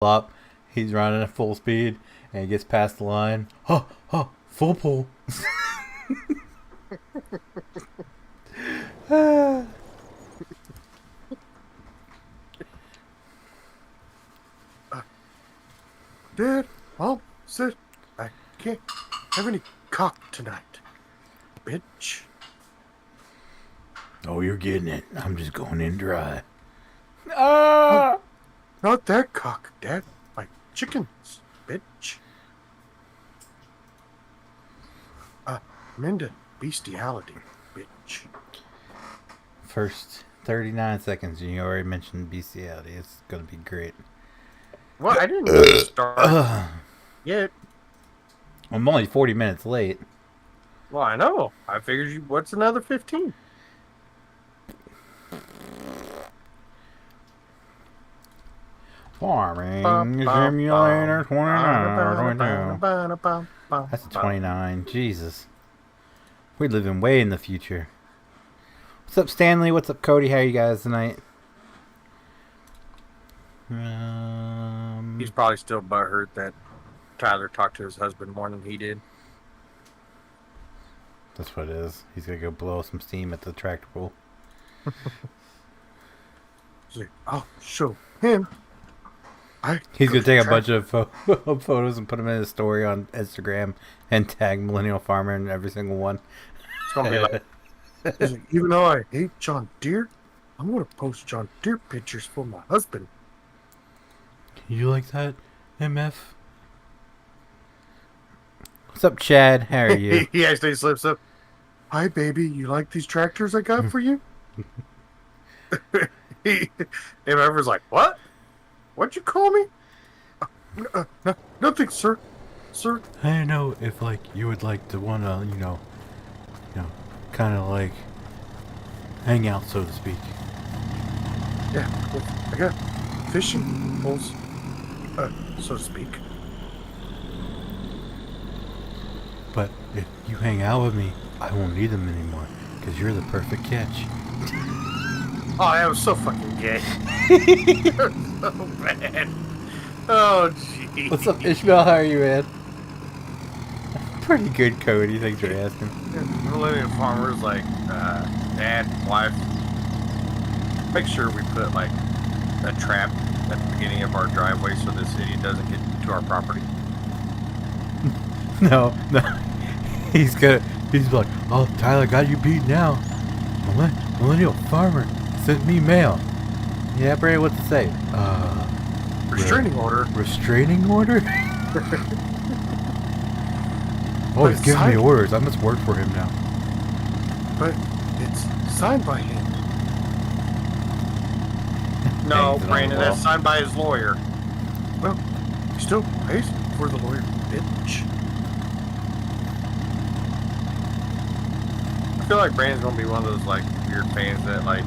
up. He's running at full speed and he gets past the line. Full pull. Dad, Mom, Sid, I can't have any cock tonight, bitch. Oh, you're getting it. I'm just going in dry. Oh, not that cock, Dad. My chickens, bitch. I'm into bestiality, bitch. First 39 seconds, you already mentioned bestiality. It's going to be great. Well, I didn't really start yet. I'm only 40 minutes late. Well, I know. I figured what's another 15? Farming Simulator 29. That's a 29. Jesus. We living way in the future. What's up, Stanley? What's up, Cody? How are you guys tonight? He's probably still butthurt that Tyler talked to his husband more than he did. That's what it is. He's going to go blow some steam at the tractor pool. I'll show him. He's going to take a bunch of photos and put them in his story on Instagram and tag Millennial Farmer in every single one. It's going to be like, even though I hate John Deere, I'm going to post John Deere pictures for my husband. You like that, MF? What's up, Chad? How are you? He actually slips up. Hi, baby. You like these tractors I got for you? MF was like, what? What'd you call me? Nothing, sir. Sir. I don't know if, like, you would like to want to, you know, kind of like hang out, so to speak. Yeah, well, I got fishing poles, so to speak. But if you hang out with me, I won't need them anymore, because you're the perfect catch. Oh, that was so fucking gay. So bad. Oh, gee. What's up, Ishmael? How are you, man? Pretty good, Cody. Thanks for asking. Millennial Farmer's like, Dad, wife, make sure we put, like, a trap at the beginning of our driveway so this idiot doesn't get to our property. No. He's like, oh, Tyler got you beat now. Millennial Farmer sent me mail. Yeah, Bray, what to say? Restraining order. Restraining order? Oh, he's giving me orders. I must work for him now. But it's signed by him. No, Brandon, that's signed by his lawyer. Well, he still pays for the lawyer, bitch. I feel like Brandon's gonna be one of those, like, weird fans that, like,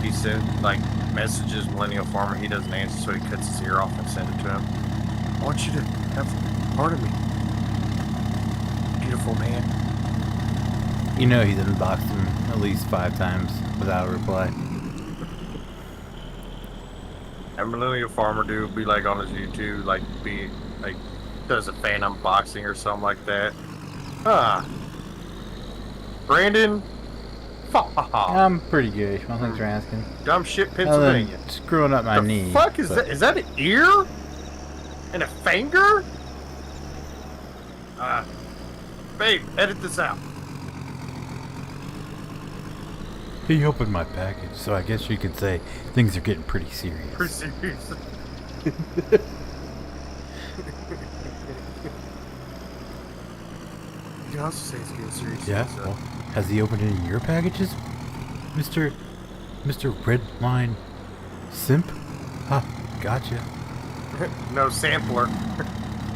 he sent, like, messages Millennial Farmer, he doesn't answer, so he cuts his ear off and sends it to him. I want you to have part of me. Beautiful man. You know he's unboxed him at least 5 times without a reply. And Millennial Farmer dude be like on his YouTube, like be like does a fan unboxing or something like that. Brandon. I'm pretty good. Well, thanks for asking. Dumb shit, Pennsylvania. Screwing up my knee. The fuck is that? Is that an ear? And a finger? Babe, edit this out. He opened my package, so I guess you could say things are getting pretty serious. Pretty serious. You can also say it's getting serious. Yeah, So. well, has he opened any of your packages? Mr. Redline Simp? Ah, gotcha. No, sampler.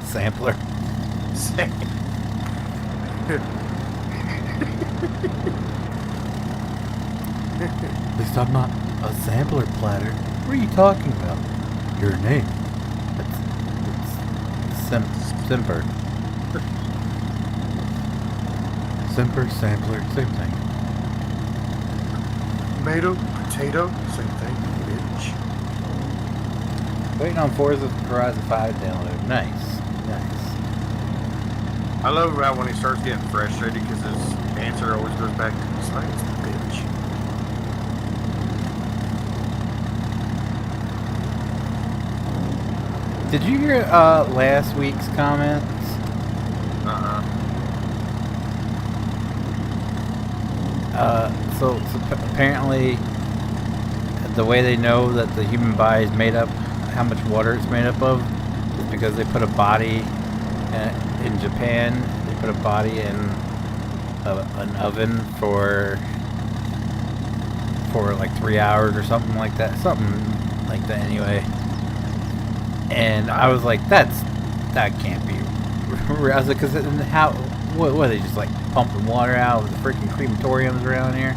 Sampler. At least I'm not a sampler platter. What are you talking about? Your name. It's Simper. Simper, sampler, same thing. Tomato, potato, same thing, bitch. Waiting on Forza Horizon 5 download. Nice. I love how when he starts getting frustrated because his answer always goes back to the science bitch. Did you hear last week's comments? So apparently the way they know that the human body is made up, how much water it's made up of, is because they put a body in Japan. They put a body in an oven for like 3 hours or something like that. Anyway. And I was like, that can't be real. I was like, what are they just like pumping water out of the freaking crematoriums around here?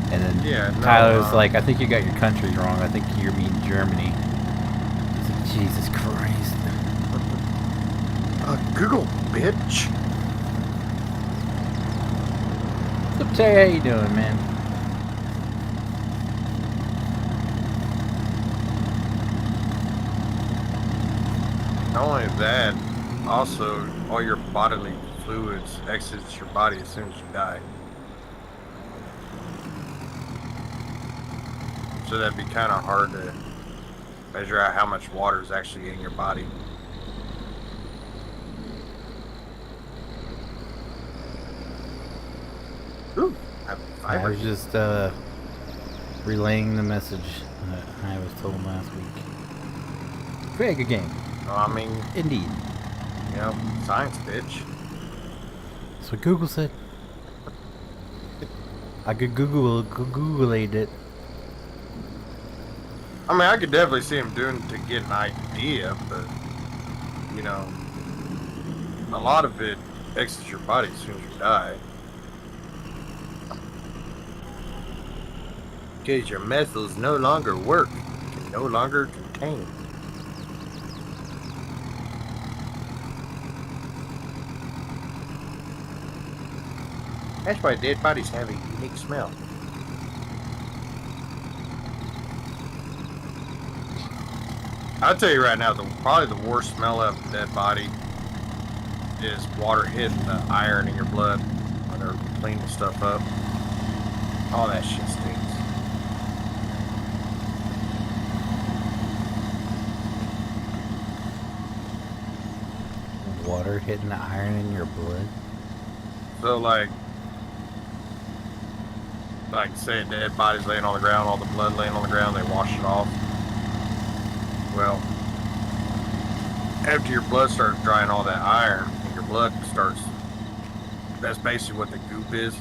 And then Tyler was like, I think you got your country wrong. I think you mean Germany. I was like, Jesus Christ. Google, bitch. What's up, Tay? How you doing, man? Not only that, also all your bodily fluids exits your body as soon as you die. So that'd be kind of hard to measure out how much water is actually in your body. Ooh, I was just relaying the message that I was told last week. Very good game. I mean, Indeed. You know, science, bitch. That's what Google said. I could Google-ate it. I mean, I could definitely see him doing it to get an idea, but, you know, a lot of it exits your body as soon as you die. Because your methyls no longer work, can no longer contain. That's why dead bodies have a unique smell. I'll tell you right now, probably the worst smell of a dead body is water hitting the iron in your blood when they're cleaning stuff up. All that shit stinks. Water hitting the iron in your blood? So like say a dead body's laying on the ground, all the blood laying on the ground, they wash it off. Well, after your blood starts drying all that iron, and your blood starts, that's basically what the goop is.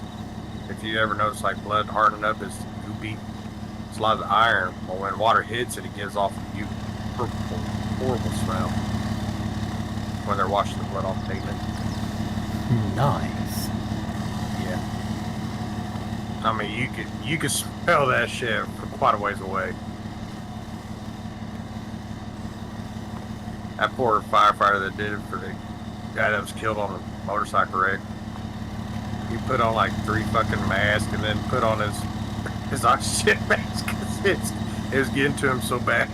If you ever notice like blood hardening up, it's goopy. It's a lot of the iron. But when water hits it, it gives off a horrible smell when they're washing the blood off the pavement. Nice. Yeah. I mean, you could smell that shit from quite a ways away. That poor firefighter that did it for the guy that was killed on a motorcycle wreck. He put on like 3 fucking masks and then put on his oxygen mask because it was getting to him so bad.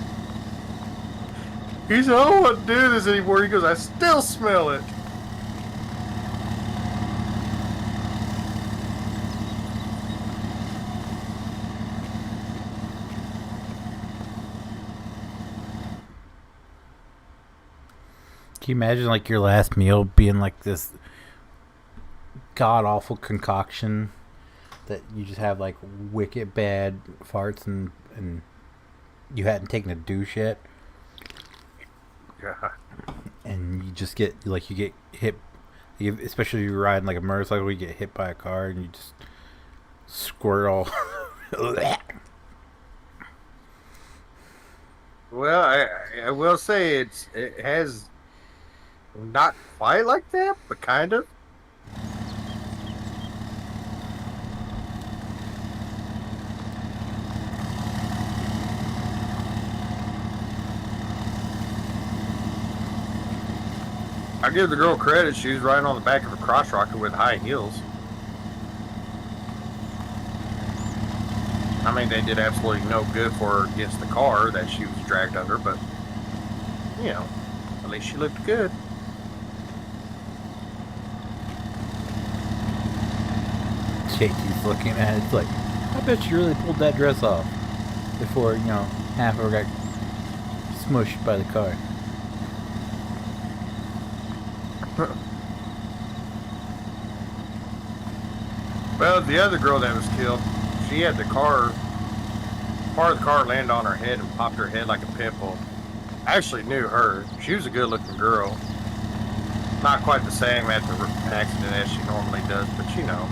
He said, I don't want to do this anymore. He goes, I still smell it. Can you imagine like your last meal being like this god awful concoction that you just have like wicked bad farts and you hadn't taken a douche yet? God. And you just get hit, especially if you're riding like a motorcycle, you get hit by a car and you just squirt all. Well, I will say it has not quite like that, but kind of. I give the girl credit. She was riding on the back of a cross rocker with high heels. I mean, they did absolutely no good for her against the car that she was dragged under, but, you know, at least she looked good. JT's looking at it, it's like, I bet you really pulled that dress off before, you know, half of her got smushed by the car. Well, the other girl that was killed, she had the car, part of the car landed on her head and popped her head like a pimple. I actually knew her. She was a good-looking girl. Not quite the same at the accident as she normally does, but you know.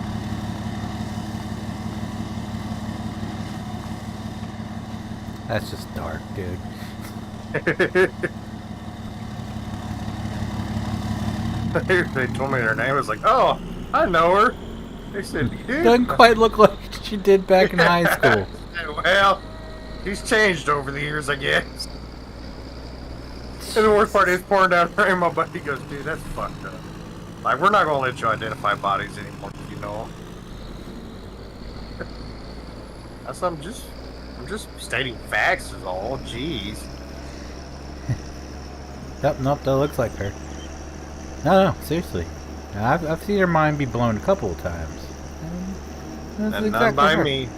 That's just dark, dude. They told me her name. I was like, oh, I know her. They said, dude. Doesn't quite look like she did back in high school. Well, she's changed over the years, I guess. And the worst part is pouring down her, and my buddy goes, dude, that's fucked up. Like, we're not going to let you identify bodies anymore, you know. That's, I'm just stating facts is all. Jeez. Yep, nope, that looks like her. No, seriously. I've seen her mind be blown a couple of times. And And none by her. me.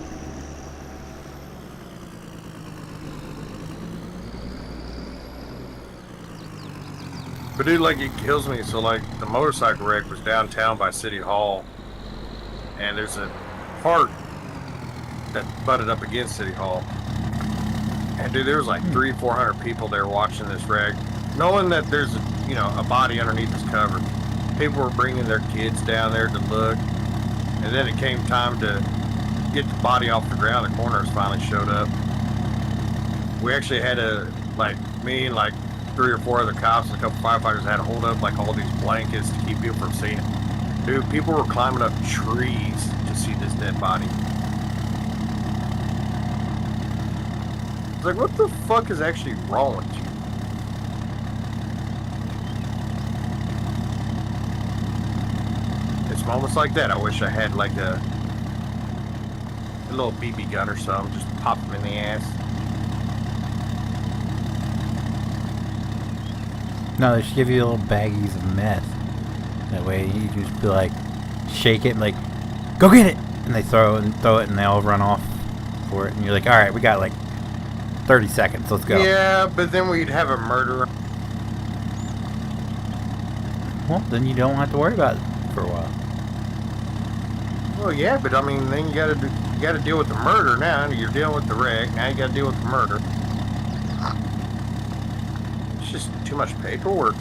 But dude, like, it kills me. So, like, the motorcycle wreck was downtown by City Hall. And there's a park that butted up against City Hall. And dude, there was like 300-400 people there watching this wreck, knowing that there's a body underneath this cover. People were bringing their kids down there to look, and then it came time to get the body off the ground. The coroners finally showed up. We actually had me and like 3 or 4 other cops and a couple firefighters had to hold up like all these blankets to keep people from seeing it. Dude, people were climbing up trees to see this dead body. Like, what the fuck is actually wrong with you? It's moments like that I wish I had like a little BB gun or something, just pop them in the ass. No, they should give you little baggies of meth. That way you just be like, shake it and like, go get it! And they throw it and they all run off for it. And you're like, alright, we got like 30 seconds, let's go. Yeah, but then we'd have a murderer. Well, then you don't have to worry about it for a while. Well, yeah, but I mean, then you gotta deal with the murder now. You're dealing with the wreck. Now you gotta deal with the murder. It's just too much paperwork.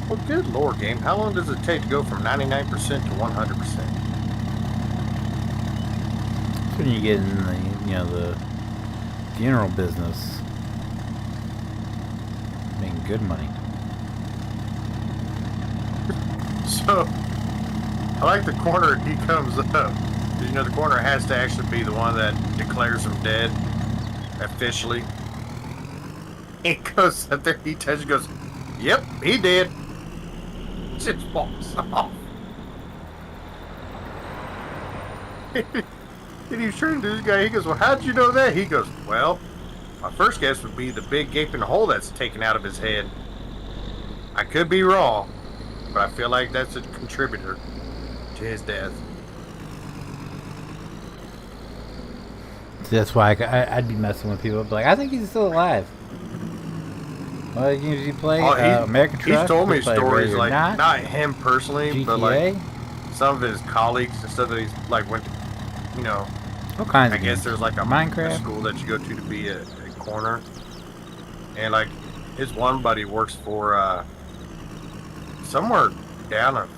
Well, good lord, game. How long does it take to go from 99% to 100%? When you get in the funeral business, making good money. So, I like the coroner. He comes up. The coroner has to actually be the one that declares him dead officially. He goes up there. He touches. Goes, "Yep, he did." Just falls off. And he's turning to this guy. He goes, "Well, how'd you know that?" He goes, "Well, my first guess would be the big gaping hole that's taken out of his head. I could be wrong, but I feel like that's a contributor to his death." See, that's why I'd be messing with people. I'd be like, I think he's still alive. Well, you play American Truck? He's told me You play stories Ready or like Not, not him personally, GTA? but like some of his colleagues and stuff that he's like went to, All kinds I of guess games. there's like a Minecraft. school that you go to be a coroner, and like his one buddy works for somewhere down in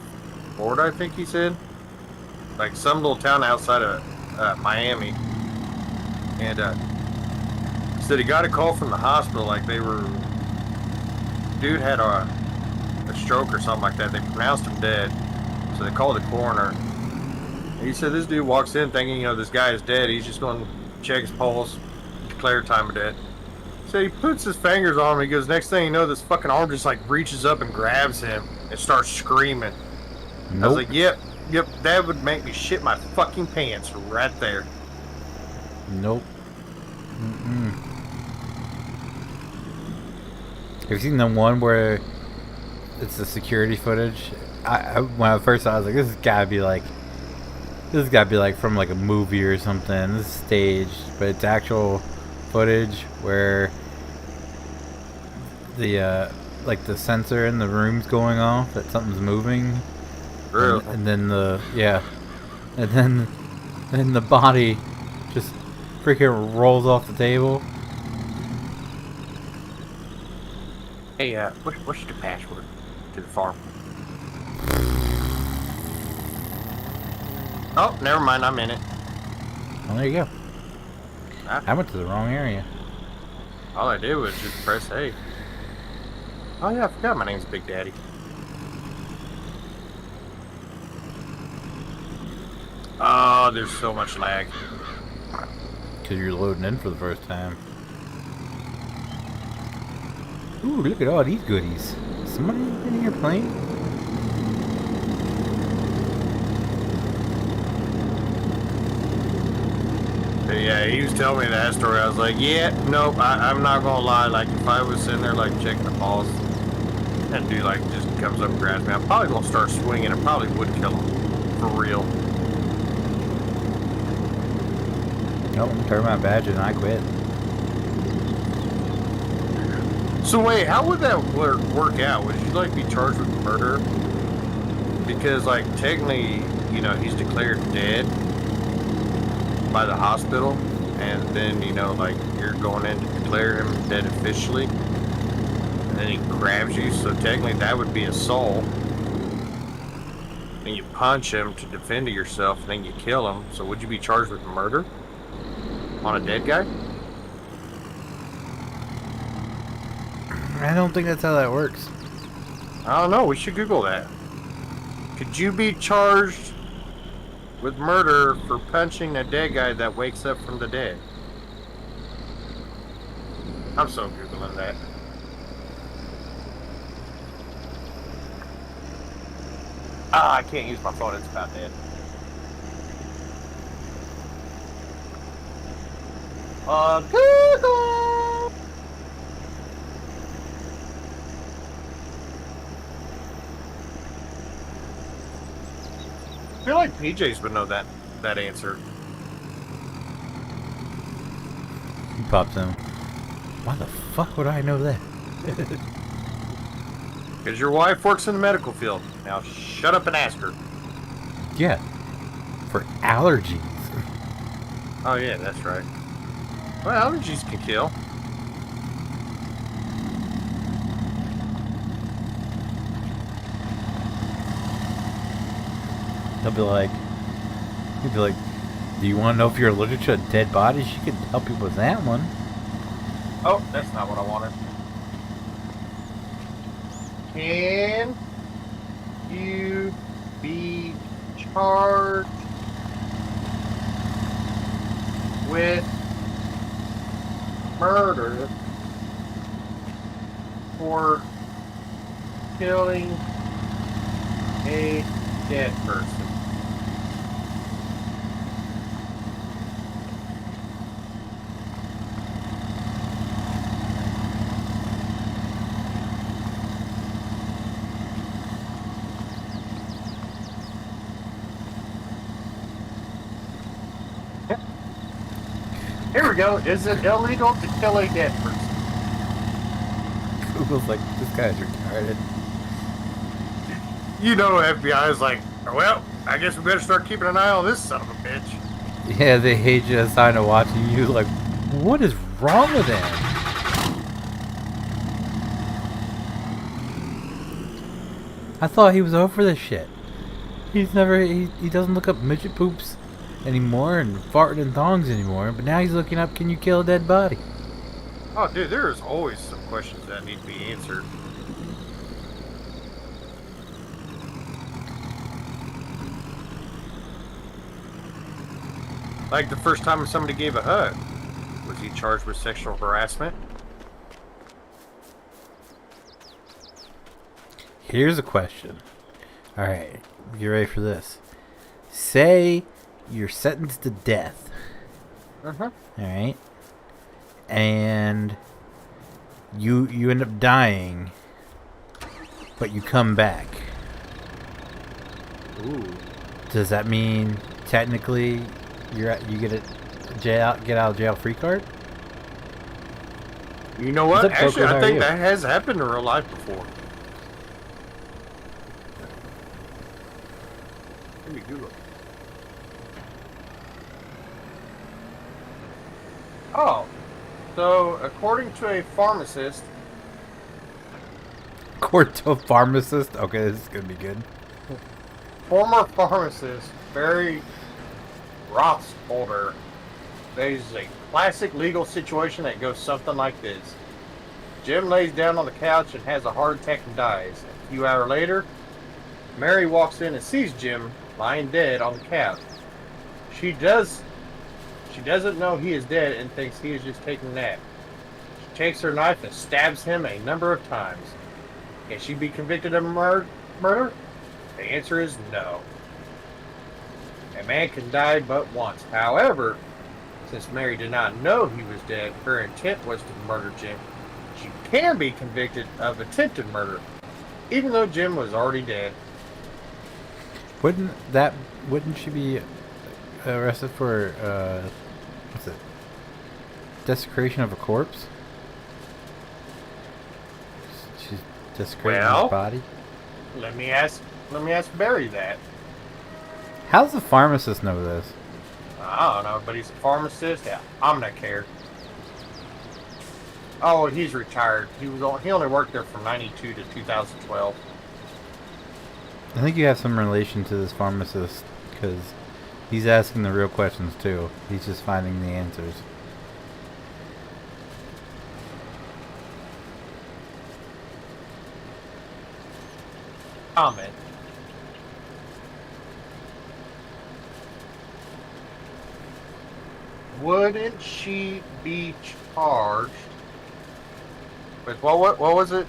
Florida, I think he said, like some little town outside of Miami, and said he got a call from the hospital, like dude had a stroke or something like that. They pronounced him dead, so they called the coroner. He said this dude walks in thinking, this guy is dead. He's just going to check his pulse, declare time of death. So he puts his fingers on him. He goes, next thing you know, this fucking arm just like reaches up and grabs him and starts screaming. Nope. I was like, yep, that would make me shit my fucking pants right there. Nope. Mm-mm. Have you seen the one where it's the security footage? When I first saw it, I was like, this has gotta be like from like a movie or something. This is staged, but it's actual footage where the like the sensor in the room's going off that something's moving. Really? And then the body just freaking rolls off the table. Hey, what's your password to the farm? Oh, never mind. I'm in it. Well, there you go. Huh? I went to the wrong area. All I did was just press A. Oh yeah, I forgot my name's Big Daddy. Oh, there's so much lag. Because you're loading in for the first time. Ooh, look at all these goodies. Somebody in here playing? But yeah, he was telling me that story. I was like, yeah, nope, I'm not gonna lie. Like, if I was sitting there, like, checking the balls, and dude, like, just comes up and grabs me, I'm probably gonna start swinging and probably would kill him. For real. Nope, turn my badge and I quit. So wait, how would that work out? Would you like be charged with murder? Because like technically, you know, he's declared dead by the hospital, and then you know, like you're going in to declare him dead officially, and then he grabs you. So technically, that would be assault. And you punch him to defend yourself, and then you kill him. So would you be charged with murder on a dead guy? I don't think that's how that works. I don't know. We should Google that. Could you be charged with murder for punching a dead guy that wakes up from the dead? I'm so Googling that. Ah, I can't use my phone. It's about dead. Google! I feel like PJs would know that answer. He pops in. Why the fuck would I know that? Because your wife works in the medical field. Now shut up and ask her. Yeah. For allergies. Oh yeah, that's right. Well, allergies can kill. He'll be like, do you want to know if you're allergic to a dead body? She could help you with that one. Oh, that's not what I wanted. Can you be charged with murder for killing a dead person? Here we go. Is it illegal to kill a dead person? Google's like, this guy's retarded. You know, FBI is like, well, I guess we better start keeping an eye on this son of a bitch. Yeah, they hate you assigned to watching you. Like, what is wrong with him? I thought he was over this shit. He's never, he doesn't look up midget poops anymore and farting in thongs anymore, but now he's looking up, can you kill a dead body? Oh, dude, there is always some questions that need to be answered. Like the first time somebody gave a hug. Was he charged with sexual harassment? Here's a question. All right, you ready for this? Say you're sentenced to death. Uh-huh. All right, and you end up dying, but you come back. Ooh. Does that mean technically you get a get out of jail free card? You know what? Actually, I think you? that has happened in real life before. Let me Google. Oh, so according to a pharmacist, Court to a pharmacist. Okay, this is gonna be good. former pharmacist Barry Rothsholder, there's a classic legal situation that goes something like this. Jim lays down on the couch and has a heart attack and dies. A few hours later, Mary walks in and sees Jim lying dead on the couch. She doesn't know he is dead and thinks he is just taking a nap. She takes her knife and stabs him a number of times. Can she be convicted of murder? The answer is no. A man can die but once. However, since Mary did not know he was dead, her intent was to murder Jim. She can be convicted of attempted murder, even though Jim was already dead. Wouldn't she be arrested for what's it? Desecration of a corpse? She's desecrating his body. Let me ask Barry that. How does the pharmacist know this? I don't know, but he's a pharmacist. Yeah, I'm not care. Oh, he's retired. He only worked there from '92 to 2012. I think you have some relation to this pharmacist because he's asking the real questions too. He's just finding the answers. Comment. Wouldn't she be charged with what was it?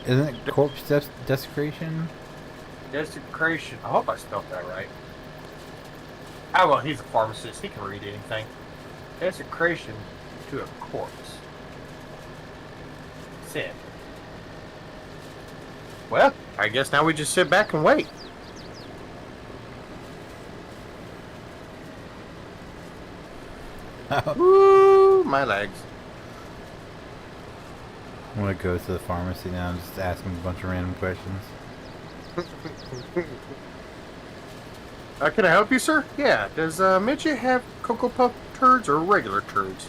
Isn't it corpse desecration? Desecration. I hope I spelled that right. Ah, well, he's a pharmacist. He can read anything. Desecration to a corpse. Sin. Well, I guess now we just sit back and wait. Woo, my legs. I'm gonna go to the pharmacy now and just ask him a bunch of random questions. Can I help you, sir? Yeah. Does Mitchie have Cocoa Puff turds or regular turds?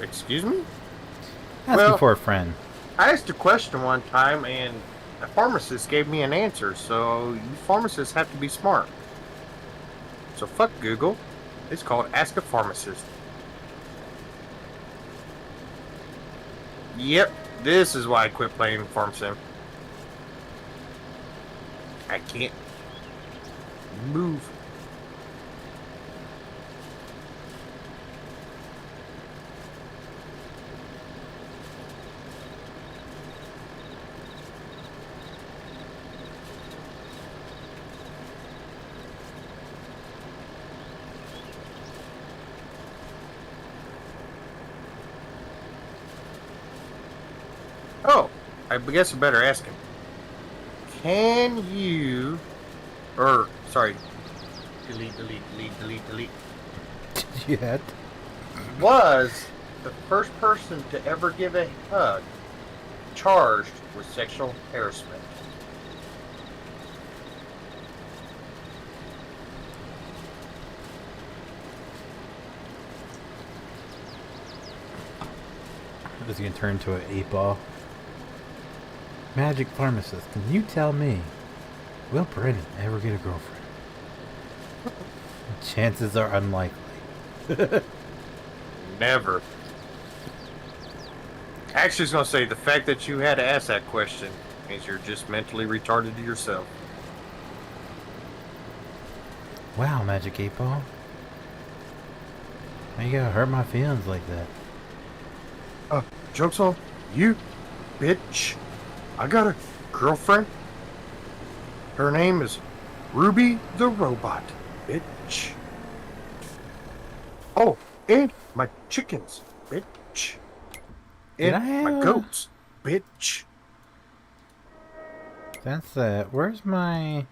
Excuse me? Asking for a friend. I asked a question one time and a pharmacist gave me an answer, so you pharmacists have to be smart. So fuck Google. It's called Ask a Pharmacist. Yep, this is why I quit playing PharmSim. I can't move. Oh, I guess I better ask him. Can you... sorry. Delete. Yet. Was the first person to ever give a hug charged with sexual harassment? Is he gonna turn into an 8-ball? Magic pharmacist, can you tell me, will Brennan ever get a girlfriend? Chances are unlikely. Never. Actually, I was going to say, the fact that you had to ask that question means you're just mentally retarded to yourself. Wow, Magic 8-ball. Why you gotta hurt my feelings like that? Joke's on you, bitch. I gotta girlfriend? Her name is Ruby the Robot, bitch. Oh, and my chickens, bitch. And my goats, bitch. That's it. Where's my...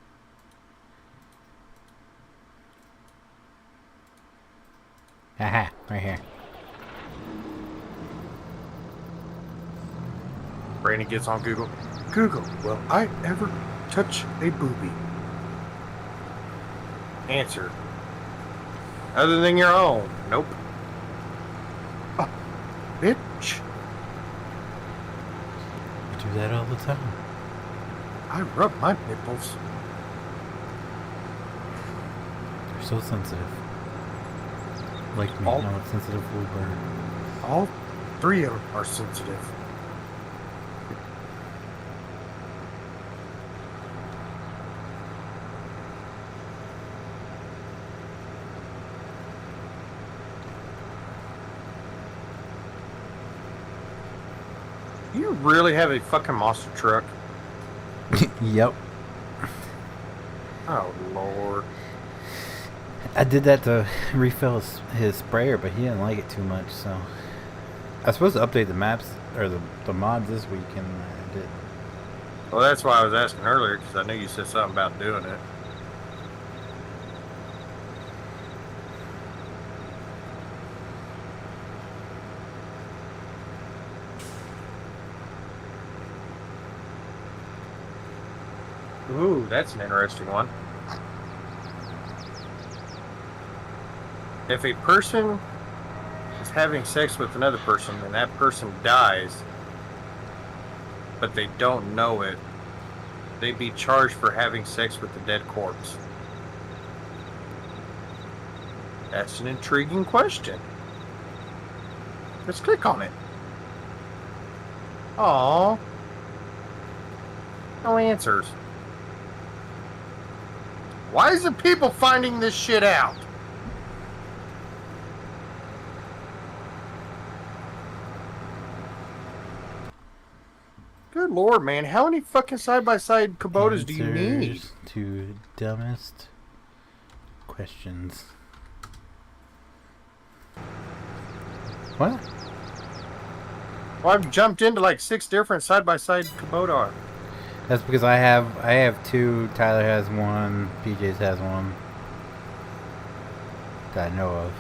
Haha, right here. Brandon gets on Google. Google, will I ever touch a booby? Answer. Other than your own, nope. Oh, bitch. You do that all the time. I rub my nipples. They're so sensitive. Like me, I'm a sensitive little bird. All three of them are sensitive. You really have a fucking monster truck? Yep. Oh, Lord. I did that to refill his sprayer, but he didn't like it too much, so... I was supposed to update the maps, or the mods this week, and I did. Well, that's why I was asking earlier, because I knew you said something about doing it. Ooh, that's an interesting one. If a person is having sex with another person and that person dies, but they don't know it, they'd be charged for having sex with the dead corpse. That's an intriguing question. Let's click on it. Aww. No answers. Why isn't people finding this shit out? Good Lord, man. How many fucking side-by-side Kubotas do you need? Answers to dumbest questions. What? Well, I've jumped into like 6 different side-by-side Kubota. That's because I have 2, Tyler has 1, PJ's has 1. That I know of.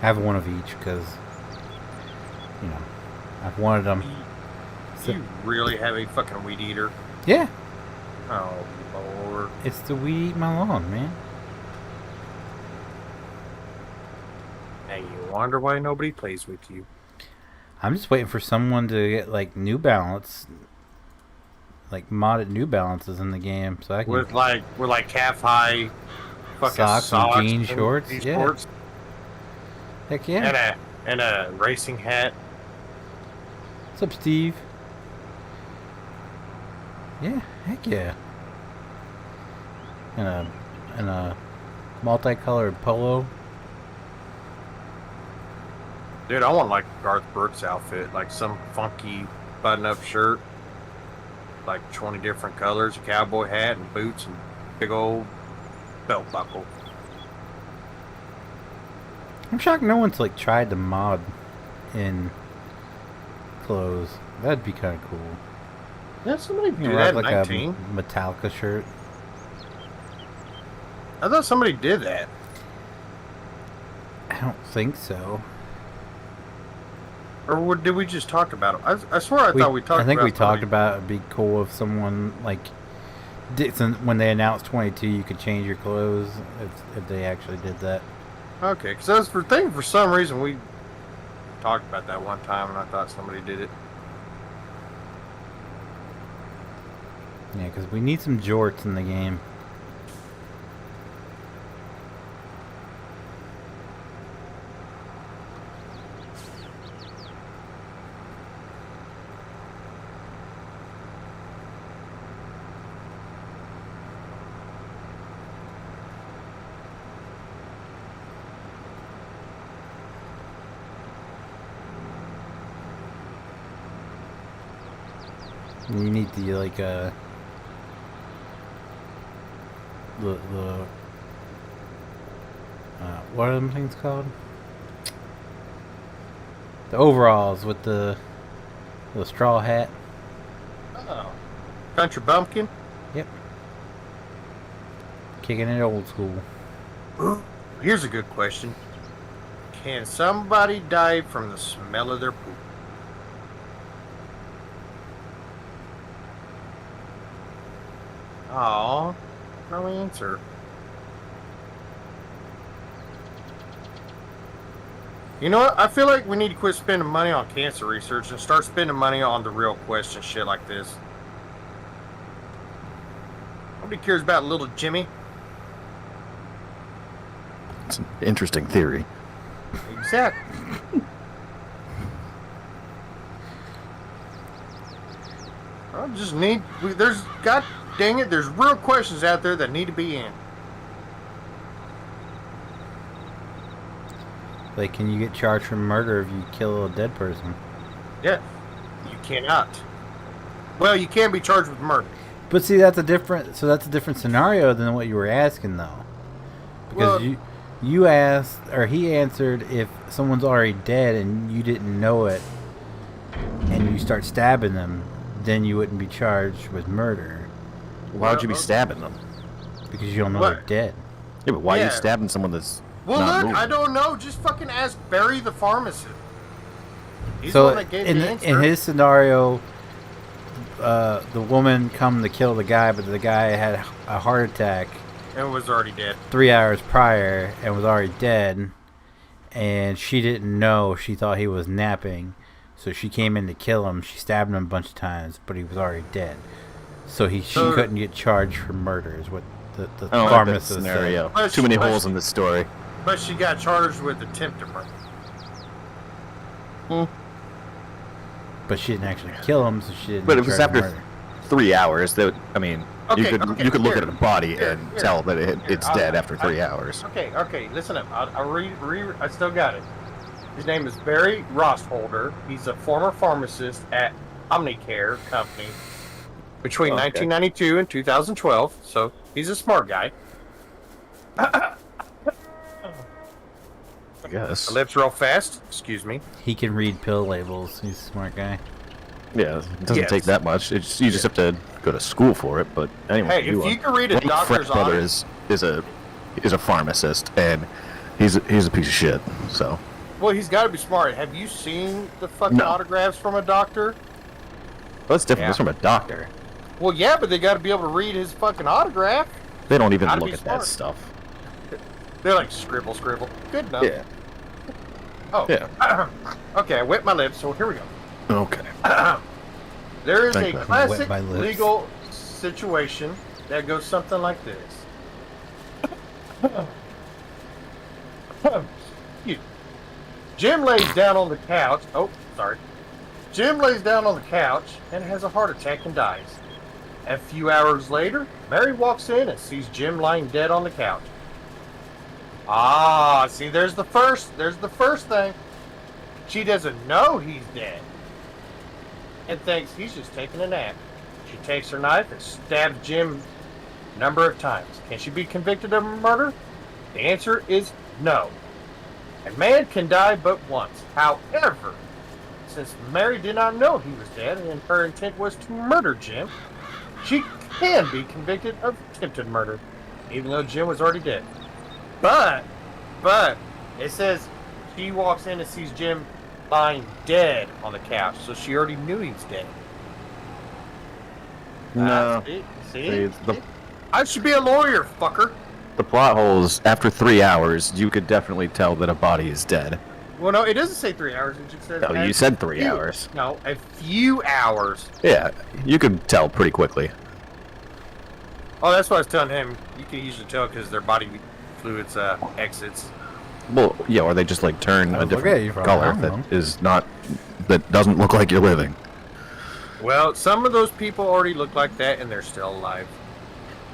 I have 1 of each because, you know, I've wanted them. You really have a fucking weed eater? Yeah. Oh, Lord. It's the weed eat my lawn, man. And you wonder why nobody plays with you. I'm just waiting for someone to get like New Balance, like modded New Balances in the game, so I can with like calf high fucking socks and jean shorts. Yeah. Shorts. Heck yeah. And a racing hat. What's up, Steve? Yeah, heck yeah. And a multicolored polo. Dude, I want like Garth Brooks outfit, like some funky button-up shirt, like 20 different colors, a cowboy hat and boots and big old belt buckle. I'm shocked no one's like tried to mod in clothes. That'd be kind of cool. Yeah, somebody did You that in like 19. a Metallica shirt. I thought somebody did that. I don't think so. Or did we just talk about it? I swear I thought we talked about it. I think we talked about it'd be cool if someone, like, when they announced 22, you could change your clothes if they actually did that. Okay, because for some reason we talked about that one time and I thought somebody did it. Yeah, because we need some jorts in the game. You need the like the what are them things called? The overalls with the straw hat. Oh. Country bumpkin? Yep. Kicking it old school. Ooh, here's a good question. Can somebody die from the smell of their poop? Aw, no answer. You know what? I feel like we need to quit spending money on cancer research and start spending money on the real question shit like this. Nobody cares about little Jimmy. It's an interesting theory. Exactly. I just need. God dang it, there's real questions out there that need to be in. Like, can you get charged for murder if you kill a dead person? Yeah, you cannot. Well, you can be charged with murder. But see, that's a different scenario than what you were asking, though. Because you asked, or he answered, if someone's already dead and you didn't know it, and you start stabbing them, then you wouldn't be charged with murder. Why would you be stabbing them? Because you don't know they're dead. Yeah, but why are you stabbing someone that's Well, not look, moving? I don't know. Just fucking ask Barry the pharmacist. He's the So one that gave the answer. in his scenario, the woman come to kill the guy, but the guy had a heart attack And was already dead. 3 hours prior and was already dead, and she didn't know. She thought he was napping, so she came in to kill him. She stabbed him a bunch of times, but he was already dead. So she couldn't get charged for murder, is what the pharmacist like that scenario. said. Too many holes in this story. But she got charged with attempted murder. But she didn't actually kill him, so she didn't. But it was charge him after murder. 3 hours. That you could look here, at a body here, and tell that it's dead after 3 hours. Okay, listen up. I still got it. His name is Barry Rostholder. He's a former pharmacist at Omnicare Company between 1992 and 2012. So he's a smart guy. I guess. My lips real fast. Excuse me. He can read pill labels. He's a smart guy. Yeah, it doesn't take that much. You just have to go to school for it. But anyway, Hey, if you can read a doctor's brother audit, is a pharmacist, and he's a piece of shit. So. well, he's got to be smart. Have you seen the fucking autographs from a doctor? Well, that's different. Yeah. That's from a doctor. Well, yeah, but they got to be able to read his fucking autograph. They don't even Gotta look be at smart. that stuff. They're like scribble. Good enough. Yeah. Oh. Yeah. Okay, I wet my lips, so here we go. Okay. There is Thank a you. classic Wet my lips. legal situation that goes something like this. Jim lays down on the couch. Oh, sorry. Jim lays down on the couch and has a heart attack and dies. A few hours later, Mary walks in and sees Jim lying dead on the couch. Ah, see, there's the first thing. She doesn't know he's dead and thinks he's just taking a nap. She takes her knife and stabs Jim a number of times. Can she be convicted of murder? The answer is no. A man can die but once. However, since Mary did not know he was dead and her intent was to murder Jim, she can be convicted of attempted murder, even though Jim was already dead. But, it says she walks in and sees Jim lying dead on the couch, so she already knew he was dead. No. See? I should be a lawyer, fucker. The plot holes, after 3 hours, you could definitely tell that a body is dead. Well, no, it doesn't say 3 hours. It just says... No, you said 3 hours. No, a few hours. Yeah, you could tell pretty quickly. Oh, that's what I was telling him. You can usually tell because their body fluids exits. Well, yeah, or they just like turn a different color that doesn't look like you're living. Well, some of those people already look like that and they're still alive.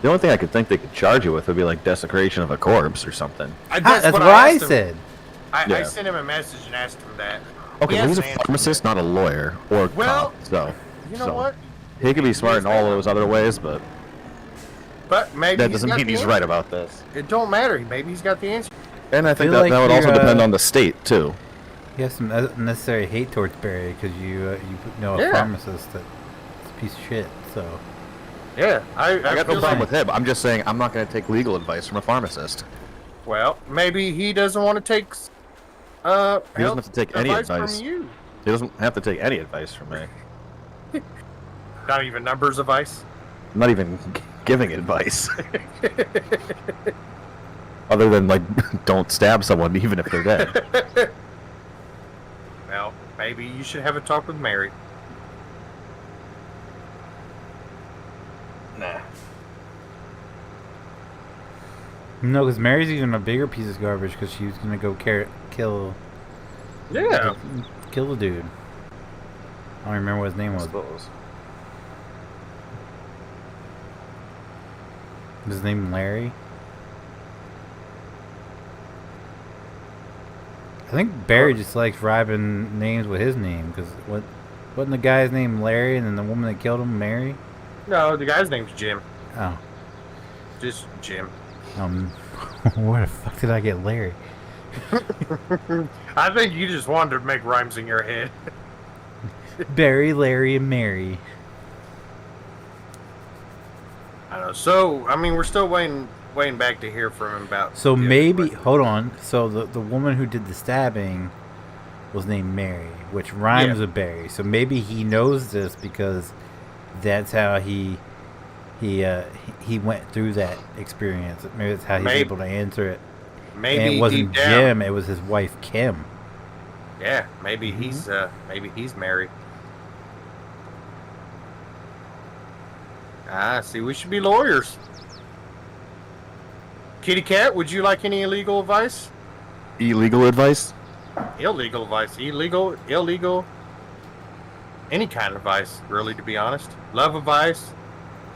The only thing I could think they could charge you with would be like desecration of a corpse or something. That's what I said. I sent him a message and asked him that. Okay, well, he's a pharmacist, not a lawyer or Well, cop. So you know what? He could be smart in all those other ways, but maybe that doesn't mean he's right about this. It don't matter. Maybe he's got the answer. And I think that would also depend on the state too. You have some unnecessary hate towards Barry because you know a pharmacist that's a piece of shit. So yeah, I got no problem with him. I'm just saying I'm not going to take legal advice from a pharmacist. Well, maybe he doesn't want to take. He doesn't have to take any advice from you. He doesn't have to take any advice from me. Not even numbers advice. I'm not even giving advice. Other than like, don't stab someone even if they're dead. Well, maybe you should have a talk with Mary. Nah. No, because Mary's even a bigger piece of garbage because she was gonna go kill. Yeah. Kill the dude. I don't remember what his name was. Was his name Larry? I think Barry just likes rhyming names with his name because wasn't the guy's name Larry and then the woman that killed him Mary? No, the guy's name's Jim. Oh. Just Jim. Where the fuck did I get Larry? I think you just wanted to make rhymes in your head. Barry, Larry, and Mary. I don't know. So, I mean, we're still waiting back to hear from him about. So maybe, hold on. So the woman who did the stabbing was named Mary, which rhymes with Barry. So maybe he knows this because that's how he went through that experience. Maybe that's how he's able to answer it. Maybe and it wasn't Jim; it was his wife Kim. Yeah, maybe he's married. See, we should be lawyers. Kitty Cat, would you like any illegal advice? Illegal advice? Illegal advice. Illegal. Any kind of advice, really, to be honest. Love advice,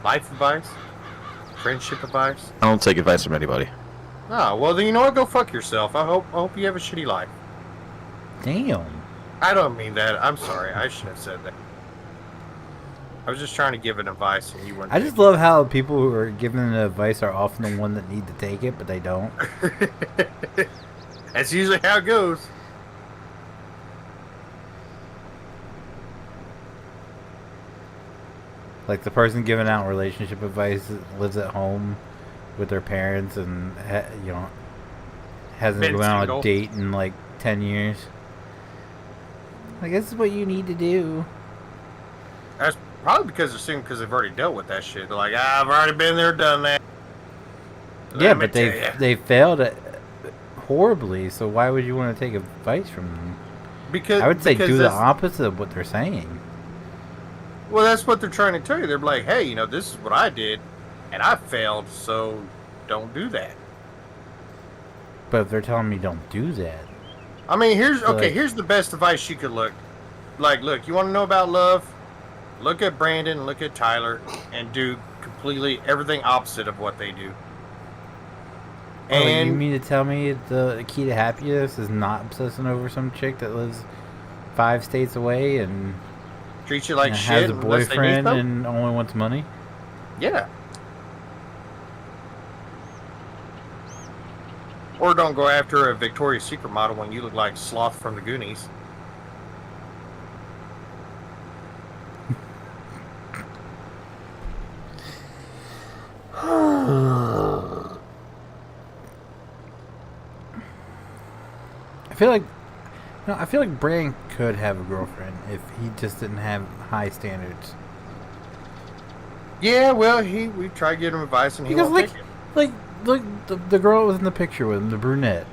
life advice, friendship advice. I don't take advice from anybody. Oh, well, then you know what? Go fuck yourself. I hope you have a shitty life. Damn. I don't mean that. I'm sorry. I shouldn't have said that. I was just trying to give an advice, and you weren't. I just love how people who are giving the advice are often the one that need to take it, but they don't. That's usually how it goes. Like the person giving out relationship advice lives at home with their parents and hasn't been on a date in like 10 years. Like, this is what you need to do. That's probably because they've already dealt with that shit. They're like, I've already been there, done that. Yeah, but they failed it horribly. So why would you want to take advice from them? I would say do the opposite of what they're saying. Well, that's what they're trying to tell you. They're like, hey, this is what I did, and I failed, so don't do that. But if they're telling me don't do that. I mean, here's the best advice you could look. Look, you want to know about love? Look at Brandon, look at Tyler, and do completely everything opposite of what they do. And you mean to tell me the key to happiness is not obsessing over some chick that lives 5 states away and treats you like shit, has a boyfriend and only wants money? Yeah. Or don't go after a Victoria's Secret model when you look like Sloth from the Goonies. I feel like Brand could have a girlfriend if he just didn't have high standards. Yeah, well, we tried to give him advice and he won't take it. Look, the girl was in the picture with him, the brunette.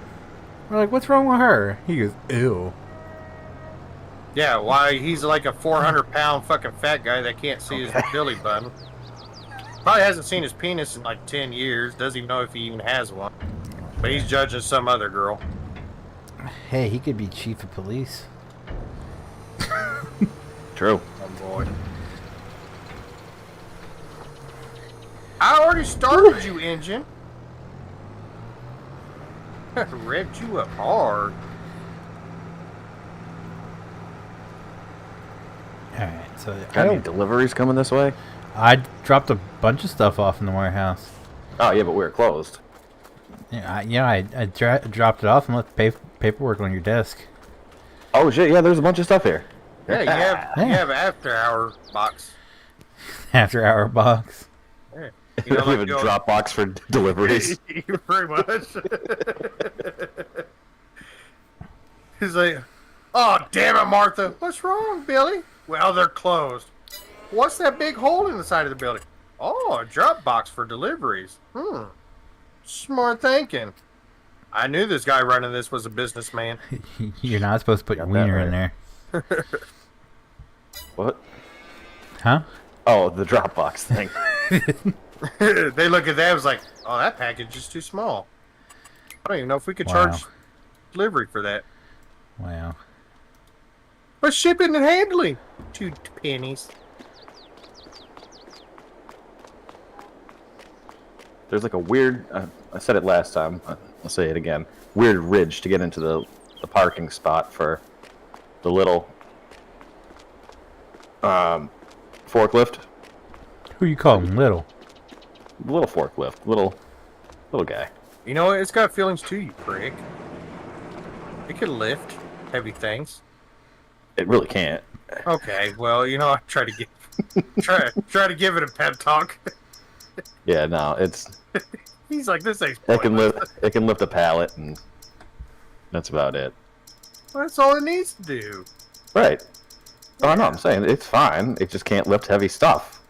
We're like, what's wrong with her? He goes, ew. Yeah, why? He's like a 400-pound fucking fat guy that can't see his belly button. Probably hasn't seen his penis in like 10 years. Doesn't even know if he even has one. But he's judging some other girl. Hey, he could be chief of police. True. Oh, boy. I already started you, engine. Revved you up hard. Alright, so Got any deliveries coming this way? I dropped a bunch of stuff off in the warehouse. Oh, yeah, but we're closed. Yeah, I dropped it off and left paperwork on your desk. Oh, shit, yeah, there's a bunch of stuff here. Yeah, you have after hour box. After hour box. Yeah. You know, we have a drop box for deliveries. Pretty much. He's like, oh, damn it, Martha. What's wrong, Billy? Well, they're closed. What's that big hole in the side of the building? Oh, a drop box for deliveries. Smart thinking. I knew this guy running this was a businessman. You're not supposed to put your wiener in there. What? Huh? Oh, the drop box thing. They look at that and was like, oh, that package is too small. I don't even know if we could charge delivery for that. Wow. But shipping and handling, 2 pennies. There's like a weird, I said it last time, I'll say it again, weird ridge to get into the parking spot for the little forklift. Who you calling little? The little forklift, little guy. You know what? It's got feelings too, you prick. It can lift heavy things. It really can't. Okay, well, you know, I try to give it a pep talk. Yeah, no, it's. He's like, this ain't. It can lift a pallet, and that's about it. Well, that's all it needs to do. Right. Oh no, I'm saying it's fine. It just can't lift heavy stuff.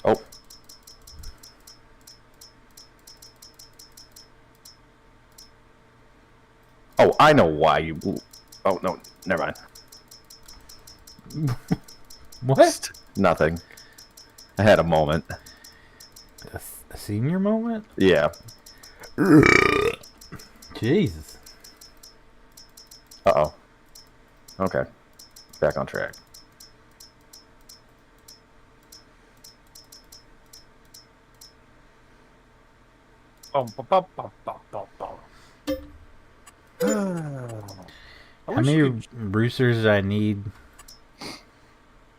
Oh. Oh, I know why you. Oh no, never mind. What? Nothing. I had a moment. A senior moment? Yeah. Jesus. Uh-oh. Okay. Back on track. Bum, bum, bum, bum, bum, bum, bum. How many roosters do I need?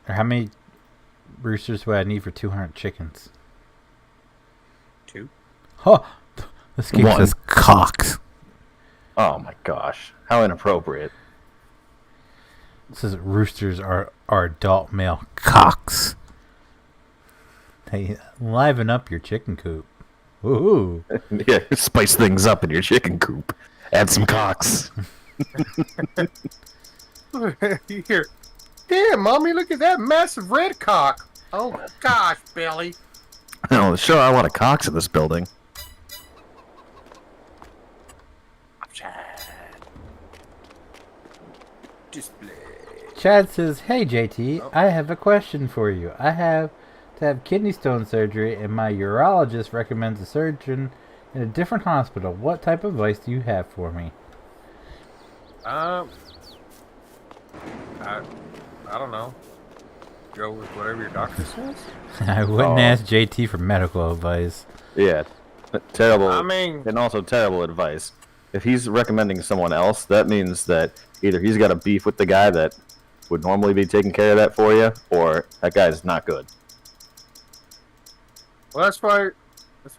Or how many roosters would I need for 200 chickens? 2. Oh, this game says cocks. Oh my gosh. How inappropriate. It says roosters are adult male cocks. They liven up your chicken coop. Ooh. Yeah, spice things up in your chicken coop. Add some cocks. Here. Damn, Mommy, look at that massive red cock. Oh, gosh, Billy. Oh, sure, I want a cocks in this building. Display. Chad says, hey JT, I have a question for you. I have to have kidney stone surgery and my urologist recommends a surgeon in a different hospital. What type of advice do you have for me? I don't know. Go with whatever your doctor says. I wouldn't ask JT for medical advice. Yeah. Terrible. I mean... And also terrible advice. If he's recommending someone else, that means that either he's got a beef with the guy that would normally be taking care of that for you, or that guy's not good. Well, that's why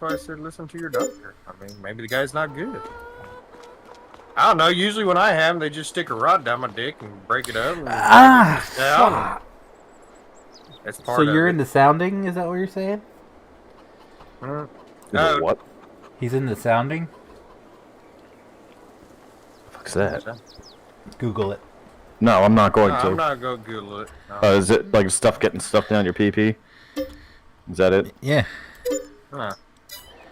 I said listen to your doctor. I mean, maybe the guy's not good. I don't know. Usually when I have them, they just stick a rod down my dick and break it up. And fuck. That's part So of you're it. into sounding? Is that what you're saying? What? He's into sounding? What's that? Google it. No, I'm not going No, to. I'm not going to Google it. No. Is it like stuff getting stuffed down your pee-pee? Is that it? Yeah.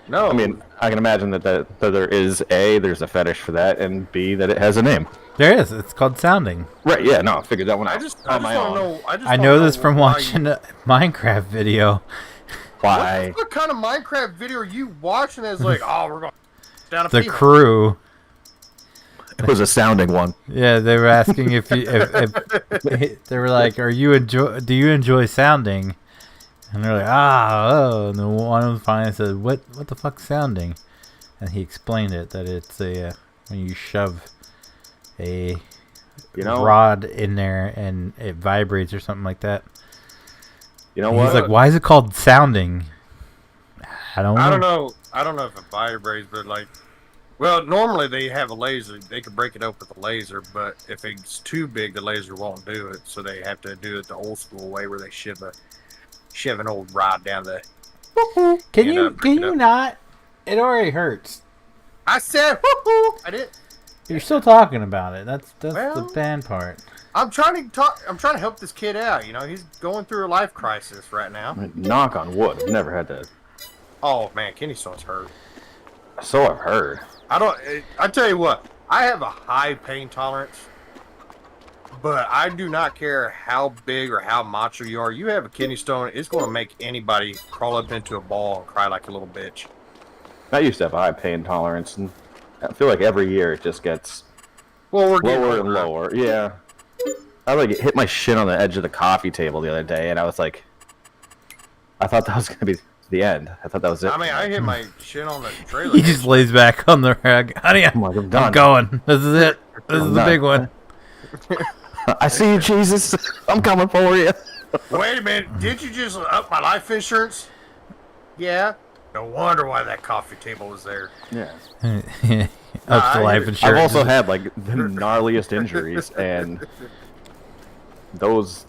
No. I mean, I can imagine that there is A, there's a fetish for that, and B, that it has a name. There is. It's called sounding. Right, yeah, no, I figured that one out. I just want to know. I know this from watching a Minecraft video. Why? What kind of Minecraft video are you watching that's like, oh, we're going down a The pee hole? crew. It was a sounding one. Yeah, they were asking if you. If they were like, "Do you enjoy sounding?" And they're like, And then one of them finally said, "What the fuck's sounding?" And he explained it that it's when you shove a You know, rod in there and it vibrates or something like that. you know And what? he's like, "Why is it called sounding?" I don't know. I don't know if it vibrates, but like, well, normally they have a laser. They can break it up with a laser, but if it's too big, the laser won't do it. So they have to do it the old school way, where they shove an old rod down the. Can you not? It already hurts. I said, woo-hoo! I did. You're still talking about it. That's Well, the bad part. I'm trying to help this kid out. You know, he's going through a life crisis right now. Knock on wood. I've never had to. Oh man, Kenny Stone's hurt. So I've heard. I tell you what, I have a high pain tolerance, but I do not care how big or how macho you are. You have a kidney stone, it's going to make anybody crawl up into a ball and cry like a little bitch. I used to have a high pain tolerance, and I feel like every year it just gets Well, we're lower and lower. Yeah. I like hit my shin on the edge of the coffee table the other day, and I was like, I thought that was gonna be the end. I thought that was it. I mean, I hit my shin on the trailer. He just lays back on the rag. Honey, I'm like, I'm done. I'm going. This is it. This is the big one. I see you, Jesus. I'm coming for you. Wait a minute, did you just up my life insurance? Yeah. No wonder why that coffee table was there. Yeah. Up to life insurance. I've also had like the gnarliest injuries, and those.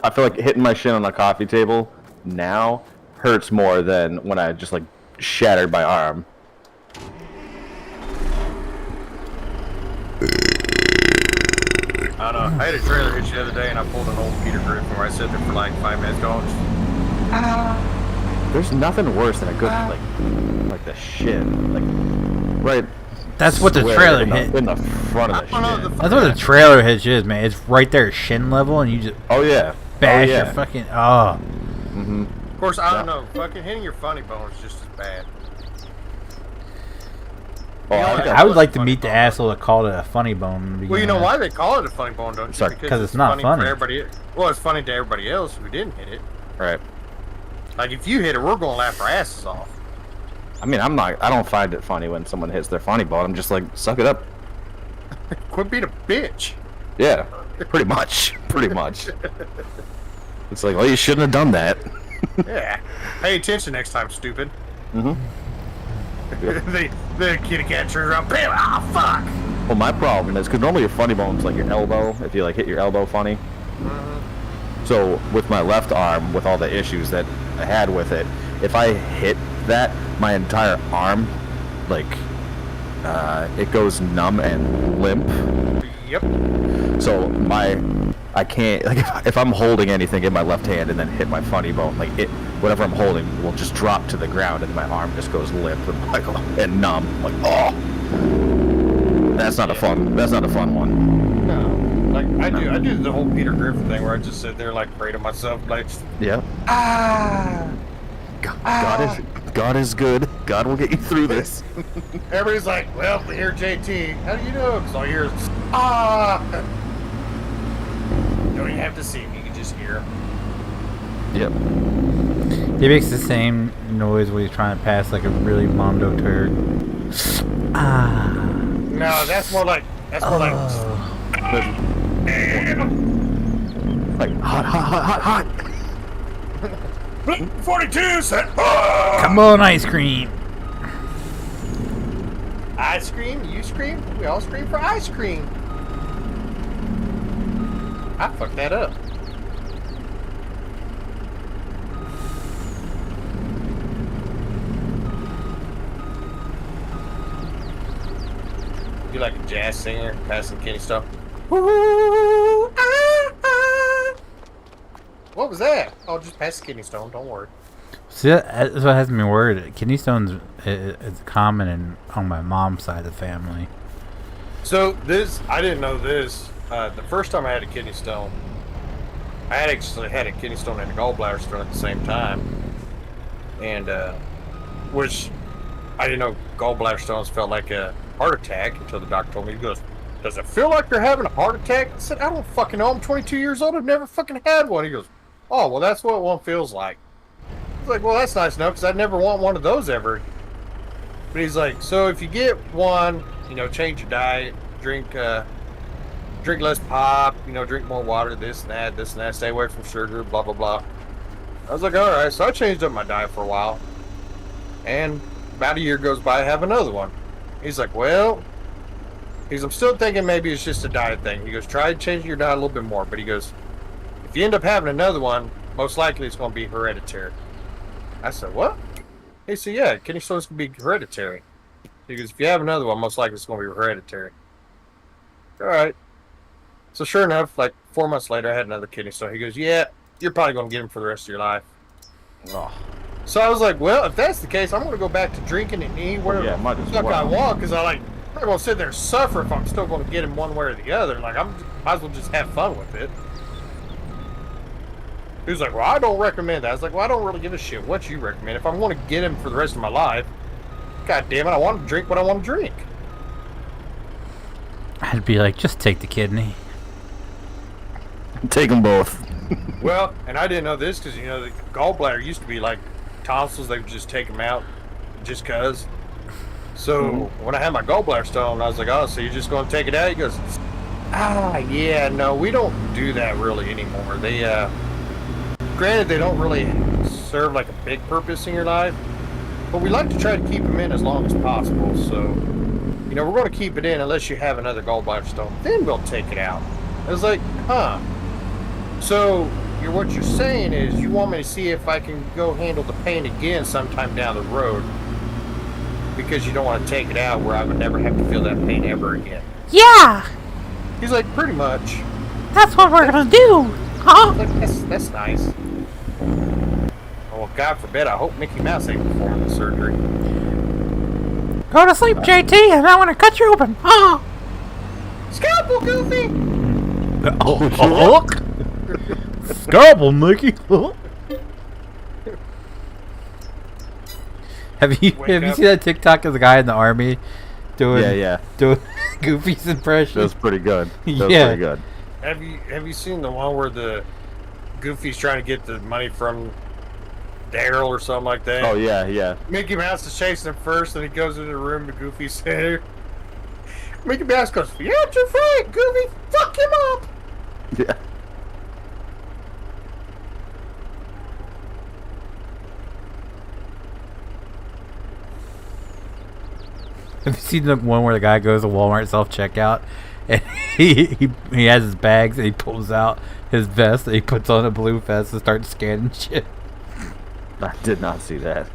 I feel like hitting my shin on the coffee table now hurts more than when I just like shattered my arm. I don't know. I had a trailer hitch the other day, and I pulled an old Peter Griffin where I sat there for like 5 minutes going. There's nothing worse than a good like the shin, like right. That's what the square trailer in the, hit. in the front of the shin. That's what the trailer hitch is, man. It's right there, shin level, and you just Oh yeah. bash oh, yeah. your fucking. Oh. Mm-hmm. Of course, I don't know. Fucking hitting your funny bone is just as bad. Oh, You know, I got- I would like to funny meet the bone. asshole that called it a funny bone. Well, you know why they call it a funny bone, don't you? Sorry, 'cause it's not funny. For everybody. Well, it's funny to everybody else who didn't hit it. right. Like if you hit it, we're gonna laugh our asses off. I mean, I don't find it funny when someone hits their funny bone. I'm just like, suck it up. Quit being a bitch. Yeah, pretty much. Pretty much. It's like, well, you shouldn't have done that. Yeah. Pay attention next time, stupid. Mm-hmm. the kitty cat turns around, bam! Ah, fuck! Well, my problem is because normally your funny bone's like your elbow. If you like hit your elbow funny. So with my left arm, with all the issues that I had with it, if I hit that, my entire arm, like, it goes numb and limp. Yep. So I can't, like, if I'm holding anything in my left hand and then hit my funny bone, like whatever I'm holding will just drop to the ground and my arm just goes limp and like and numb. I'm like, oh, that's not a fun one. No. Like I do the whole Peter Griffin thing where I just sit there like pray to myself, like Yeah. God is good. God will get you through this. everybody's like, well, we hear JT. How do you know? Because all you hear is ah. You don't even have to see him; you can just hear him. Yep. He makes the same noise when he's trying to pass like a really mondo turd. Ah. No, that's more like Like hot. 42 said. Come on, ice cream. I scream, you scream, we all scream for ice cream. I fucked that up. You like a jazz singer passing Kenny stuff? What was that? Oh, just pass the kidney stone. Don't worry. See, that's what has me worried. Kidney stones is common on my mom's side of the family. So this, I didn't know this. The first time I had a kidney stone, I had actually had a kidney stone and a gallbladder stone at the same time, and which I didn't know gallbladder stones felt like a heart attack until the doctor told me. He goes, "Does it feel like you're having a heart attack?" I said, "I don't fucking know. I'm 22 years old. I've never fucking had one." He goes, "Oh, well, that's what one feels like." I was like, "Well, that's nice enough because I'd never want one of those ever." But he's like, "So if you get one you know, change your diet, drink less pop, you know, drink more water, this and that, stay away from sugar, blah, blah, blah. I was like, all right. So I changed up my diet for a while. And about a year goes by, I have another one. He's like, well, I'm still thinking maybe it's just a diet thing. He goes, try changing your diet a little bit more. But he goes, if you end up having another one, most likely it's going to be hereditary. I said, what? He said, yeah, Kenny, so it's going to be hereditary. He goes, if you have another one, most likely it's going to be hereditary. All right. So sure enough, like 4 months later, I had another kidney stone. He goes, yeah, you're probably going to get him for the rest of your life. Oh. So I was like, well, if that's the case, I'm going to go back to drinking and eating whatever the fuck I want, because I'm not going to sit there and suffer if I'm still going to get him one way or the other. Like, might as well just have fun with it. He was like, well, I don't recommend that. I was like, well, I don't really give a shit what you recommend. If I'm going to get him for the rest of my life, God damn it, I want to drink what I want to drink. I'd be like, just take the kidney. Take them both. Well, and I didn't know this because, you know, the gallbladder used to be like tonsils. They would just take them out just because. So when I had my gallbladder stone, I was like, oh, so you're just going to take it out? He goes, yeah, no, we don't do that really anymore. They, granted, they don't really serve like a big purpose in your life, but we like to try to keep them in as long as possible. So, you know, we're going to keep it in unless you have another gallbladder stone. Then we'll take it out. I was like, huh. So, what you're saying is you want me to see if I can go handle the pain again sometime down the road because you don't want to take it out where I would never have to feel that pain ever again. Yeah! He's like, pretty much. That's what we're gonna do! Huh? Like, that's nice. Well, God forbid, I hope Mickey Mouse ain't performing the surgery. Go to sleep, JT, and I want to cut you open. Huh? Scalpel, Goofy! Scalpel, Mickey. Have you seen that TikTok of the guy in the army doing Goofy's impression? That was pretty good. Pretty good. Have you seen the one where the Goofy's trying to get the money from Daryl or something like that? Oh yeah. Mickey Mouse is chasing him first, and he goes into the room to Goofy's there. Mickey Mouse goes, "Yeah, you're right, Goofy. Fuck him up." Yeah. Have you seen the one where the guy goes to Walmart self-checkout and he has his bags and he pulls out his vest and he puts on a blue vest and starts scanning shit? I did not see that.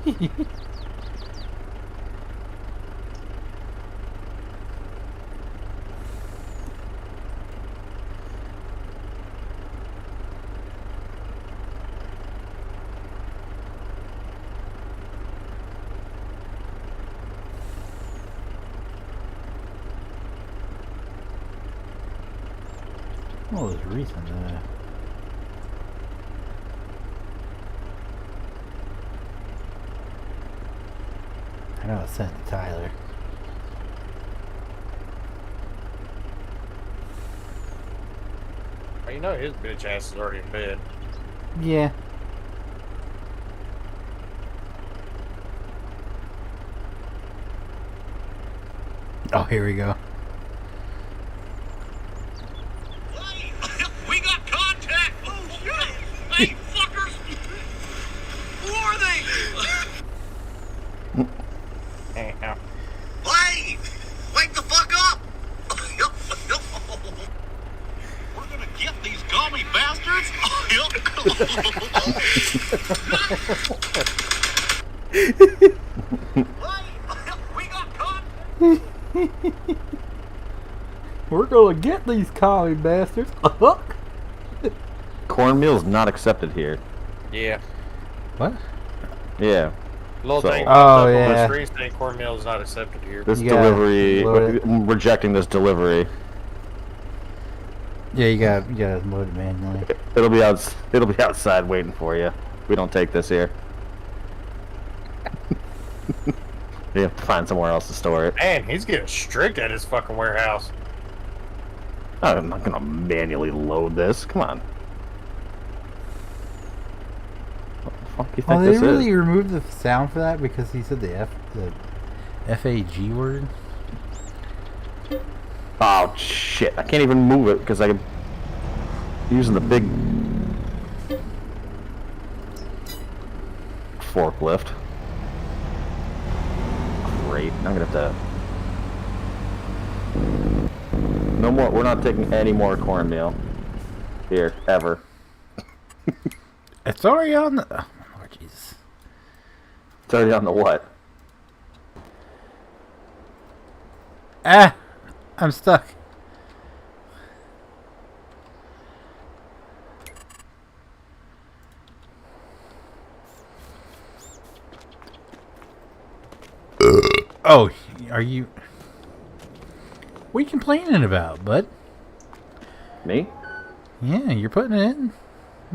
Oh, there's a reason. I know I sent it to Tyler. Well, you know his bitch ass is already in bed. Yeah. Oh, here we go. We got contact! Oh, shit! Hey, fuckers! Who are they? Hey! Wake the fuck up! We're gonna get these gummy bastards! We got contact! We're gonna get these commie bastards. Cornmeal's not accepted here. Yeah. What? Yeah. Little So- thing Oh, pops up on yeah. the screen saying cornmeal is not accepted here. This You gotta delivery, load it. I'm rejecting this delivery. Yeah, you gotta load it manually. It'll be outside waiting for you. We don't take this here. You have to find somewhere else to store it. Man, he's getting strict at his fucking warehouse. I'm not gonna manually load this. Come on. What the fuck do you think Oh, they this really is? removed the sound for that because he said the FAG word. Oh shit! I can't even move it because I'm using the big forklift. Great. I'm gonna have to. No more. We're not taking any more cornmeal here ever. It's already on the. Oh, Lord Jesus. It's already on the what? Ah! I'm stuck. Oh, are you... What are you complaining about, bud? Me? Yeah, you're putting it in.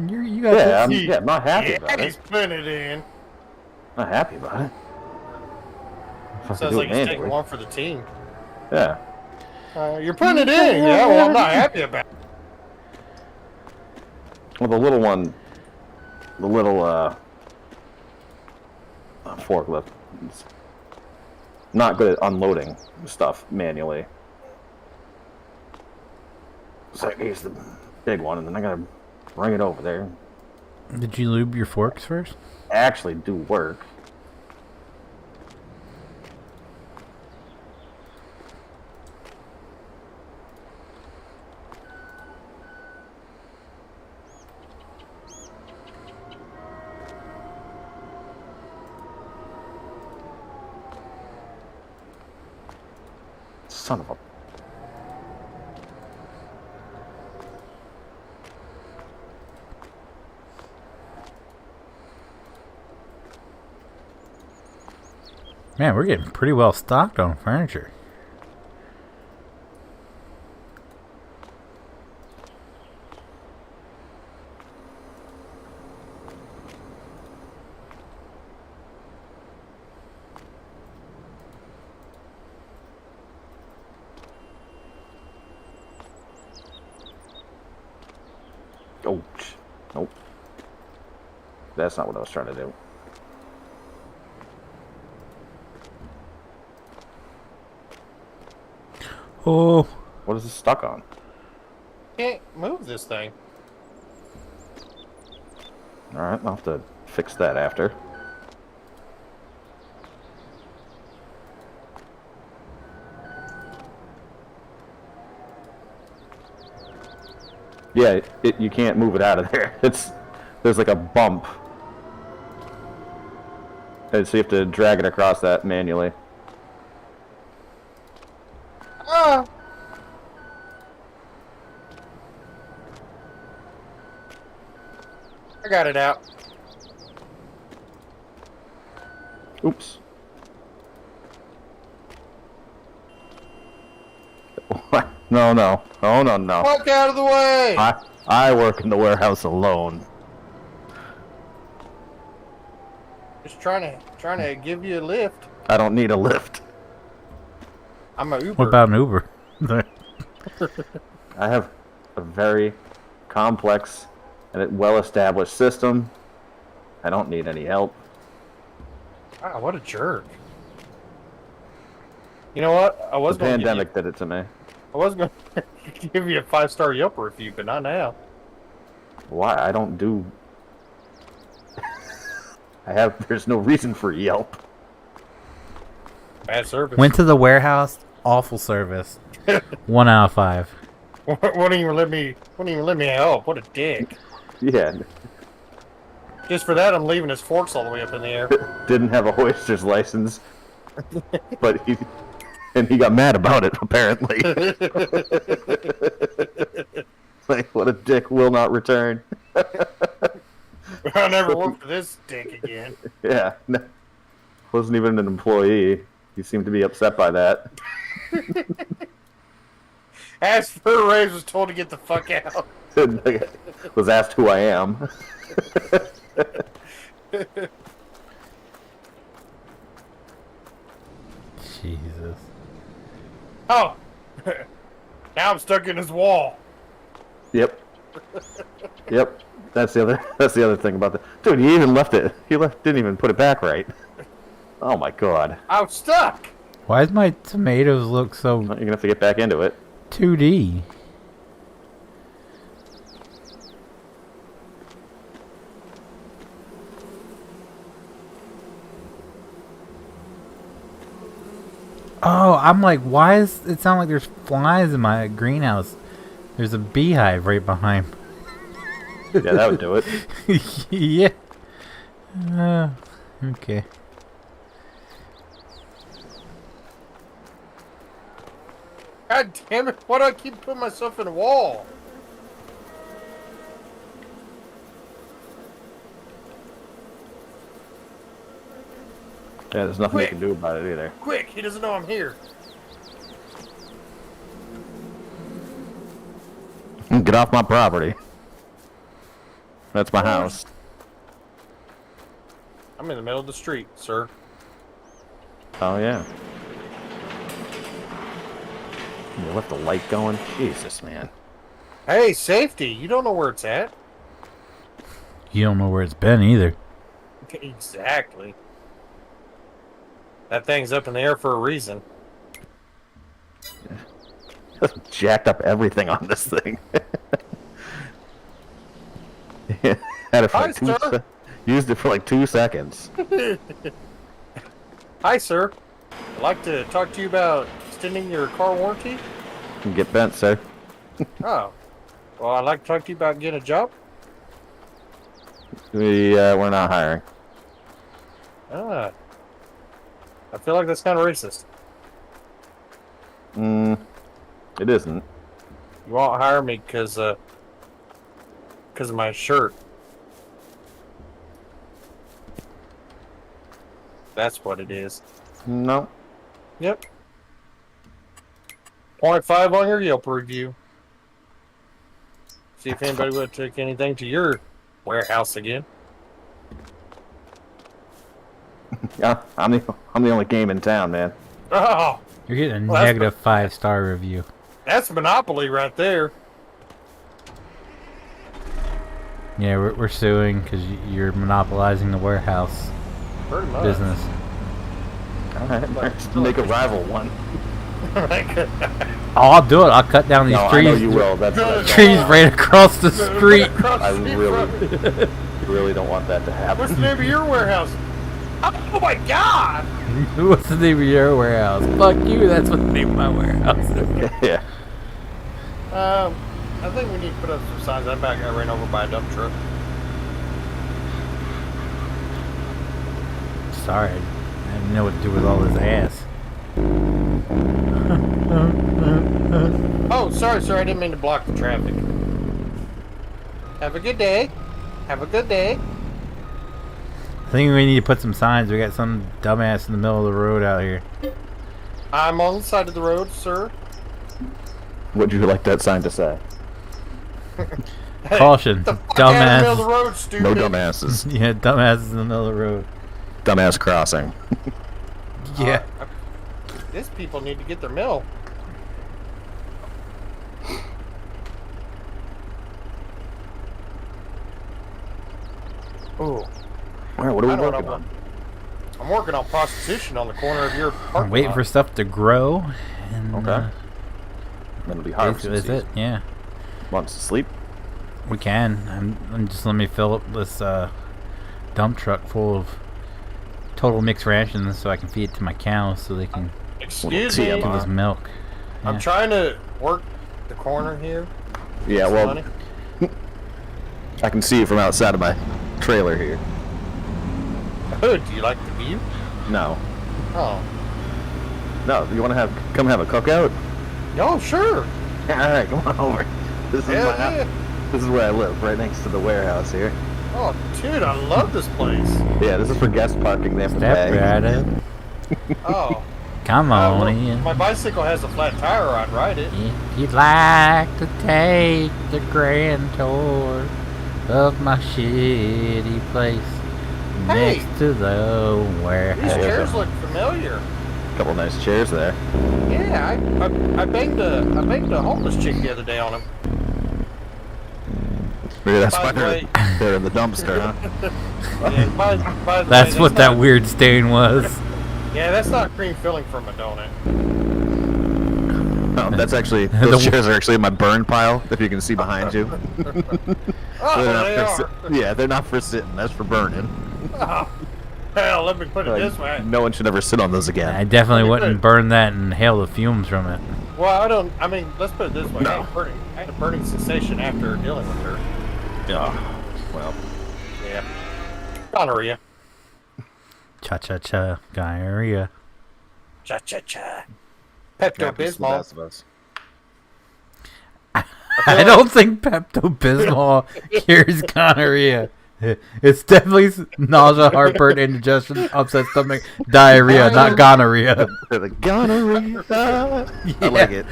You got Yeah, this. I'm not happy about He's it. putting it in. Not happy about it. Sounds like he's taking one for the team. Yeah. You're putting it in. Yeah, well, I'm not happy about it. Well, the little one, the little forklift, is not good at unloading stuff manually. So I use the big one, and then I gotta bring it over there. Did you lube your forks first? Actually do work. Son of a... Man, we're getting pretty well stocked on furniture. Oh, nope. That's not what I was trying to do. Oh. What is this stuck on? Can't move this thing. Alright, I'll have to fix that after. Yeah, you can't move it out of there. There's like a bump. And so you have to drag it across that manually. Ah! I got it out. Oops. No, no. Oh, no, no. Walk out of the way! I work in the warehouse alone. Just trying to give you a lift. I don't need a lift. I'm a Uber. What about an Uber? I have a very complex and well-established system. I don't need any help. Wow, what a jerk. You know what? The pandemic did it to me. I was going to give you a 5-star Yelp review, but not now. Why? I don't do... There's no reason for Yelp. Bad service. Went to the warehouse. Awful service. 1 out of 5. Wouldn't even let me help. What a dick. Yeah. Just for that, I'm leaving his forks all the way up in the air. Didn't have a hoister's license. But he got mad about it, apparently. Like, what a dick, will not return. I'll never work for this dick again. Yeah. No, wasn't even an employee. He seemed to be upset by that. Asked for a raise, was told to get the fuck out. Was asked who I am. Jesus. Oh! Now I'm stuck in his wall. Yep. Yep. That's the other thing about that. Dude, he even left it. Didn't even put it back right. Oh my god. I'm stuck! Why does my tomatoes look so... You're gonna have to get back into it. 2D. Oh, I'm like, why does it sound like there's flies in my greenhouse? There's a beehive right behind. Yeah, that would do it. Yeah. Okay. God damn it! Why do I keep putting myself in a wall? Yeah, there's nothing you can do about it either. Quick! He doesn't know I'm here. Get off my property. That's my house. I'm in the middle of the street, sir. Oh, yeah. You left the light going? Jesus, man. Hey, safety! You don't know where it's at. You don't know where it's been either. Exactly. That thing's up in the air for a reason. Jacked up everything on this thing. Yeah, had it for Hi, like sir. used it for like 2 seconds. Hi, sir. I'd like to talk to you about extending your car warranty. Get bent, sir. Oh. Well, I'd like to talk to you about getting a job. We're not hiring. Ah. I feel like that's kind of racist. It isn't. You won't hire me because of my shirt. That's what it is. No. Yep. 0.5 on your Yelp review. See if anybody would take anything to your warehouse again. Yeah, I'm the only game in town, man. Oh, You're getting a Well, that's negative 5-star review. that's Monopoly right there. Yeah, we're suing because you're monopolizing the warehouse Pretty much. business. Alright, make a rival one. Oh, I'll do it. I'll cut down these No, I trees. know you will. That's Trees right across the street. I really don't want that to happen. What's the name of your warehouse? Oh my God! What's the name of your warehouse? Fuck you. That's what the name of my warehouse is. Yeah. I think we need to put up some signs. That back got ran over by a dump truck. Sorry. I didn't know what to do with all this ass. Oh, sorry, sir. I didn't mean to block the traffic. Have a good day. Have a good day. I think we need to put some signs. We got some dumbass in the middle of the road out here. I'm on the side of the road, sir. What'd you like that sign to say? Caution. The fuck out of the middle of the Dumbass. road, stupid. No dumbasses. Yeah, dumbasses in the middle of the road. Dumbass crossing. Yeah. These people need to get their mail. Oh, Alright, what are we I know what working I on? I'm working on prostitution on the corner of your parking I'm waiting lot. for stuff to grow. And, Okay. Then it'll be harvesting That's it. season. Yeah. Wants to sleep? We can. I'm just let me fill up this dump truck full of total mixed rations so I can feed it to my cows so they can Excuse TMI. me. give us milk. I'm Yeah. trying to work the corner here. Yeah, Some well, money. I can see it from outside of my trailer here. Oh, do you like the view? No. Oh. No, you want to come have a cookout? Oh, sure. Alright, come on over. This is Hell my yeah. house. This is where I live, right next to the warehouse here. Oh, dude, I love this place. Yeah, this is for guest parking. They have to Step pay. right up. Oh. Come well, on in. my bicycle has a flat tire. I'd ride it. If you'd like to take the grand tour of my shitty place Hey! next to the These warehouse. chairs look familiar. Couple nice chairs there. Yeah, I banged a homeless chick the other day on them. Maybe that's By why the way- they're in the dumpster, huh? Yeah, by the That's way, what that not- weird stain was. Yeah, that's not cream filling from a donut. No, that's actually those chairs are actually in my burn pile. If you can see behind you. Oh, they are. Yeah, they're not for sitting. That's for burning. Oh, hell, let me put it this way. No one should ever sit on those again. I definitely wouldn't burn that and inhale the fumes from it. Well, I mean, let's put it this way. I had a burning sensation after dealing with her. Yeah. Well. Yeah. Gonorrhea. Cha-cha-cha. Diarrhea. Cha-cha-cha. Pepto-Bismol. I don't think Pepto-Bismol cures gonorrhea. It's definitely nausea, heartburn, indigestion, upset stomach, diarrhea, not gonorrhea. The gonorrhea. I like it.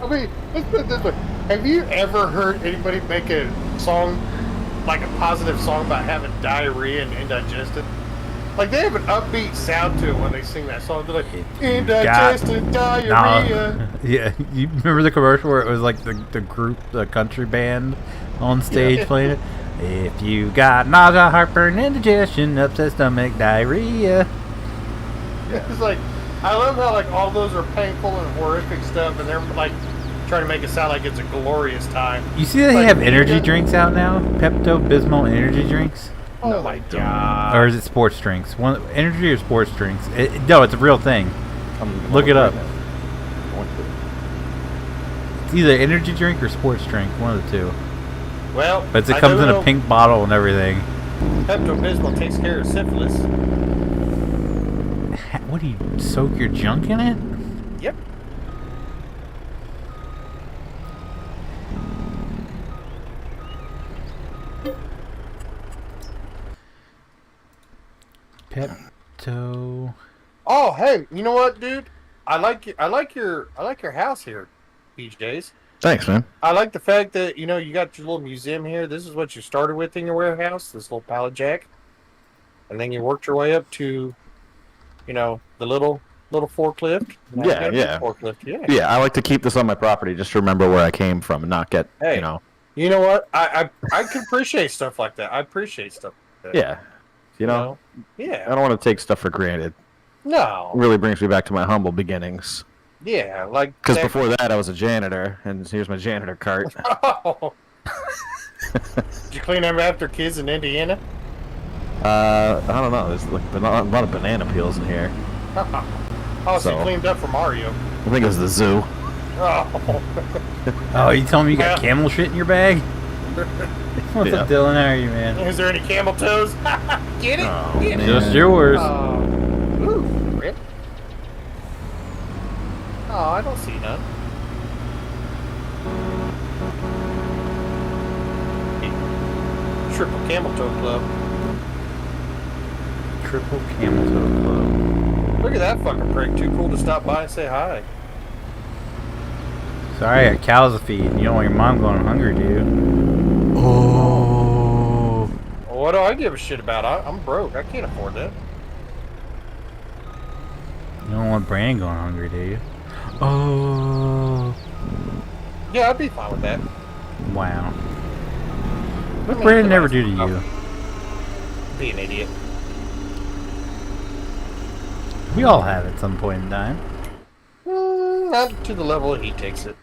I mean, let's put it this way. Have you ever heard anybody make a song, like a positive song about having diarrhea and indigestion? Like, they have an upbeat sound to it when they sing that song. They're like, indigestion, diarrhea. Yeah, you remember the commercial where it was like the group, the country band on stage playing it? If you got nausea, heartburn, indigestion, upset stomach, diarrhea. It's like, I love how, like, all those are painful and horrific stuff, and they're, like, trying to make it sound like it's a glorious time. You see they have energy drinks out now? Pepto-Bismol energy drinks? Oh my god. Or is it sports drinks? One energy or sports drinks? No, it's a real thing. Look it up. It's either energy drink or sports drink, one of the two. Well, but it comes in a pink bottle and everything. Pepto-Bismol takes care of syphilis. What do you soak your junk in it? Yep. Pepto. Oh, hey, you know what, dude? I like your house here, PJs. Thanks, man. I like the fact that, you know, you got your little museum here. This is what you started with in your warehouse, this little pallet jack. And then you worked your way up to, you know, the little forklift. Yeah. Forklift, yeah. Yeah, I like to keep this on my property just to remember where I came from and not get, hey, you know. You know what? I can appreciate stuff like that. I appreciate stuff like that. Yeah. You know? Yeah. I don't want to take stuff for granted. No. It really brings me back to my humble beginnings. Yeah, like... Because before that, I was a janitor, and here's my janitor cart. Oh. Did you clean them after kids in Indiana? I don't know. There's like a lot of banana peels in here. Oh, so you cleaned up for Mario. I think it was the zoo. Oh. Oh, you telling me you got camel shit in your bag? What's up, Dylan? How are you, man? Is there any camel toes? Get it? Oh, Get it? Just yours. Ooh, rip. Oh, I don't see none. Triple Camel Toe Club. Triple Camel Toe Club. Look at that fucking prick. Too cool to stop by and say hi. Sorry, I got cows to feed. You don't want your mom going hungry, do you? Oh. Well, what do I give a shit about? I'm broke. I can't afford that. You don't want Brandon going hungry, do you? Oh. Yeah, I'd be fine with that. Wow. What did Brandon never do to you? Be an idiot. We all have at some point in time. Not to the level he takes it.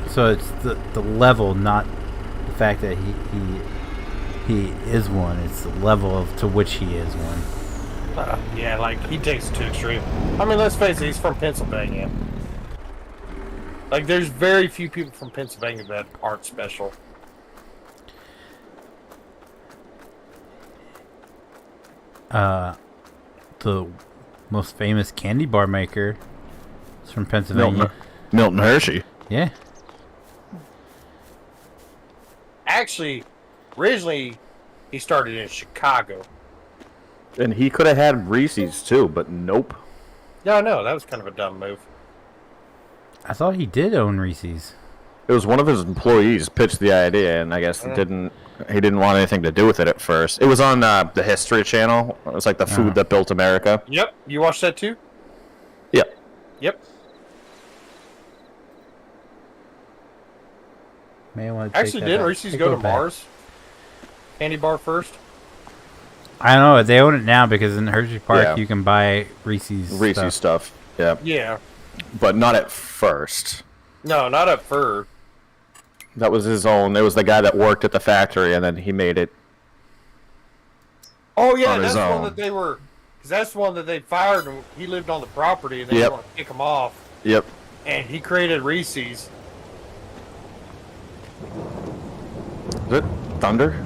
So it's the level, not the fact that he is one. It's the level to which he is one. Yeah, like, he takes it to extreme. I mean, let's face it, he's from Pennsylvania. Like, there's very few people from Pennsylvania that aren't special. The most famous candy bar maker is from Pennsylvania. Milton Hershey. Yeah. Actually, originally, he started in Chicago. And he could have had Reese's too, but nope. Yeah, I know. That was kind of a dumb move. I thought he did own Reese's. It was one of his employees pitched the idea, and I guess he didn't want anything to do with it at first. It was on the History Channel. It was like the food that built America. Yep. You watched that too? Yep. Yep. May I want to Actually, didn't Reese's go to Mars? Candy bar first? I know they own it now because in Hershey Park Yeah. you can buy Reese's stuff. Yeah. Yeah. But not at first. No, not at first. That was his own. It was the guy that worked at the factory, and then he made it. Oh yeah, On his that's the one own. that they were. Because that's the one that they fired, and he lived on the property, and they Yep. want to kick him off. Yep. And he created Reese's. Is it thunder?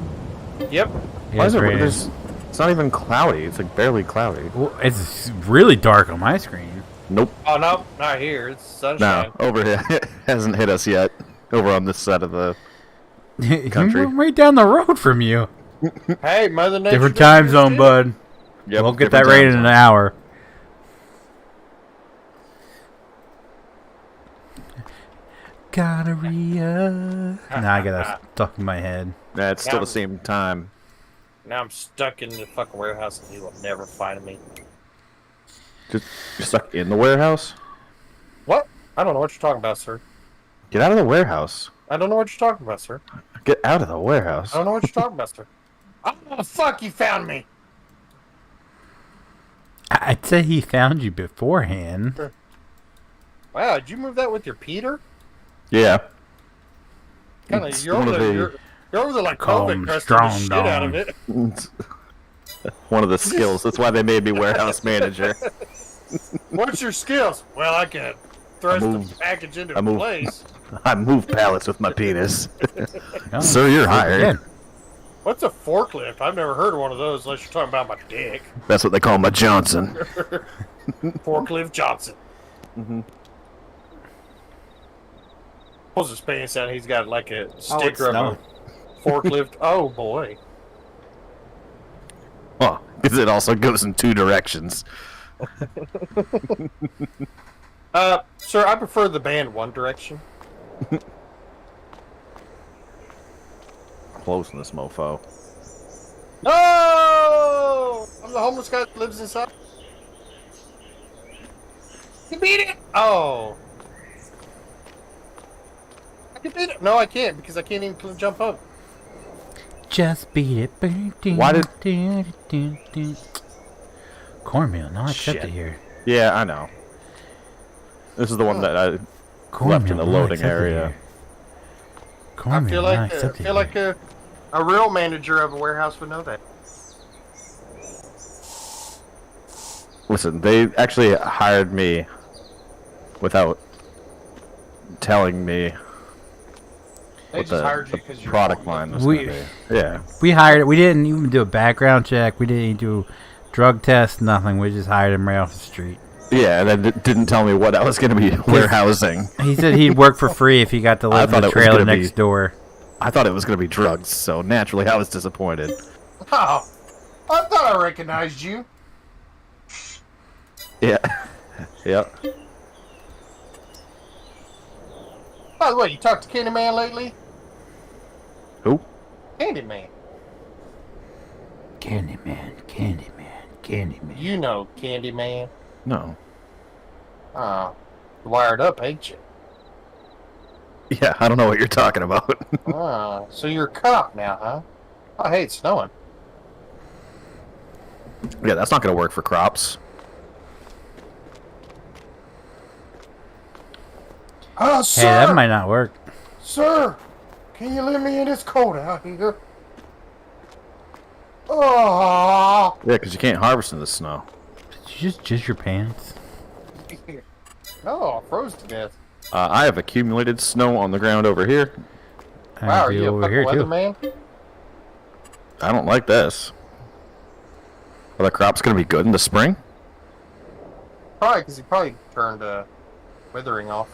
Yep. Why is it? raining. It's not even cloudy. It's like barely cloudy. Well, it's really dark on my screen. Nope. Oh no, not here. It's sunshine. No, over here. It hasn't hit us yet. Over on this side of the country. I'm right down the road from you. Hey, Mother Nature. Different does time her zone, shit. bud. Yep, We'll get different that rain time in zone. an hour. Gonorrhea. Now I got that stuck in my head. Yeah, it's still the same time. Now I'm stuck in the fucking warehouse, and you will never find me. Just you're stuck in the warehouse? What? I don't know what you're talking about, sir. Get out of the warehouse. I don't know what you're talking about, sir. Get out of the warehouse. I don't know what you're talking about, sir. Oh, fuck, you found me. I'd say he found you beforehand. Wow, did you move that with your Peter? Yeah. Kinda, It's you're one over of there, the- you're over there like Calm, COVID crusting the strong shit out of dog. it. One of the skills. That's why they made me warehouse manager. What's your skills? Well, I can thrust move- the package into I move- place. I move pallets with my penis. Oh, Sir, you're hired. again. What's a forklift? I've never heard of one of those unless you're talking about my dick. That's what they call my Johnson. Forklift Johnson. Mhm. Pulls his pants out. He's got like a it's sticker of snowing. a forklift. Oh boy. Well, because it also goes in two directions. Sir, I prefer the band One Direction. Closing this mofo. No! I'm the homeless guy that lives inside. You beat it! Oh. I can beat it. No, I can't because I can't even jump up. Just beat it. Why did- Cornmeal, not accepted Shit. here. Yeah, I know. This is the one that I Cornmeal, left in the not loading accepted area. here. I Cornmeal, feel not like accepted here. a real manager of a warehouse would know that. Listen, they actually hired me without telling me They what just hired you because the you're product wrong. line was We- going to be. Yeah. We hired it. We didn't even do a background check. We didn't even do drug test. Nothing. We just hired him right off the street. Yeah, and then didn't tell me what I was going to be warehousing. He said he'd work for free if he got to live in thought the it was trailer gonna be- next door. I thought it was going to be drugs, so naturally I was disappointed. Oh, I thought I recognized you. Yeah. Yeah. By the way, you talked to Candyman lately? Who? Candyman. Candyman, Candyman, Candyman. You know Candyman. No. Wired up, ain't you? Yeah, I don't know what you're talking about. So you're a cop now, huh? Oh, hey, it's snowing. Yeah, that's not going to work for crops. Oh, sir! Hey, that might not work. Sir! Can you let me in? It's cold out here. Oh! Yeah, because you can't harvest in the snow. Did you just your pants? No, I froze to death. I have accumulated snow on the ground over here. Wow, are I'd be you a over fucking here too. weatherman? I don't like this. Are the crops going to be good in the spring? Probably, because he probably turned withering off.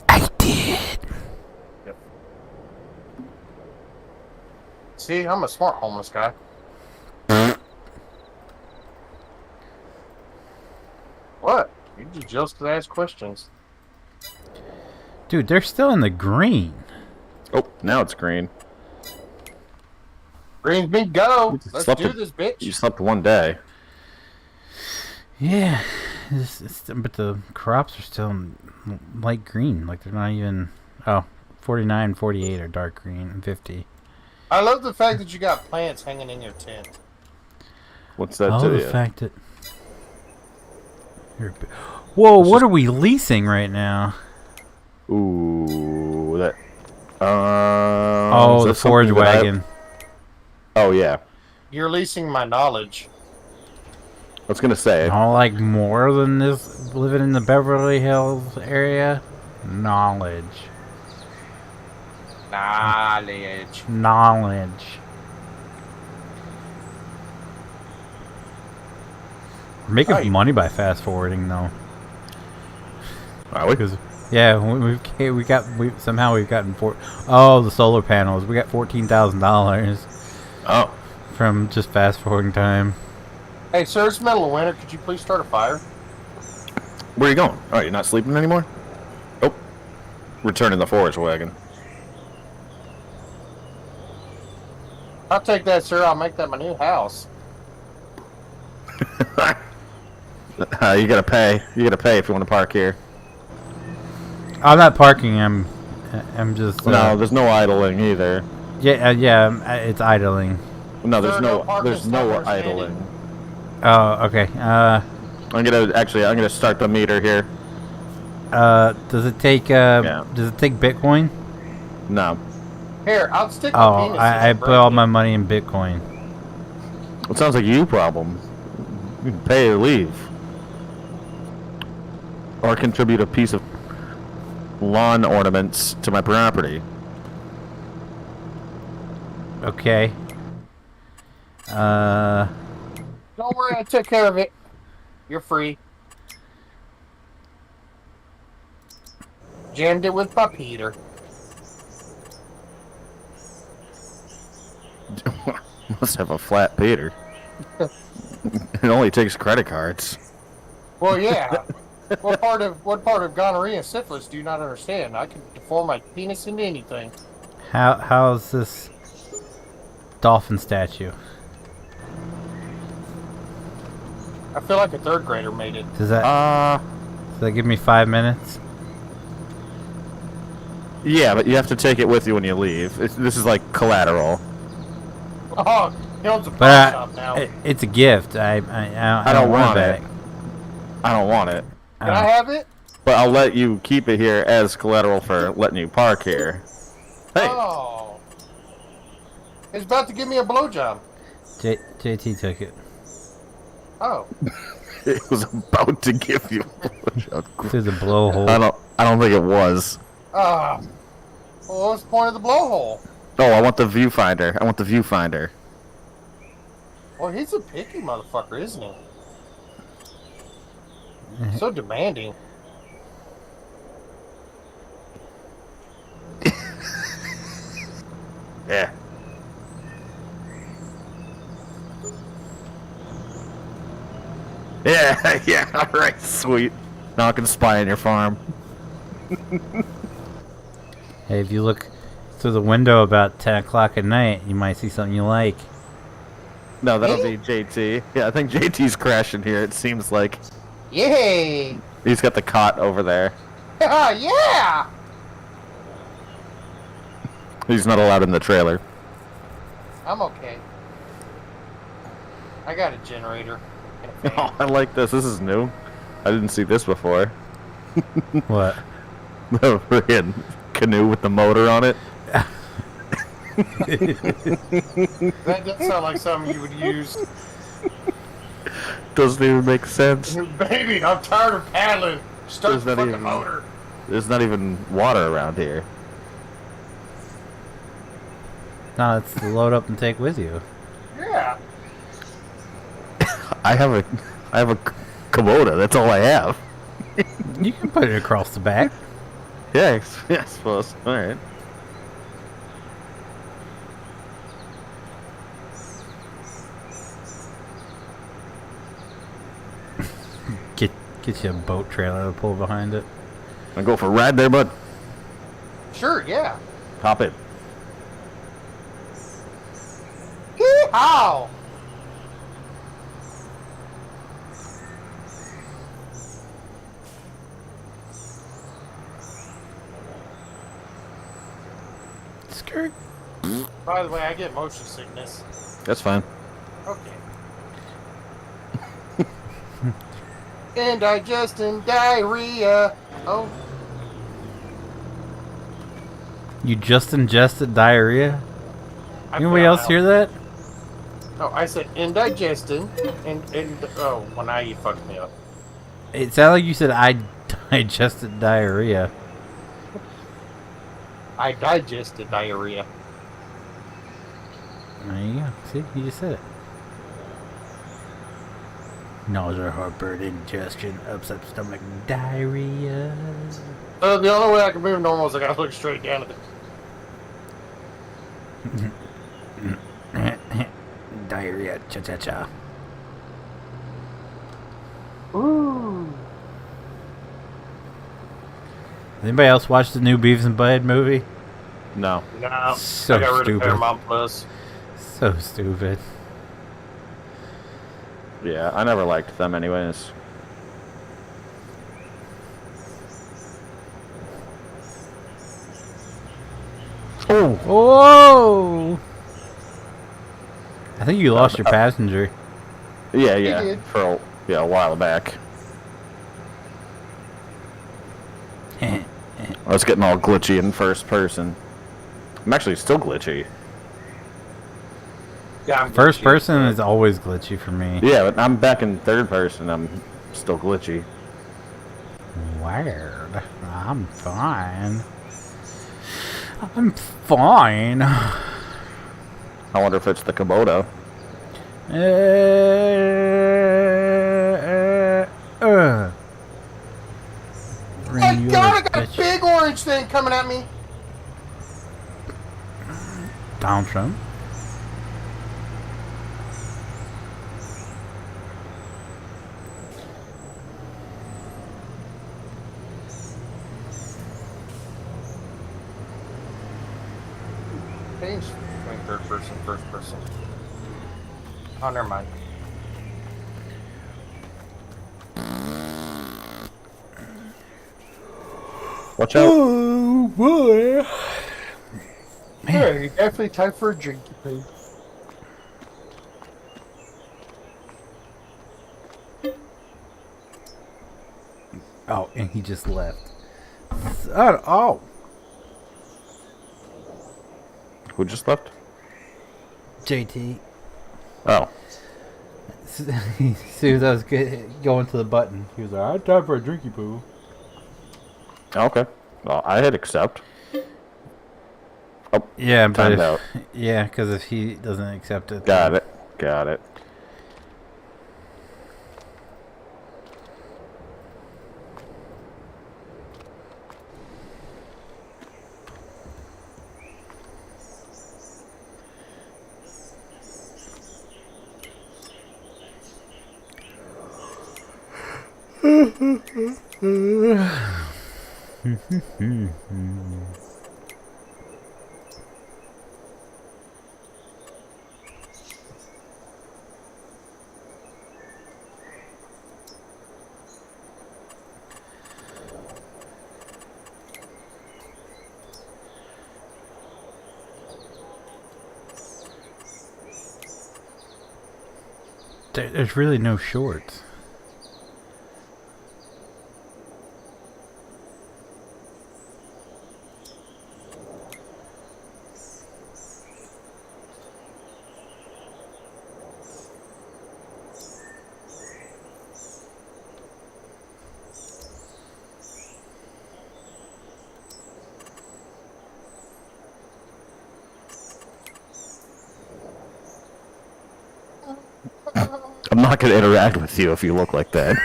I did. Yep. See, I'm a smart homeless guy. What? You just ask questions. Dude, they're still in the green. Oh, now it's green. Green's me go. Let's slept do with- this, bitch. You slept one day. Yeah, but the crops are still light green. Like they're not even. Oh, 49, 48 are dark green, and 50. I love the fact that you got plants hanging in your tent. What's that Oh, to the you? fact that... Whoa, what are we leasing right now? Ooh, that. Oh, is the that forage something that I have- wagon. Oh yeah, You're leasing my knowledge. I was gonna say. No, like more than this living in the Beverly Hills area? Knowledge. Knowledge. Knowledge. We're making Right. money by fast forwarding though. Are we? Because yeah, we've gotten the solar panels. We got $14,000 Oh, from just fast forwarding time. Hey, sir, it's middle of winter. Could you please start a fire? where are you going? Oh, you're not sleeping anymore? Oh, returning the forage wagon. I'll take that, sir. I'll make that my new house. You gotta pay. You gotta pay if you want to park here. I'm not parking. I'm just. No, there's no idling either. Yeah. It's idling. No, there's Sir, no, no parking, there's stop no where standing. idling. Oh, okay. I'm gonna start the meter here. Does it take Does it take Bitcoin? No, Here, I'll stick my Oh, penis. I put all my money in Bitcoin. it sounds like you problem. You can pay or leave, or contribute a piece of lawn ornaments to my property. Okay. Don't worry, I took care of it. You're free. Jammed it with my Peter. Must have a flat Peter. It only takes credit cards. Well, yeah. What part of gonorrhea and syphilis do you not understand? I can deform my penis into anything. How's this dolphin statue? I feel like a third grader made it. Does that give me 5 minutes? Yeah, but you have to take it with you when you leave. This is like collateral. Oh, he owns a pawn But shop now. it's a gift. I don't want it. it. I don't want it, Can I have it? but I'll let you keep it here as collateral for letting you park here. Hey, Oh. He's about to give me a blowjob. JT took it. Oh. it was about to give you. Through the blowhole. I don't think it was. Ah. Well, what's the point of the blowhole? Oh, I want the viewfinder. I want the viewfinder. Well, he's a picky motherfucker, isn't he? So demanding. Yeah. Yeah, yeah, alright, sweet. Now I can spy on your farm. Hey, if you look through the window about 10 o'clock at night, you might see something you like. No, that'll be JT. Yeah, I think JT's crashing here, it seems like. Yay! He's got the cot over there. Yeah! He's not allowed in the trailer. I'm okay. I got a generator. And a fan. Oh, I like this. This is new. I didn't see this before. What? The friggin' canoe with the motor on it. That does sound like something you would use. Doesn't even make sense. Baby, I'm tired of paddling. Start There's the not fucking even- motor. There's not even water around here. No, it's to load up and take with you. Yeah. I have a Kubota. That's all I have. You can put it across the back. Yeah, I suppose. All right. Get you a boat trailer to pull behind it. I go for a ride there, bud. Sure, yeah. Hop in. Yeehaw! Skirt. By the way, I get motion sickness. That's fine. Okay. Indigestion, diarrhea. Oh. You just ingested diarrhea? I Anybody fell else out. hear that? No, I said indigestion, and oh, well now you fucked me up. It sounded like you said I digested diarrhea. I digested diarrhea. There you go. See, you just said it. Nausea, heartburn, indigestion, upset stomach, diarrhea. The only way I can move normal is I gotta look straight down at the. Diarrhea, cha-cha-cha. Ooh. Anybody else watch the new Beavis and Butthead movie? No. No, So I got rid of stupid. Paramount Plus. So stupid. Yeah, I never liked them anyways. Oh! Whoa! I think you lost your passenger. Yeah, You yeah. did. For a while back. I was getting all glitchy in first person. I'm actually still glitchy. Yeah, I'm First glitchy. person is always glitchy for me. Yeah, but I'm back in third person. I'm still glitchy. Weird. I'm fine. I'm fine. I wonder if it's the Komodo. My God, I got a big orange thing coming at me. Donald Trump. Change between third person, first person. Oh, never mind. Watch out. Oh boy. Yeah, you definitely time for a drink, you pig. Oh, and he just left. Oh. Who just left? JT. Oh. As soon as I was going to the button, he was like, I had time for a drinky poo. Okay. Well, I hit accept. Oh, Yeah, but timed out. yeah, because if he doesn't accept it, Got it. Got it. There's really no shorts. I'm not going to interact with you if you look like that.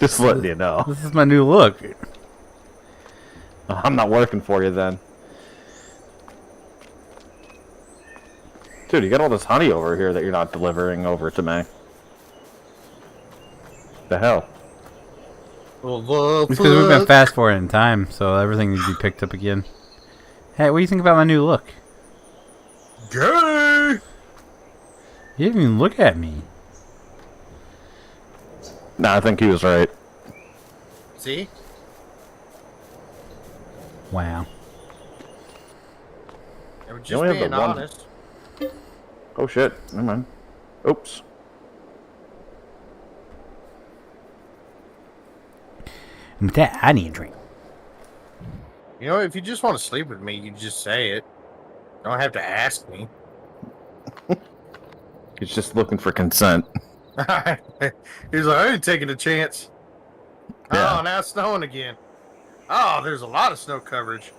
Just letting you know. This is my new look. I'm not working for you then. Dude, you got all this honey over here that you're not delivering over to me. The hell? It's because we've been fast forwarding in time, so everything needs to be picked up again. Hey, what do you think about my new look? Gay! You didn't even look at me. Nah, I think he was right. See? Wow. It was You just only have being the one. honest. Oh shit, never mind. Oops. With that, I need a drink. You know, if you just want to sleep with me, you just say it. You don't have to ask me. He's just looking for consent. He's like, I ain't taking a chance. Yeah. Oh, now it's snowing again. Oh, there's a lot of snow coverage.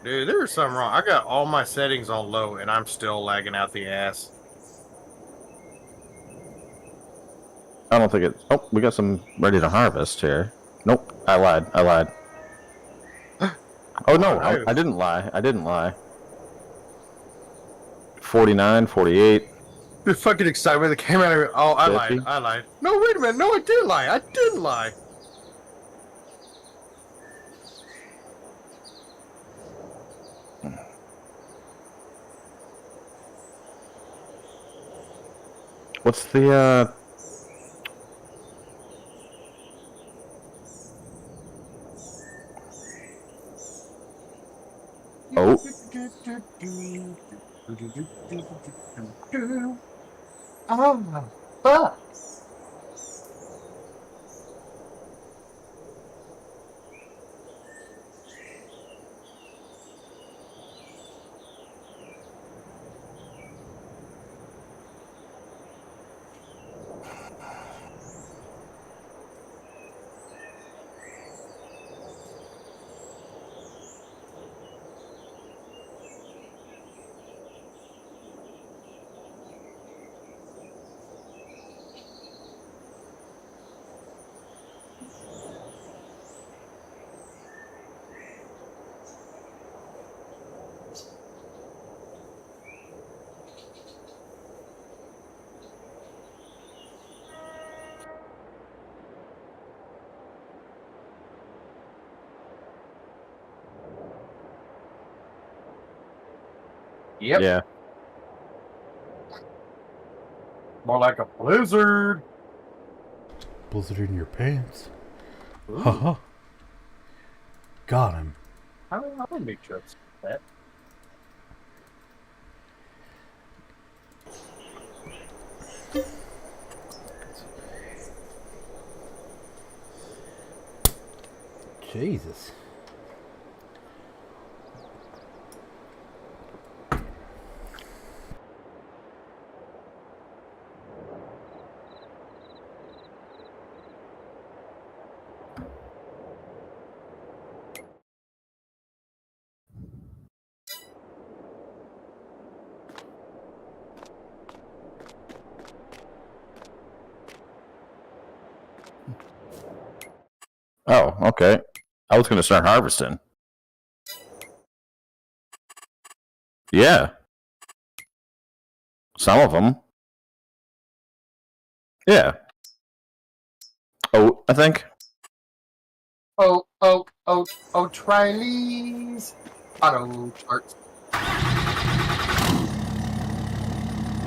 Dude, there was something wrong. I got all my settings on low, and I'm still lagging out the ass. I don't think it. Oh, we got some ready to harvest here. Nope, I lied. Oh no, I didn't lie. 49, 48. The fucking excitement that came out of it. Oh, I 50. lied. No, wait a minute. No, I did lie. I didn't lie. What's the Oh. Oh, fuck. Yep. Yeah. More like a blizzard. Blizzard in your pants. Haha. Got him. I don't make jokes like that. Jesus. Oh, okay. I was gonna start harvesting. Yeah. Some of them. Yeah. Oh, I think. Oh, Triley's auto charts.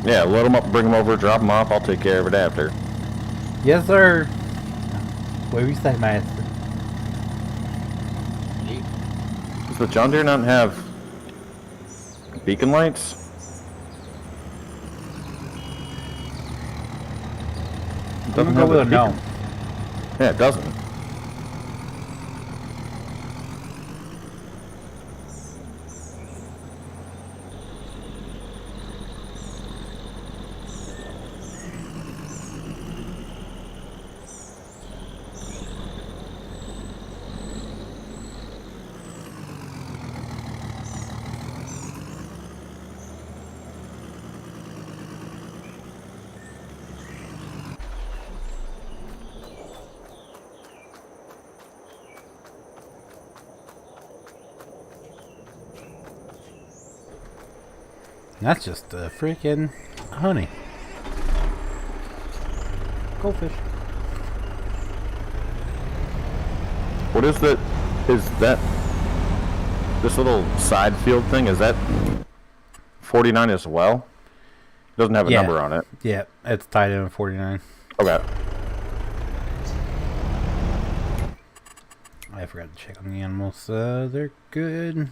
Yeah, load them up, bring them over, drop them off. I'll take care of it after. Yes, sir. What do you say, master? Does the John Deere not have beacon lights? It I'm gonna go with a no. beacon. Yeah, it doesn't. That's just freaking honey. Goldfish. What is that? Is that this little side field thing? Is that 49 as well? It doesn't have a number on it. Yeah, it's tied in with 49. Okay. I forgot to check on the animals. They're good.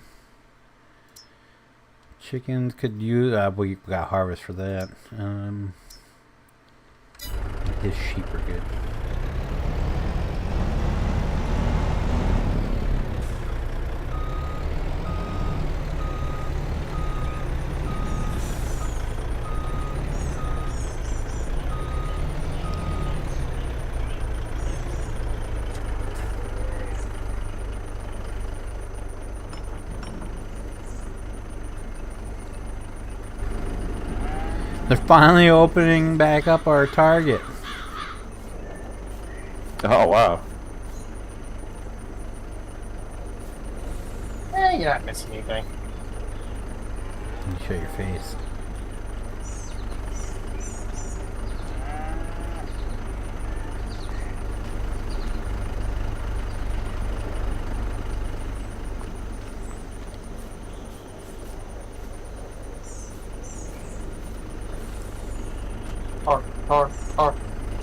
Chickens could use. We got harvest for that. His sheep are good. They're finally opening back up our Target. Oh, wow. You're not missing anything. You show your face.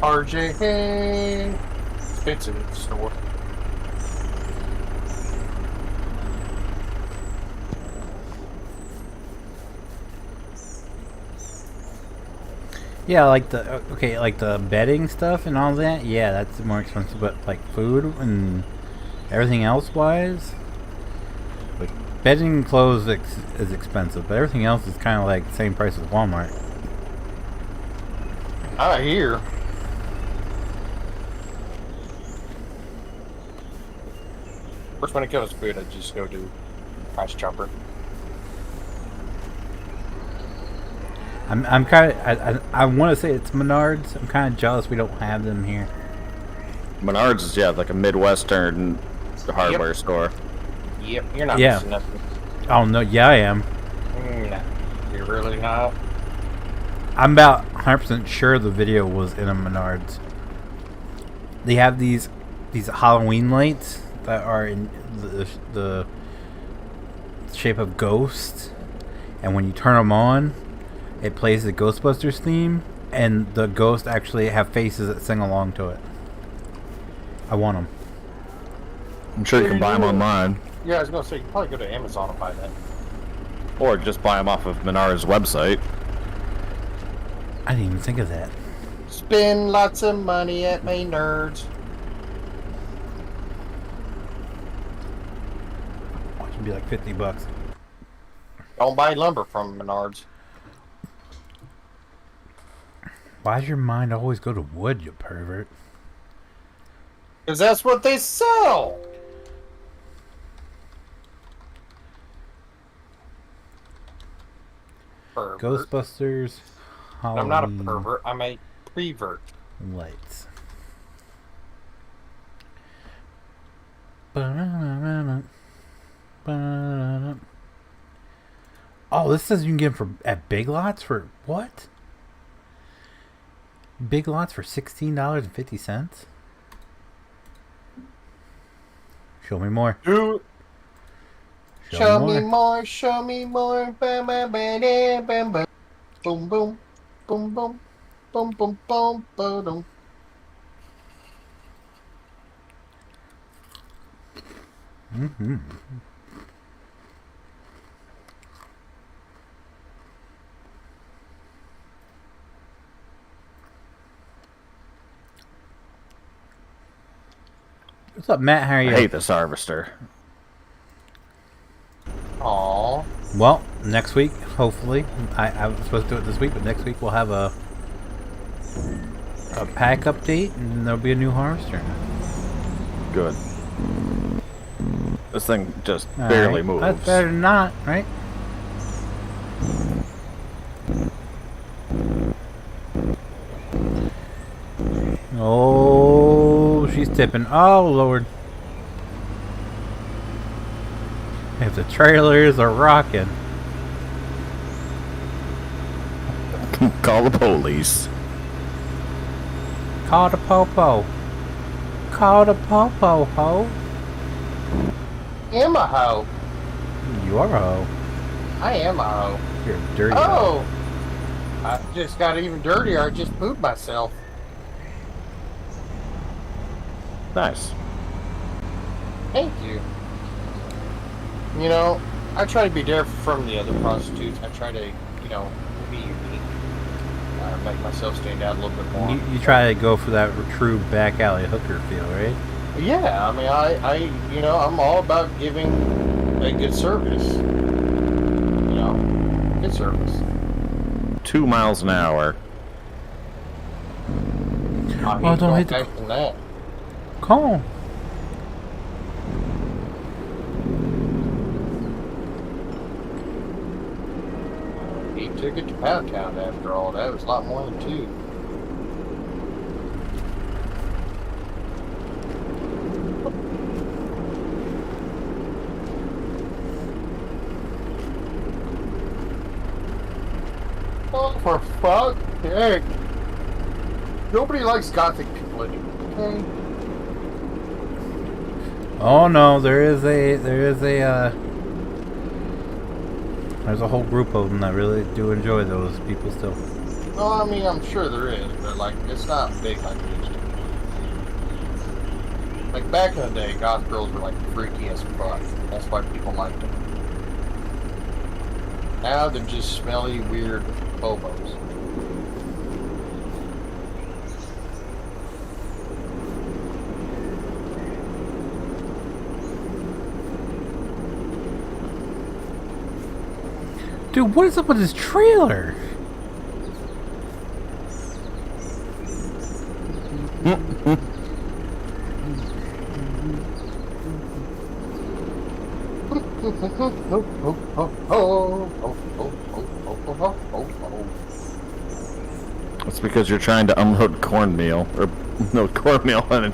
RJ. Expensive store. Yeah, like the like the bedding stuff and all that. Yeah, that's more expensive. But like food and everything else wise, like bedding and clothes is expensive, but everything else is kind of like the same price as Walmart. I hear. Of course, when it comes to food, I just go do Price Jumper. I'm kind of I want to say it's Menards. I'm kind of jealous we don't have them here. Menards is, yeah, like a Midwestern hardware store. Yep, you're not Yeah. missing nothing. Oh no, yeah I am. No, you're really not. I'm about 100% sure the video was in a Menards. They have these Halloween lights that are in the shape of ghosts, and when you turn them on, it plays the Ghostbusters theme, and the ghosts actually have faces that sing along to it. I want them. I'm sure you can buy them online. Yeah, I was gonna say you can probably go to Amazon and buy that. Or just buy them off of Menards' website. I didn't even think of that. Spend lots of money at my nerds. It should be like $50. Don't buy lumber from Menards. Why does your mind always go to wood, you pervert? Because that's what they sell. Pervert. Ghostbusters. I'm not a Halloween pervert. I'm a prevert. lights. Oh, this says you can get them at Big Lots for what? Big Lots for $16.50. Show me more. Do show me more. Show me more. Bam, bam, bam, bam, bam, bam. Boom, boom, boom, boom, boom, boom, boom, boom. Mm-hmm. What's up, Matt? How are I you? hate this harvester. Aww. Well, next week, hopefully. I was supposed to do it this week, but next week we'll have a pack update, and there'll be a new harvester. Good. This thing just All barely right. moves. That's better than not, right? Oh, she's tipping. Oh, Lord. If the trailers are rocking. Call the police. Call the popo. Call the popo, ho. Am a hoe. You are a hoe. I am a hoe. You're a dirty hoe. Oh! I just got even dirtier. I just pooped myself. Nice. Thank you. You know, I try to be different from the other prostitutes. I try to, you know, be unique. Make myself stand out a little bit more. You try to go for that true back alley hooker feel, right? Yeah, I mean, you know, I'm all about giving a good service. You know, good service. 2 miles an hour. Oh, don't hit the... That. Call. He took it to Pound Town after all. That was a lot more than 2. Oh, for fuck's sake. Nobody likes gothic people anymore, okay? Oh no, there's a whole group of them that really do enjoy those people still. Well, I mean, I'm sure there is, but like, it's not big like it used to be. Like back in the day, goth girls were like freaky as fuck. That's why people liked them. Now they're just smelly, weird hobos. Dude, what is up with this trailer? It's because you're trying to unload cornmeal, or no cornmeal, and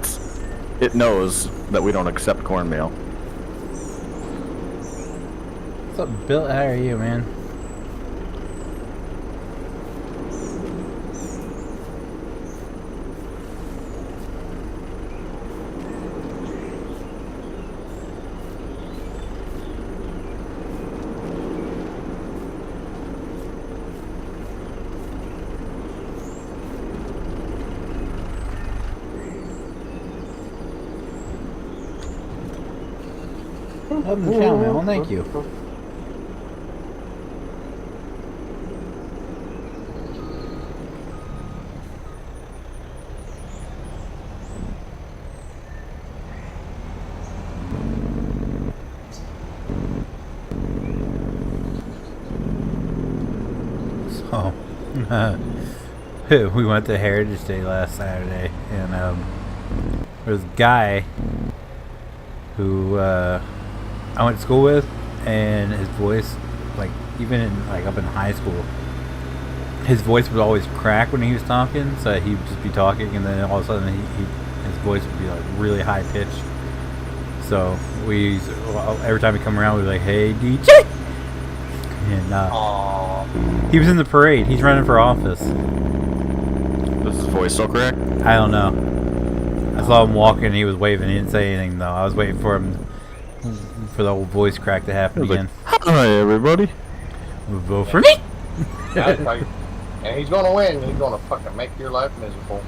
it knows that we don't accept cornmeal. What's up, Bill? How are you, man? Welcome to the channel, man. Well, thank you. So, we went to Heritage Day last Saturday, and there was a guy who I went to school with, and his voice, like even in like up in high school, his voice would always crack when he was talking. So he would just be talking, and then all of a sudden his voice would be like really high pitched. So every time he come around, we'd be like, "Hey DJ," and he was in the parade. He's running for office. Is his voice still correct? I don't know. I saw him walking. He was waving. He didn't say anything though. I was waiting for him. For the old voice crack to happen again. Like, hi everybody. Vote for me. And he's gonna win. He's gonna fucking make your life miserable.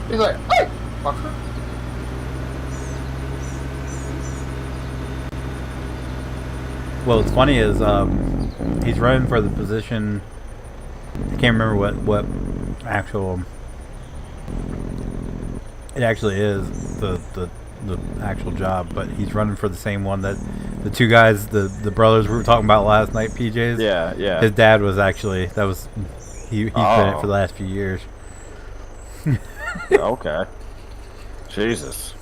He's like, hey, fucker. Well, what's funny is he's running for the position. I can't remember what actual it actually is the actual job, but he's running for the same one that the two guys, the brothers we were talking about last night, PJs. Yeah, yeah. His dad was actually he's been it for the last few years. Okay. Jesus.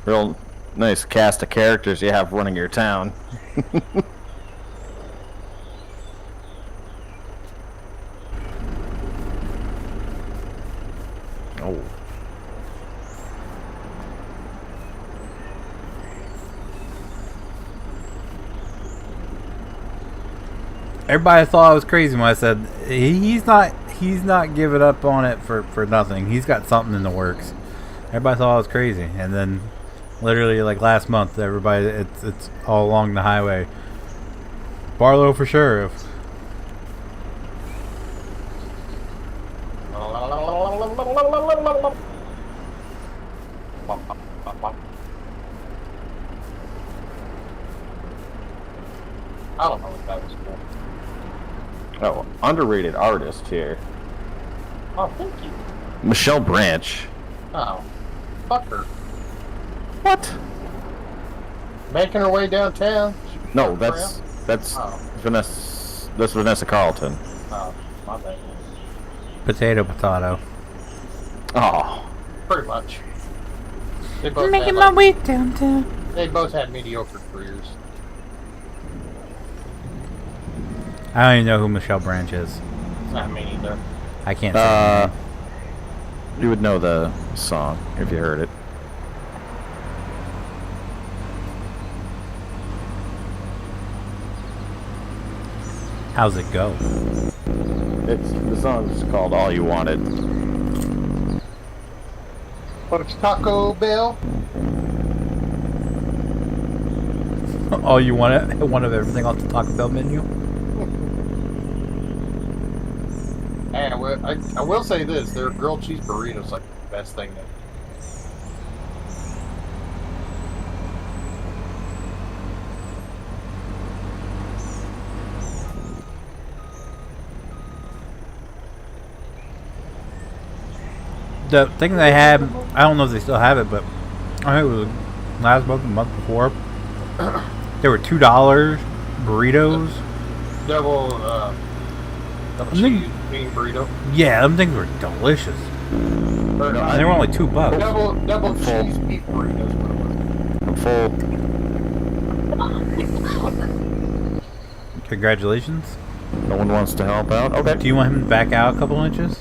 Real nice cast of characters you have running your town. Oh. Everybody thought I was crazy when I said he's not giving up on it for nothing. He's got something in the works. Everybody thought I was crazy, and then literally like last month, everybody it's all along the highway. Barlow for sure. I don't know what that was for. Oh, underrated artist here. Oh, thank you. Michelle Branch. Oh, fuck her. What? Making her way downtown. No, that's Oh. Vanessa. That's Vanessa Carlton. Oh, my bad. Potato. Oh, Pretty much. They both Making had, my like, way downtown. They both had mediocre careers. I don't even know who Michelle Branch is. Not me either. I can't say her name. you would know the song if you heard it. How's it go? The song's called "All You Wanted." But it's Taco Bell. Oh, you want it? One of everything off the Taco Bell menu? And I will say this: their grilled cheese burritos like the best thing. The thing they had, I don't know if they still have it, but I think it was last month, the month before. They were $2 burritos. Double cheese bean burrito. Yeah, them things were delicious. Or, And they were only $2. double full. cheese beef burritos. What it was. I'm full. Congratulations. No one wants to help out. Okay. Do you want him to back out a couple inches?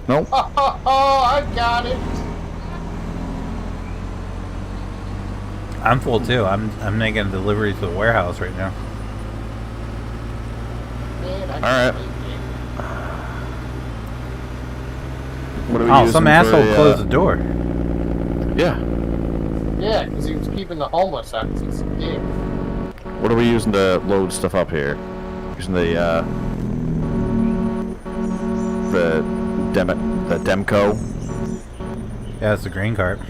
Nope. Oh, I got it. I'm full too. I'm making a delivery to the warehouse right now. Man, All right. What are we Oh, using some for asshole a, closed the door. Yeah. Yeah, because he was keeping the homeless out of his game. What are we using to load stuff up here? Using the Demco. Yeah, it's the green cart.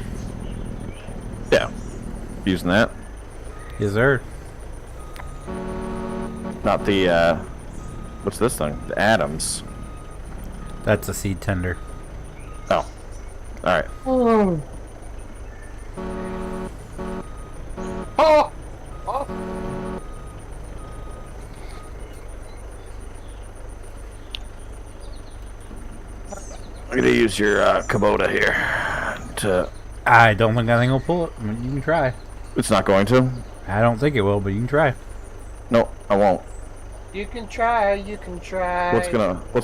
Yeah. Using that. Yes, sir. Not the what's this thing? The Adams. That's a seed tender. Oh. Alright. Oh! Oh! I'm gonna use your Kubota here. I don't think that thing will pull it. I mean, you can try. It's not going to? I don't think it will, but you can try. No, I won't. You can try, you can try. What's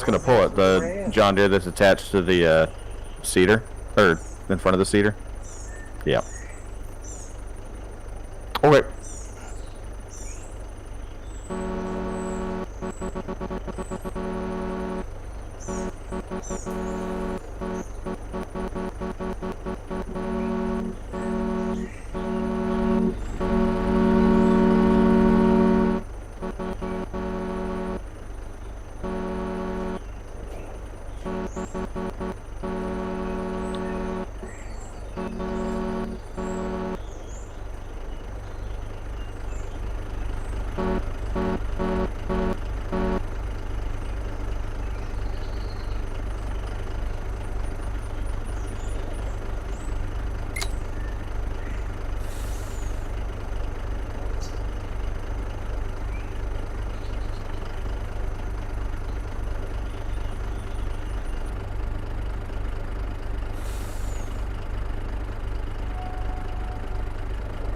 gonna pull it? The John Deere that's attached to the cedar? Or in front of the cedar? Yeah. Okay.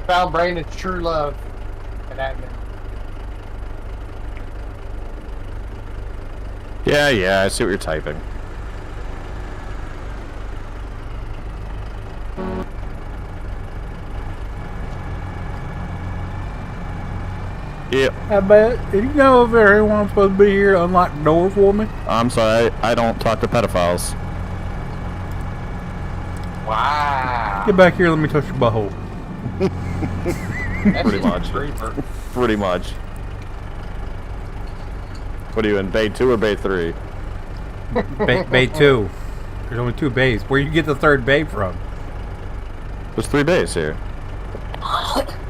Found Brandon's true love. And admin. Yeah, I see what you're typing. Yep. I bet. Did you know if everyone's supposed to be here to unlock the door for me? I'm sorry, I don't talk to pedophiles. Wow. Get back here, let me touch your butthole. That's Pretty just much. a creeper. Pretty much. What are you in, bay 2 or bay 3? Bay 2. There's only 2 bays. Where you get the 3rd bay from? There's 3 bays here.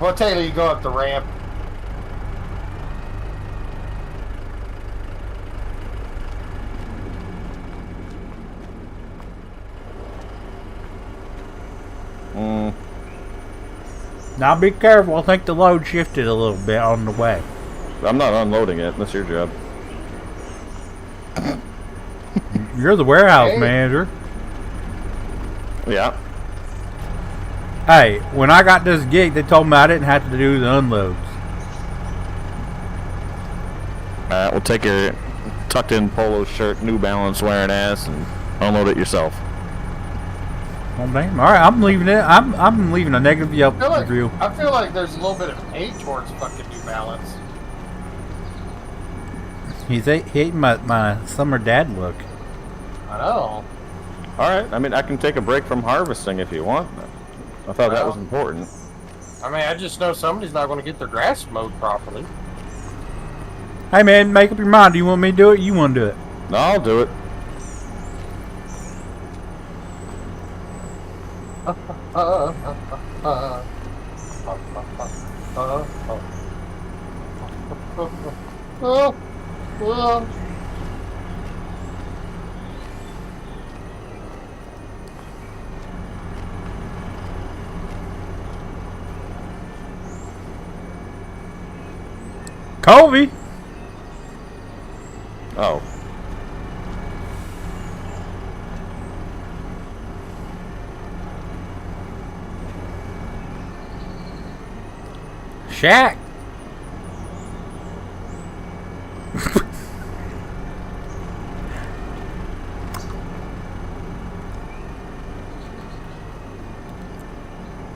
Well, Taylor, you go up the ramp. Now be careful. I think the load shifted a little bit on the way. I'm not unloading it. That's your job. You're the warehouse Hey. manager. Yeah. Hey, when I got this gig, they told me I didn't have to do the unloads. Alright, we'll take your tucked in polo shirt, New Balance wearing ass, and unload it yourself. Oh damn! All right, I'm leaving it. I'm leaving a negative Yelp review. I feel like there's a little bit of hate towards fucking New Balance. He ate my summer dad look. I know. Alright, I mean, I can take a break from harvesting if you want. I thought that Well. was important. I mean, I just know somebody's not going to get their grass mowed properly. Hey man, make up your mind. Do you want me to do it? You want to do it? No, I'll do it. Colby. Oh. Shaq.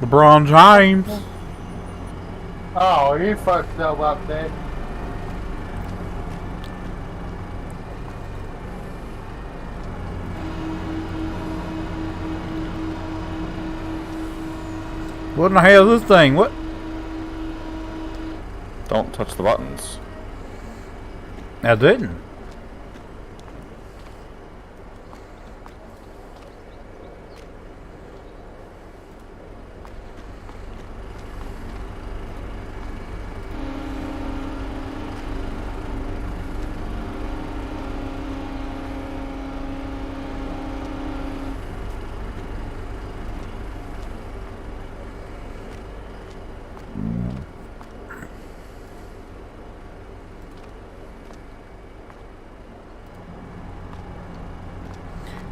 LeBron James. Oh, you fucked up there. What in the hell is this thing? What? Don't touch the buttons. I didn't.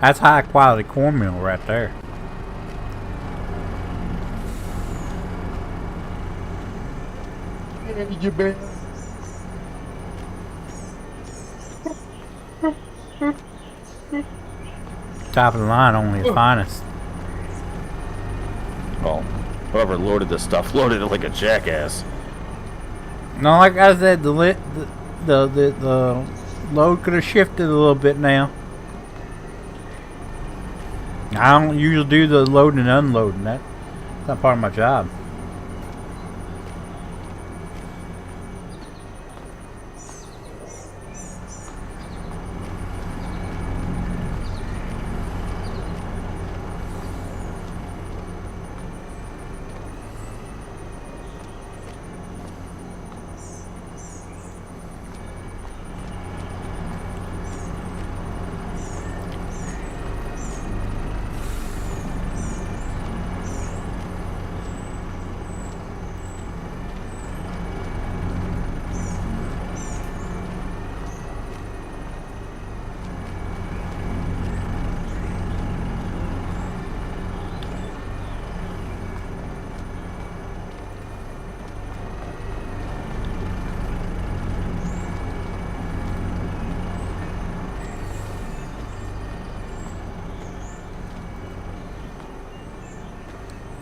That's high quality cornmeal right there. You bet. Top of the line, only the finest. Well, whoever loaded this stuff loaded it like a jackass. No, like I said, the load could have shifted a little bit now. I don't usually do the loading and unloading. That's not part of my job.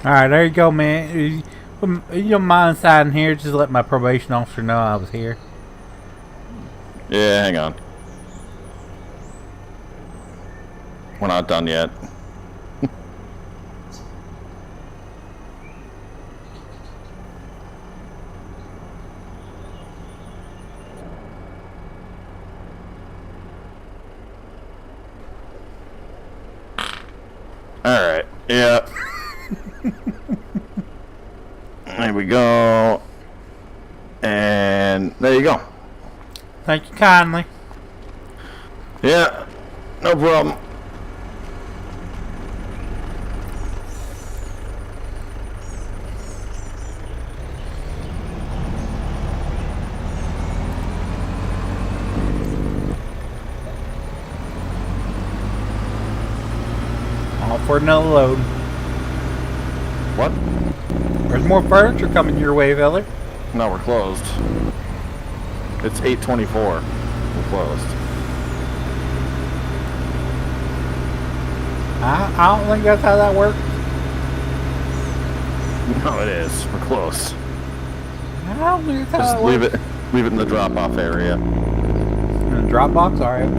Alright, there you go, man. You don't mind signing here, just let my probation officer know I was here. Yeah, hang on. We're not done yet. Alright, yeah. There we go. And there you go. Thank you kindly. Yeah, no problem. Call for another load. What? There's more furniture coming your way, fella. No, we're closed. It's 8:24. We're closed. I don't think that's how that works. No, it is. We're close. I don't think that's how Just it leave works. it. Leave it in the drop-off area. In the Dropbox? Alright.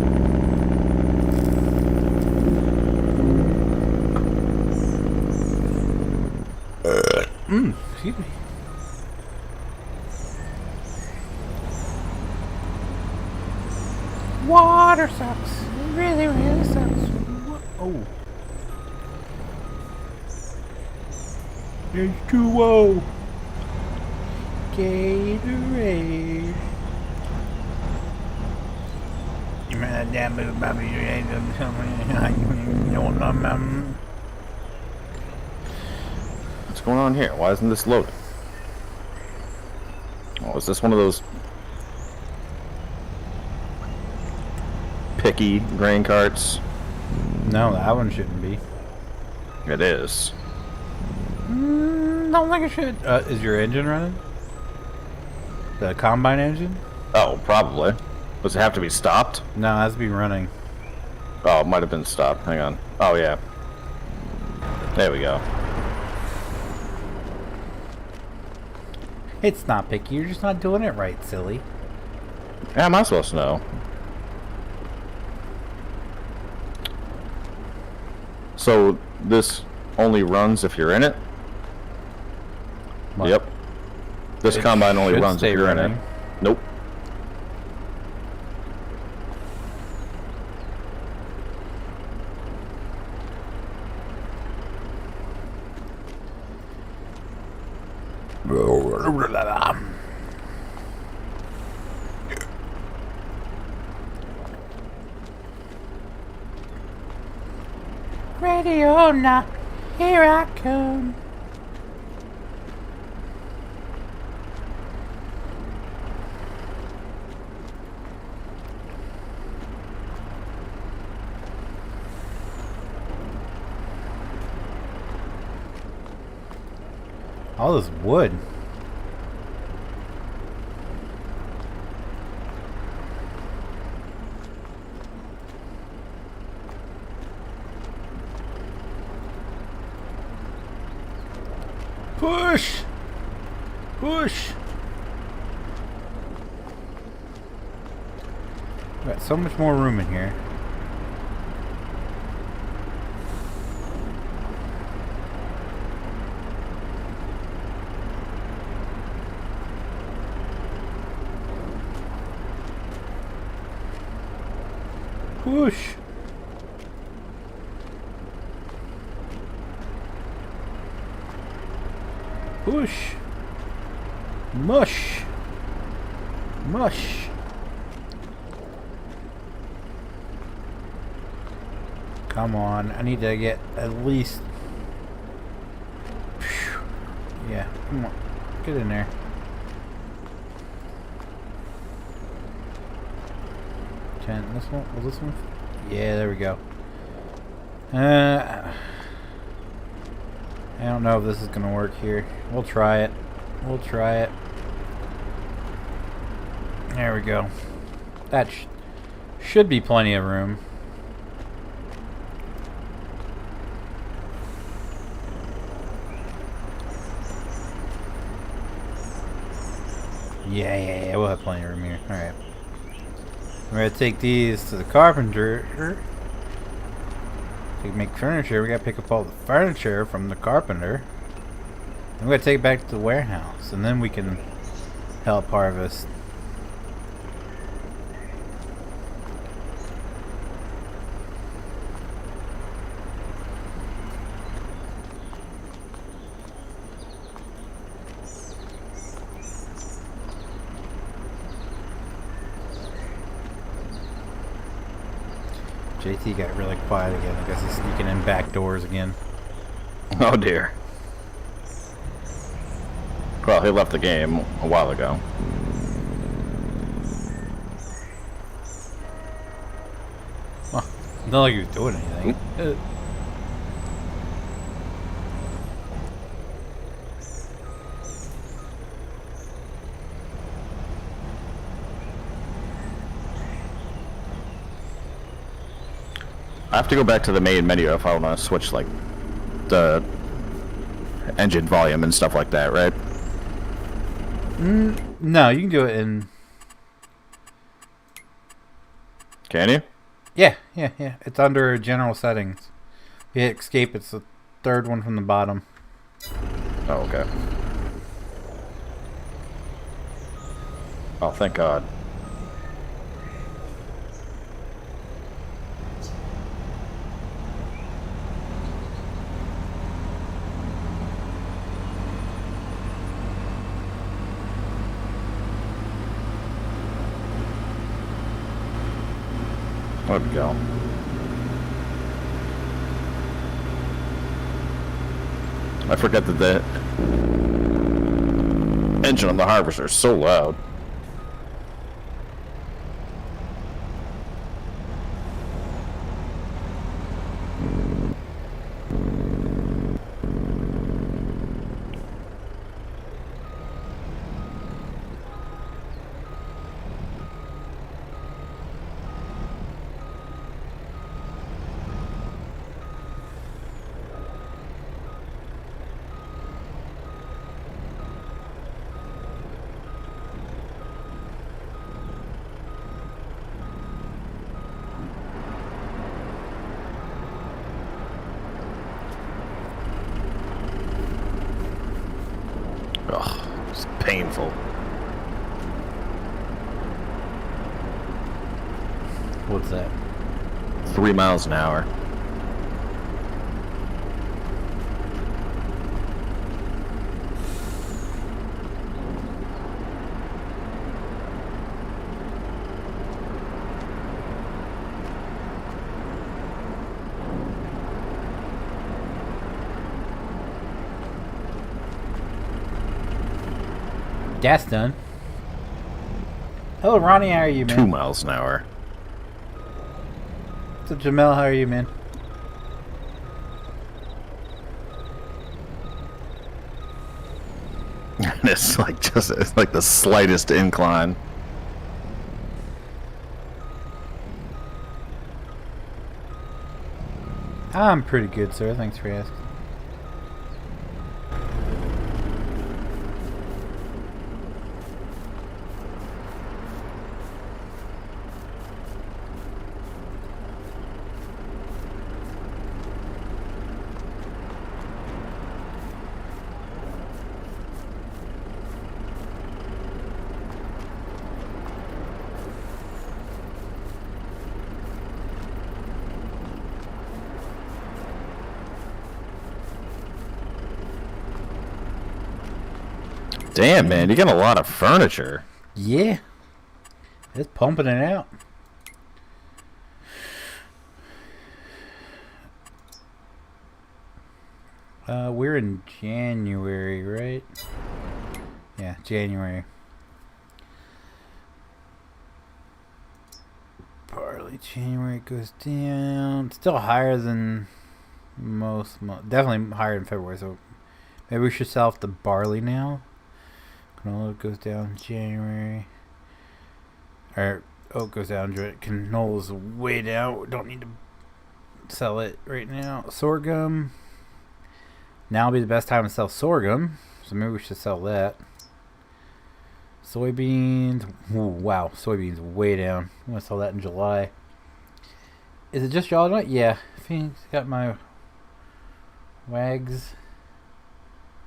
Excuse me. Water sucks. It really, really sucks. Oh. H2O. Gatorade. You remember that movie about What's going on here? Why isn't this loading? Oh, is this one of those picky grain carts? No, that one shouldn't be. It is. Don't think it should. Is your engine running? The combine engine? Oh, probably. Does it have to be stopped? No, it has to be running. Oh, it might have been stopped. Hang on. Oh, yeah. There we go. It's not picky. You're just not doing it right, silly. How am I supposed to know? So, this only runs if you're in it? What? Yep. This It combine only should runs stay if you're in running. it. Nope. Radio now, here I come. All this wood. Push! Push! Got so much more room in here. Push! Push! Mush! Mush! Come on, I need to get at least... Yeah, come on. Get in there. This one? Was this one? Yeah, there we go. I don't know if this is gonna work here. We'll try it. We'll try it. There we go. That should be plenty of room. Yeah, we'll have plenty of room here. Alright. We're gonna take these to the carpenter. To make furniture, we gotta pick up all the furniture from the carpenter. And we're gonna take it back to the warehouse, and then we can help harvest. JT got really quiet again. I guess he's sneaking in back doors again. Oh dear. Well, he left the game a while ago. Well, not like he was doing anything. I have to go back to the main menu if I want to switch like the engine volume and stuff like that, right? No, you can do it in. Can you? Yeah. It's under general settings. You hit escape. It's the third one from the bottom. Oh, okay. Oh, thank God. There we go. I forget that the engine on the Harvester is so loud. Ugh, it's painful. What's that? 3 miles an hour. Gas done. Hello, Ronnie. How are you, man? 2 miles an hour. So, Jamel, how are you, man? It's like the slightest incline. I'm pretty good, sir. Thanks for asking. Damn, man, you got a lot of furniture. Yeah. It's pumping it out. We're in January, right? Yeah, January. Barley, January goes down. Still higher than most months. Definitely higher than February, so maybe we should sell off the barley now. Canola goes down January. Or oat goes down. Canola's way down. We don't need to sell it right now. Sorghum. Now will be the best time to sell sorghum. So maybe we should sell that. Soybeans. Ooh, wow. Soybeans way down. I'm going to sell that in July. Is it just y'all? Yeah. Feenix got my Rags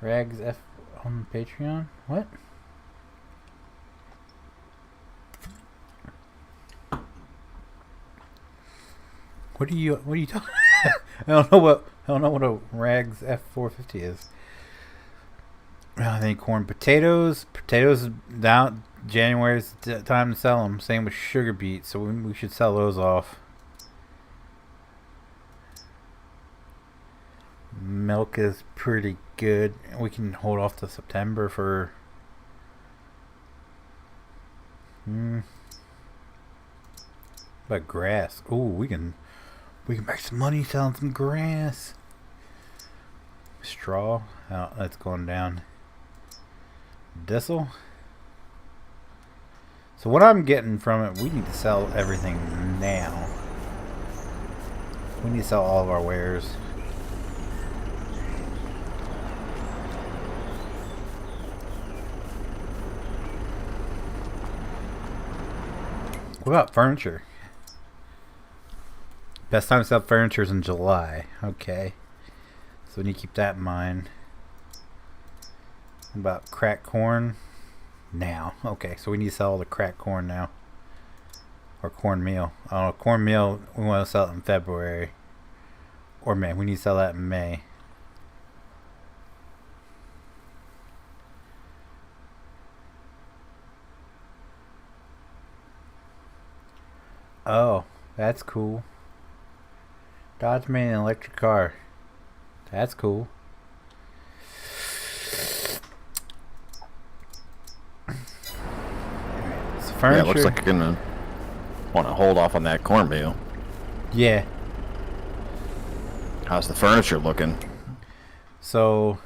F on Patreon. What? What are you talking? I don't know what a Rags F450 is. I think corn, potatoes down. January's time to sell them. Same with sugar beets, so we should sell those off. Milk is pretty good. We can hold off to September for. About grass. Ooh, we can make some money selling some grass. Straw. Oh, that's going down. Diesel. So what I'm getting from it, we need to sell everything now. We need to sell all of our wares. What about furniture? Best time to sell furniture is in July. Okay. So we need to keep that in mind. What about cracked corn? Now. Okay, so we need to sell all the cracked corn now. Or cornmeal. Oh, cornmeal, we want to sell it in February. Or May. We need to sell that in May. Oh, that's cool. Dodge made an electric car. That's cool. Yeah, it looks like you're gonna want to hold off on that cornmeal. Yeah. How's the furniture looking? So,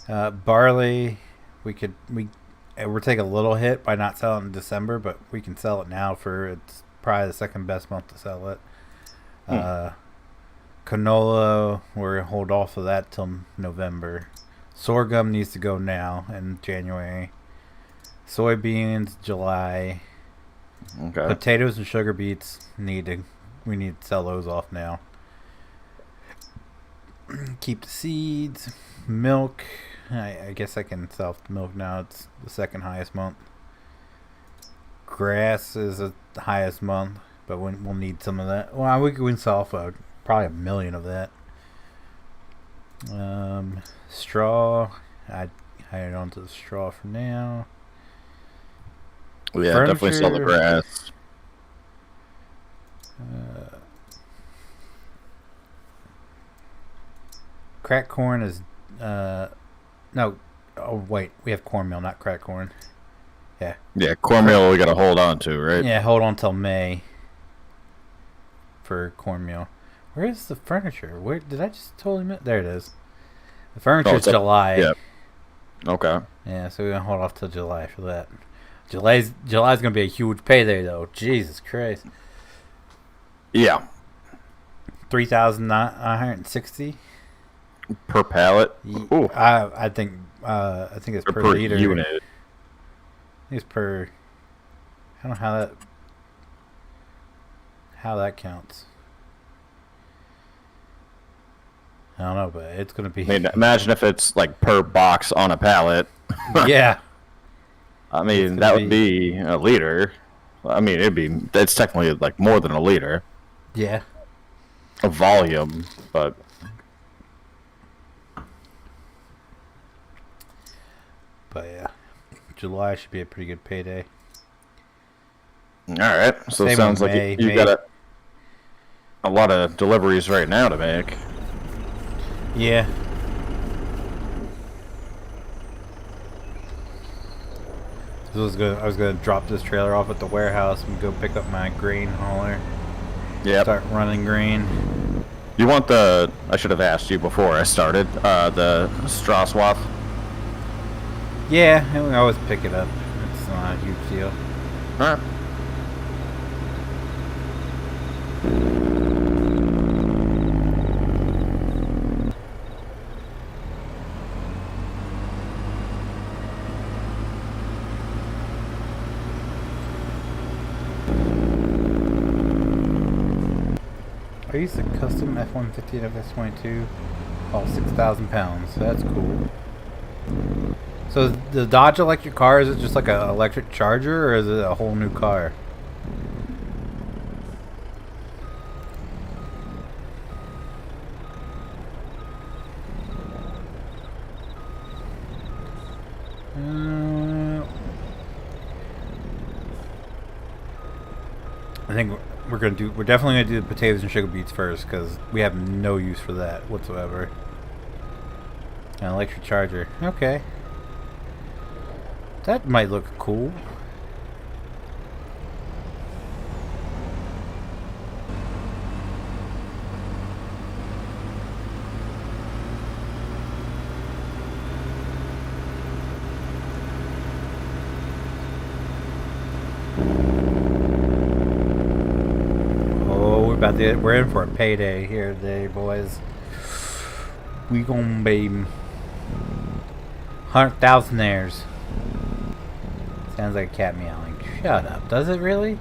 barley, we're taking a little hit by not selling in December, but we can sell it now for it's probably the second best month to sell it. Canola, we're gonna hold off of that till November. Sorghum needs to go now in January. Soybeans, July. Okay. Potatoes and sugar beets we need to sell those off now. Keep the seeds. Milk, I guess I can sell milk now. It's the second highest month. Grass is the highest month, but we'll need some of that. Well, we can sell for probably 1 million of that. Straw, I hang on to the straw for now. Yeah, definitely sell the grass. Cracked corn is no. Oh wait, we have cornmeal, not cracked corn. Yeah. Yeah, cornmeal we gotta hold on to, right? Yeah, hold on till May for cornmeal. Where is the furniture? Where did I just totally miss? There it is. The furniture is July. Yeah. Okay. Yeah, so we're gonna hold off till July for that. July's gonna be a huge payday though. Jesus Christ. Yeah. 3,960 per pallet. Ooh. I think it's per liter. Unit. I think it's per. I don't know how that counts. I don't know, but it's gonna be. I mean, imagine if it's like per box on a pallet. Yeah. I mean, that would be a liter. I mean, it's technically like more than a liter. Yeah. A volume, but. But yeah, July should be a pretty good payday. All right, so it sounds like you got a lot of deliveries right now to make. Yeah. I was gonna drop this trailer off at the warehouse and go pick up my grain hauler. Yeah. Start running grain. You want I should have asked you before I started. The straw swath. Yeah, I always pick it up. It's not a huge deal. All right. I used a custom F-150 and FS22, all 6,000 pounds. So that's cool. So the Dodge electric car, is it just like an electric charger, or is it a whole new car? I think we're definitely gonna do the potatoes and sugar beets first, because we have no use for that whatsoever. An electric charger, okay. That might look cool. Oh we're in for a payday here today, boys. We gonna be 100,000-aires. Sounds like a cat meowing. Shut up. Does it really?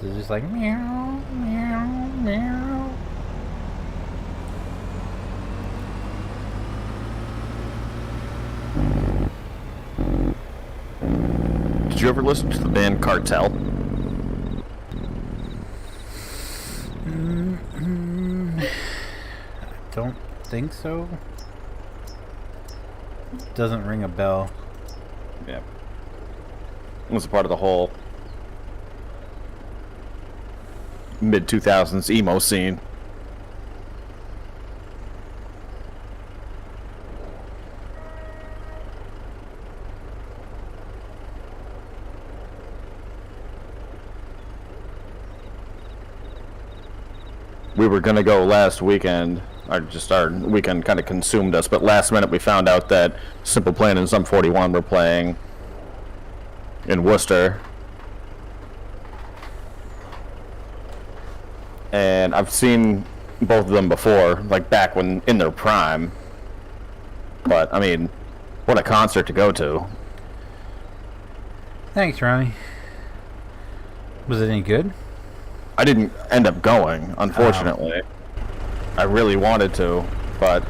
Is it just like meow, meow, meow? Did you ever listen to the band Cartel? Don't think so. Doesn't ring a bell. Yeah. It was a part of the whole mid-2000s emo scene. We were gonna go last weekend. Our weekend kind of consumed us, but last minute we found out that Simple Plan and Sum 41 were playing in Worcester. And I've seen both of them before, like back when in their prime. But I mean, what a concert to go to. Thanks, Ronnie. Was it any good? I didn't end up going, unfortunately. I really wanted to, but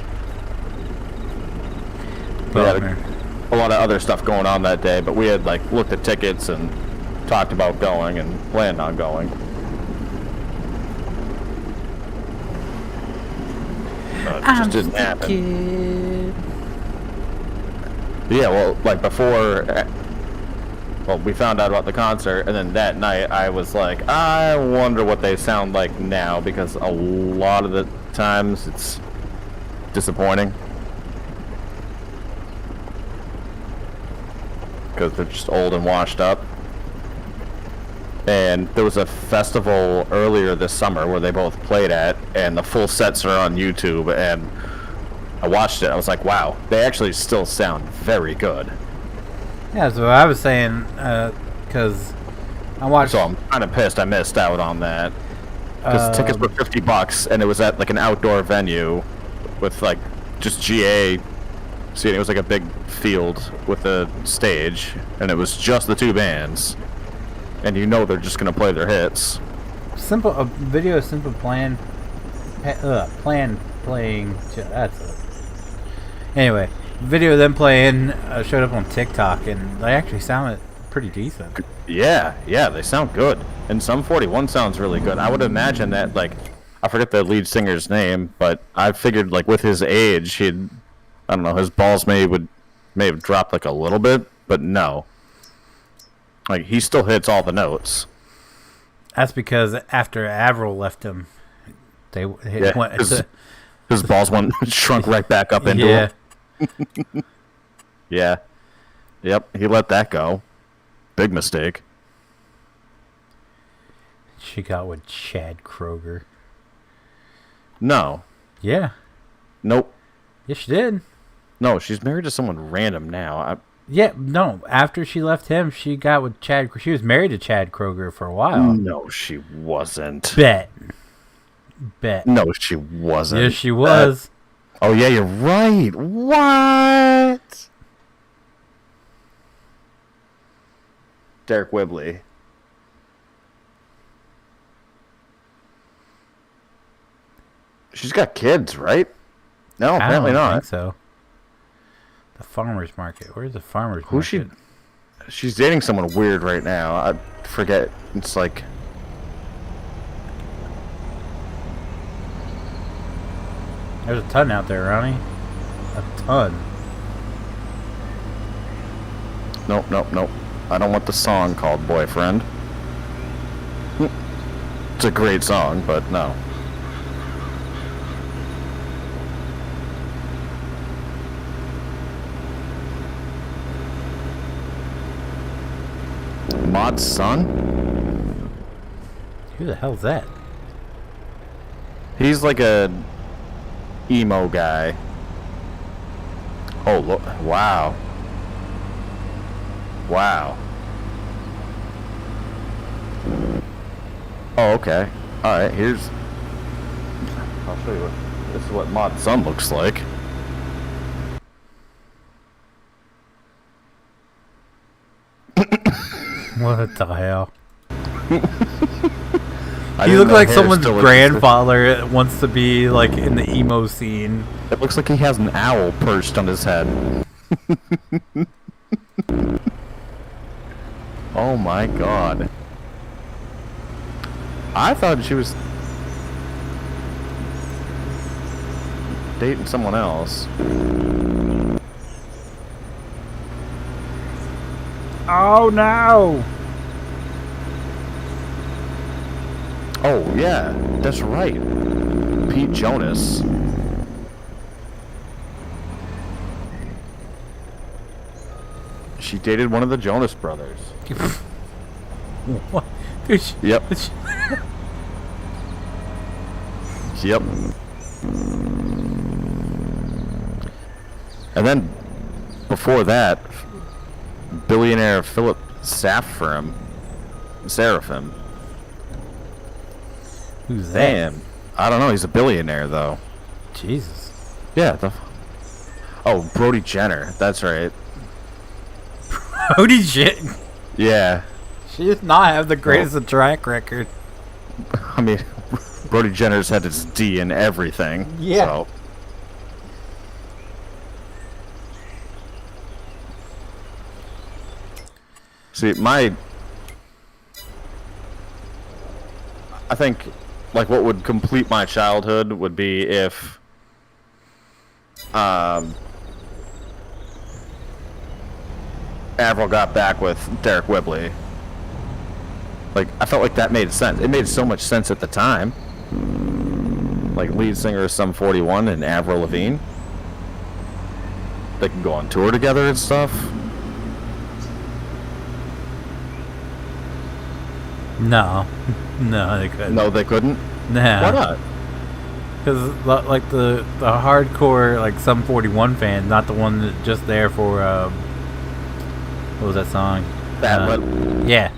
we had a lot of other stuff going on that day. But we had like looked at tickets and talked about going and planned on going. It just didn't happen. Yeah, well, like before, well, we found out about the concert, and then that night I was like, I wonder what they sound like now, because a lot of the times it's disappointing. Because they're just old and washed up. And there was a festival earlier this summer where they both played at, and the full sets are on YouTube, and I watched it. I was like, wow, they actually still sound very good. Yeah, so I was saying, because I watched... So I'm kind of pissed I missed out on that. Because tickets were $50, and it was at like an outdoor venue with like just GA seating. It was like a big field with a stage, and it was just the two bands. And you know they're just going to play their hits. A video of Simple Plan playing... That's it. Anyway, video of them playing showed up on TikTok, and they actually sounded pretty decent. Yeah, they sound good. And Sum 41 sounds really good. I would imagine that, like, I forget the lead singer's name, but I figured, like, with his age, I don't know, his balls may have dropped, like, a little bit, but no. Like, he still hits all the notes. That's because after Avril left him, his balls shrunk right back up into him. Yeah. Yep, he let that go. Big mistake. She got with Chad Kroger. No. Yeah. Nope. Yes, she did. No, she's married to someone random now. No. After she left him, she got with Chad. She was married to Chad Kroger for a while. No, she wasn't. Bet. No, she wasn't. Yes, she was. Oh, yeah, you're right. What? Derek Whibley. She's got kids, right? No, apparently not. I don't think so. The farmer's market. Where's the farmer's market? Who's she? She's dating someone weird right now. I forget. It's like... There's a ton out there, Ronnie. A ton. Nope. I don't want the song called Boyfriend. It's a great song, but no. Mod's son? Who the hell's that? He's like a emo guy. Oh, look. Wow. Oh, okay. All right. Here's. I'll show you what. This is what Mod Sun looks like. What the hell? I You didn't look know like hair someone's still grandfather that wants to be like in the emo scene. existed. It looks like he has an owl perched on his head. Oh my god. I thought she was dating someone else. Oh no! Oh yeah, that's right. Pete Jonas. She dated one of the Jonas brothers. What? Dude, Yep. Yep. And then, before that, billionaire Philip Seraphim. Who's that? Damn. I don't know, he's a billionaire, though. Jesus. Yeah, oh, Brody Jenner. That's right. Holy shit. Yeah. She does not have the greatest track record. I mean, Brody Jenner's had his D in everything. Yeah. So. See, I think, like, what would complete my childhood would be if, Avril got back with Derek Whibley. Like, I felt like that made sense. It made so much sense at the time. Like, lead singer of Sum 41 and Avril Lavigne. They can go on tour together and stuff. No. No, they couldn't. No, they couldn't? No. Why not? Because, like, the hardcore, like, Sum 41 fan, not the one that just there for, what was that song? Fat Lip. Yeah.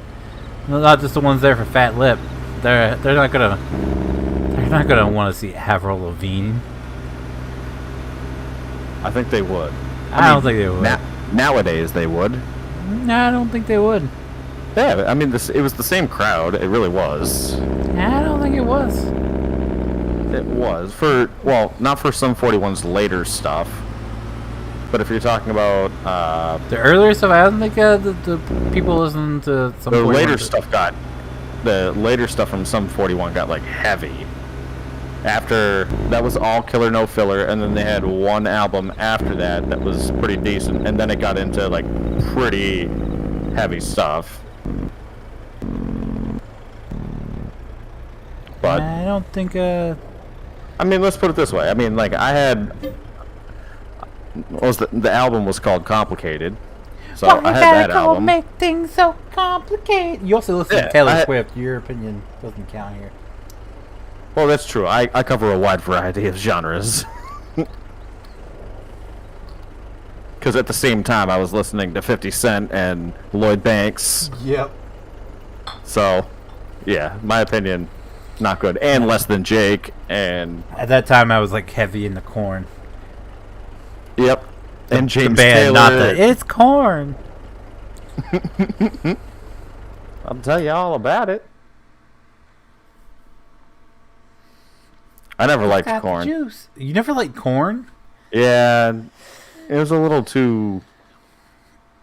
No, not just the ones there for Fat Lip. They're not gonna want to see Avril Lavigne. I think they would. I don't think they would. Nowadays they would. No, I don't think they would. Yeah, I mean, it was the same crowd. It really was. I don't think it was. It was well, not for Sum 41's later stuff, but if you're talking about The earlier stuff, I don't think the people listening to some. the later stuff from Sum 41 got like heavy. After that was all Killer No Filler, and then they had one album after that that was pretty decent, and then it got into like pretty heavy stuff. But I don't think. I mean, let's put it this way. I mean, like, I had... the album was called Complicated. So I had that album. Make things so complicated. You also listen to Taylor Swift. Your opinion doesn't count here. Well, that's true. I cover a wide variety of genres. Because at the same time, I was listening to 50 Cent and Lloyd Banks. Yep. So, yeah, my opinion, not good. And Less Than Jake, and... At that time, I was like heavy in the Corn. Yep. And James the band, Taylor. not the It's Corn. I'll tell you all about it. I never liked Got the Corn. juice. You never liked Corn? Yeah, it was a little too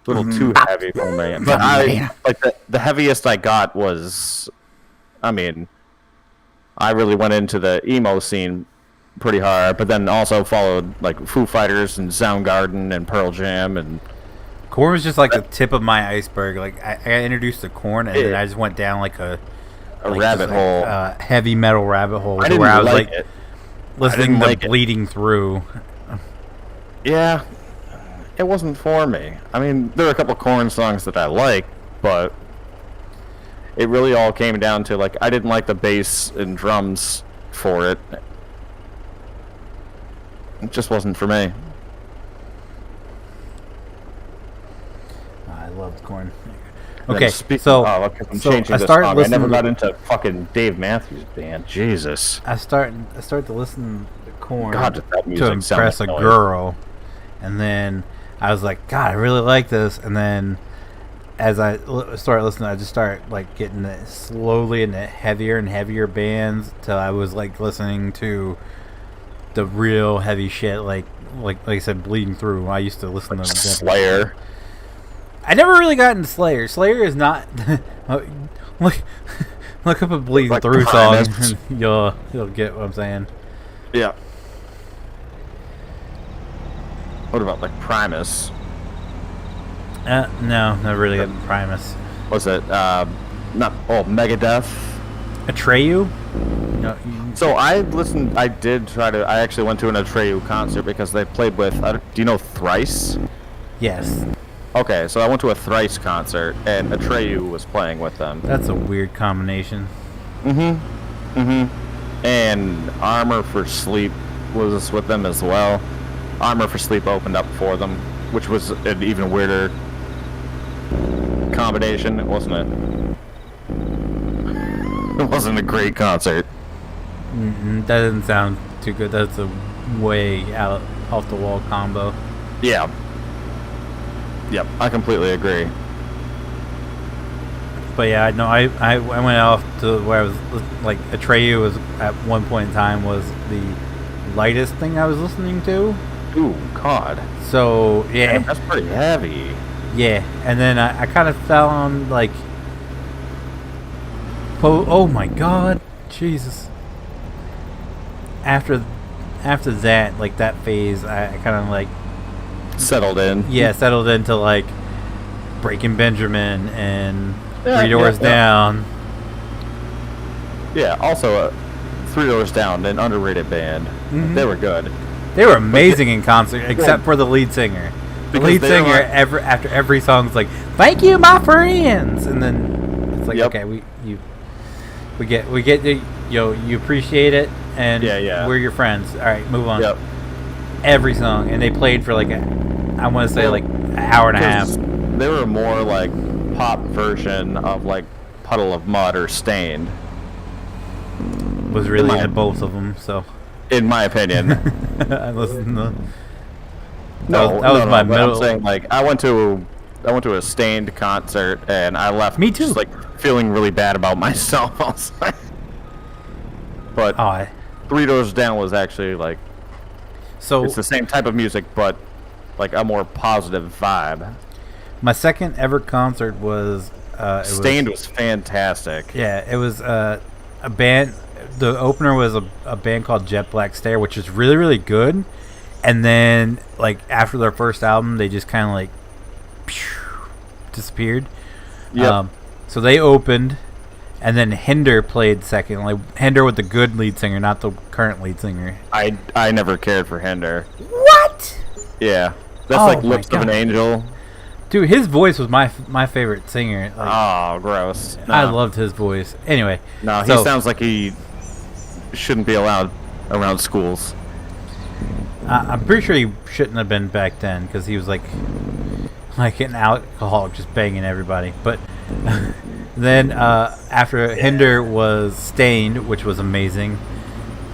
heavy for me. But I like the heaviest I got was, I mean, I really went into the emo scene pretty hard, but then also followed like Foo Fighters and Soundgarden and Pearl Jam and. Corn was just like the tip of my iceberg. Like I got introduced to Corn, and then I just went down like a rabbit hole, heavy metal rabbit hole, I didn't where I was like like it. listening to like it. Bleeding Through. Yeah, it wasn't for me. I mean, there were a couple Korn songs that I liked, but it really all came down to, like, I didn't like the bass and drums for it. It just wasn't for me. I loved Korn. Okay, I'm so changing I this started song. I listening never to- got into fucking Dave Matthews Band. Jesus. I start to listen to Korn God, that to music sounds impress a like noise. girl, and then I was like, God, I really like this. And then as I started listening, I just started like getting it slowly into heavier and heavier bands till I was like listening to the real heavy shit, like I said, Bleeding Through. I used to listen to Slayer. I never really got into Slayer. Slayer is not look up a Bleeding Like Through song, Primus. and you'll get what I'm saying. Yeah. What about like Primus? No, never really got into Primus. Was it Megadeth? Atreyu? No, So I actually went to an Atreyu concert because they played with, do you know Thrice? yes. Okay, so I went to a Thrice concert and Atreyu was playing with them. That's a weird combination. And Armor for Sleep was with them as well. Armor for Sleep opened up for them, which was an even weirder combination, wasn't it? It wasn't a great concert. That doesn't sound too good. That's a way out off the wall combo. Yeah. Yep, I completely agree. But yeah, no, I went off to where I was like Atreyu was at one point in time was the lightest thing I was listening to. Ooh, God. So yeah, That's pretty heavy. yeah, and then I kind of fell on like, oh my God, Jesus. After that, like that phase, I kind of like Settled in. settled into like Breaking Benjamin and Yeah, Three Doors yeah, yeah. Down. Yeah, also, Three Doors Down, an underrated band. Mhm. They were good. They were amazing in concert, except for the lead singer. The Because lead they're singer, like- after every song, is like, "Thank you, my friends," and then it's like, Yep. okay, we get it, you appreciate it, and Yeah. we're your friends. All right, move on. Yep. Every song, and they played for like I want to say like an hour and a half. 'Cause they were more like pop version of like Puddle of Mud or Stained, Was really my- into both of them, so in my opinion. I listened to. No, that was my but middle. I'm saying like I went to a Stained concert and I left. Me too. Just like feeling really bad about myself. But Oh, Three Doors Down was actually like so it's the same type of music, but like a more positive vibe. my second ever concert was Stained was fantastic. Yeah, it was a band. The opener was a band called Jet Black Stare, which is really, really good. And then, like, after their first album, they just kind of, like, disappeared. Yep. So they opened, and then Hinder played second. Like, Hinder with the good lead singer, not the current lead singer. I never cared for Hinder. What? Yeah, that's Oh like my Lips of an God. Angel. Dude, his voice was my favorite singer. Like, Oh, gross. No. I loved his voice. Anyway. No, he so- sounds like he shouldn't be allowed around schools. I'm pretty sure he shouldn't have been back then because he was like an alcoholic, just banging everybody. But then after Hinder was Stained, which was amazing,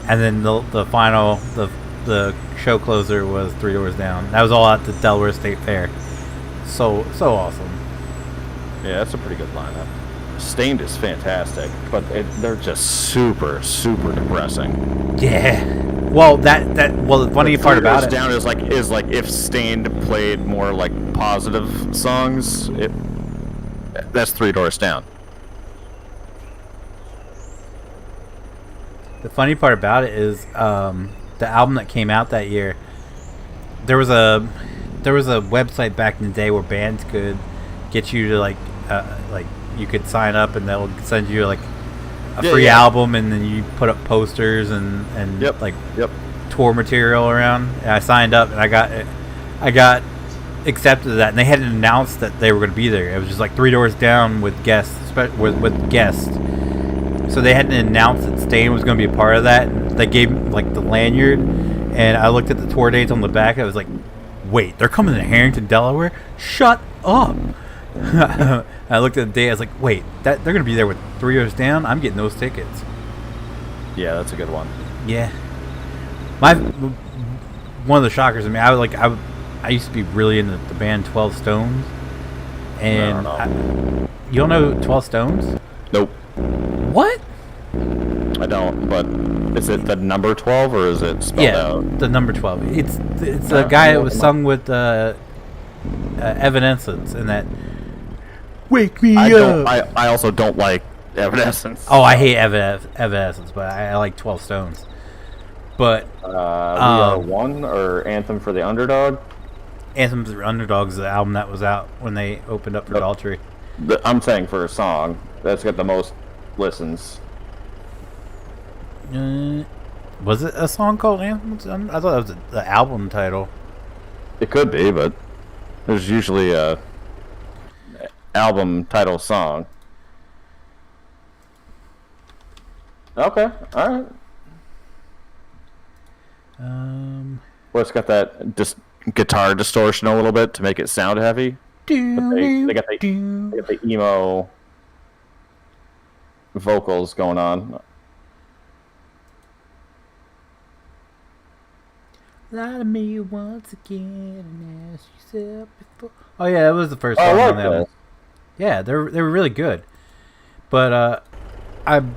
and then the final the show closer was Three Doors Down. That was all at the Delaware State Fair. So awesome. Yeah, that's a pretty good lineup. Stained is fantastic, but they're just super, super depressing. Yeah. Well, the funny part about it. Down is like if Stained played more like positive songs. That's Three Doors Down. The funny part about it is the album that came out that year. There was a website back in the day where bands could get you to like you could sign up and they'll send you like a free album, and then you put up posters and like tour material around. And I signed up and I got accepted to that, and they hadn't announced that they were going to be there. It was just like Three Doors Down with guests with guests. So they hadn't announced that Stain was going to be a part of that. And they gave me like the lanyard, and I looked at the tour dates on the back. I was like, wait, they're coming to Harrington, Delaware? Shut up. I looked at the date. I was like, wait, they're gonna be there with 3 years down. I'm getting those tickets. Yeah, that's a good one. Yeah. One of the shockers. I mean, I used to be really into the band 12 Stones, and you don't know 12 Stones? Nope. What? I don't. But is it the number 12 or is it spelled out? The number 12. It's a guy that was sung with Evanescence and that. Wake me up. I also don't like Evanescence. Oh, I hate Evanescence, but I like 12 Stones. But We Are One or Anthem for the Underdog? Anthem for the Underdog is the album that was out when they opened up for Daltrey. I'm saying for a song that's got the most listens. Was it a song called Anthem? I thought that was the album title. It could be, but there's usually a album title song. Okay, all right. Well, it's got that guitar distortion a little bit to make it sound heavy. But they got the emo vocals going on. Lie to me once again and ask yourself before. Oh yeah, that was the first song on the album. Yeah, they were really good. But I'm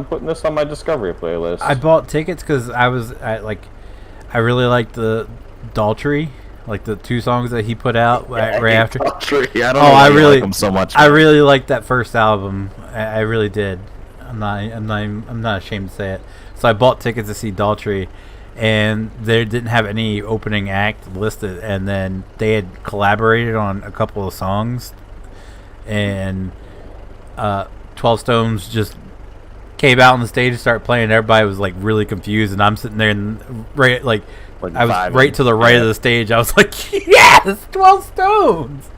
putting this on my Discovery playlist. I bought tickets because I really liked the Daltrey, like the 2 songs that he put out right after. Daltrey. I don't know why you like him so much. I really liked that first album. I really did. I'm not ashamed to say it. So I bought tickets to see Daltrey, and they didn't have any opening act listed, and then they had collaborated on a couple of songs, and 12 Stones just came out on the stage and started playing. Everybody was like really confused, and I'm sitting there and I was right to the right of the stage. I was like, yes, 12 Stones.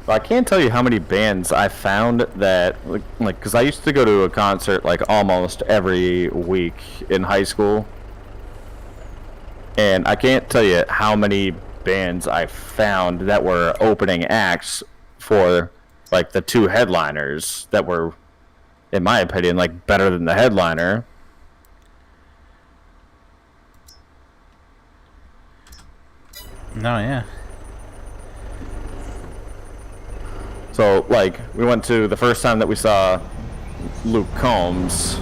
I can't tell you how many bands I found that like because I used to go to a concert like almost every week in high school, and I can't tell you how many bands I found that were opening acts for like the 2 headliners that were, in my opinion, like better than the headliner. No, yeah. So, like, we went to the first time that we saw Luke Combs.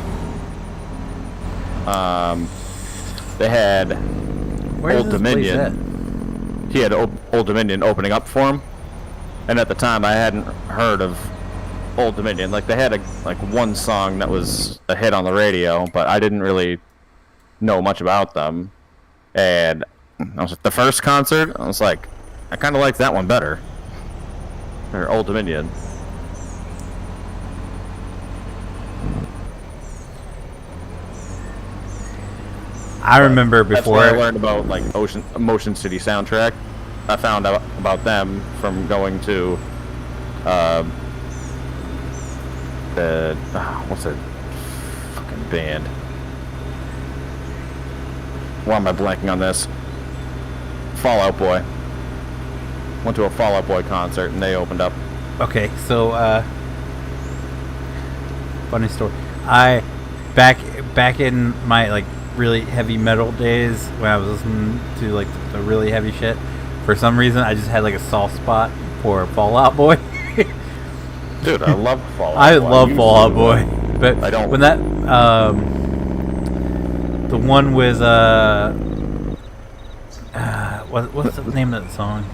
They had Old Dominion. He had Old Dominion opening up for him, and at the time I hadn't heard of Old Dominion. Like, they had one song that was a hit on the radio, but I didn't really know much about them. And I was at the first concert, I was like, I kind of like that one better. Or Old Dominion. I remember before that's where I learned about like Motion City Soundtrack. I found out about them from going to what's that fucking band? Why am I blanking on this? Fall Out Boy. Went to a Fall Out Boy concert and they opened up. Okay, so funny story. I back in my like really heavy metal days when I was listening to like the really heavy shit. For some reason, I just had like a soft spot for Fall Out Boy. Dude, I love Fall Out Boy. I love Fall Out Boy, but I don't. When that the one with what's the name of that song?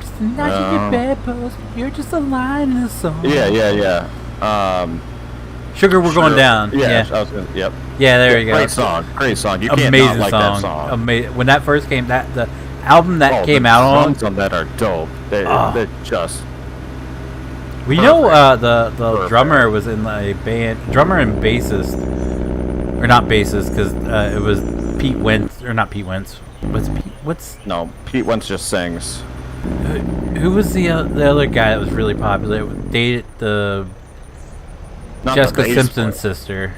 Just a notch in your bedpost. You're just a line in a song. Yeah. Sugar, we're going down. Yeah. Yep. Yeah, there you go. Great song. You can't amazing not like song. that song. Amazing. When that first came, the album that came out on. The drums on that are dope. They're just. We know the drummer was in a band. Drummer and bassist, or not bassist, because it was Pete Wentz, or not Pete Wentz. No, Pete Wentz just sings. Who was the other guy that was really popular? Dated the Jessica Simpson's sister.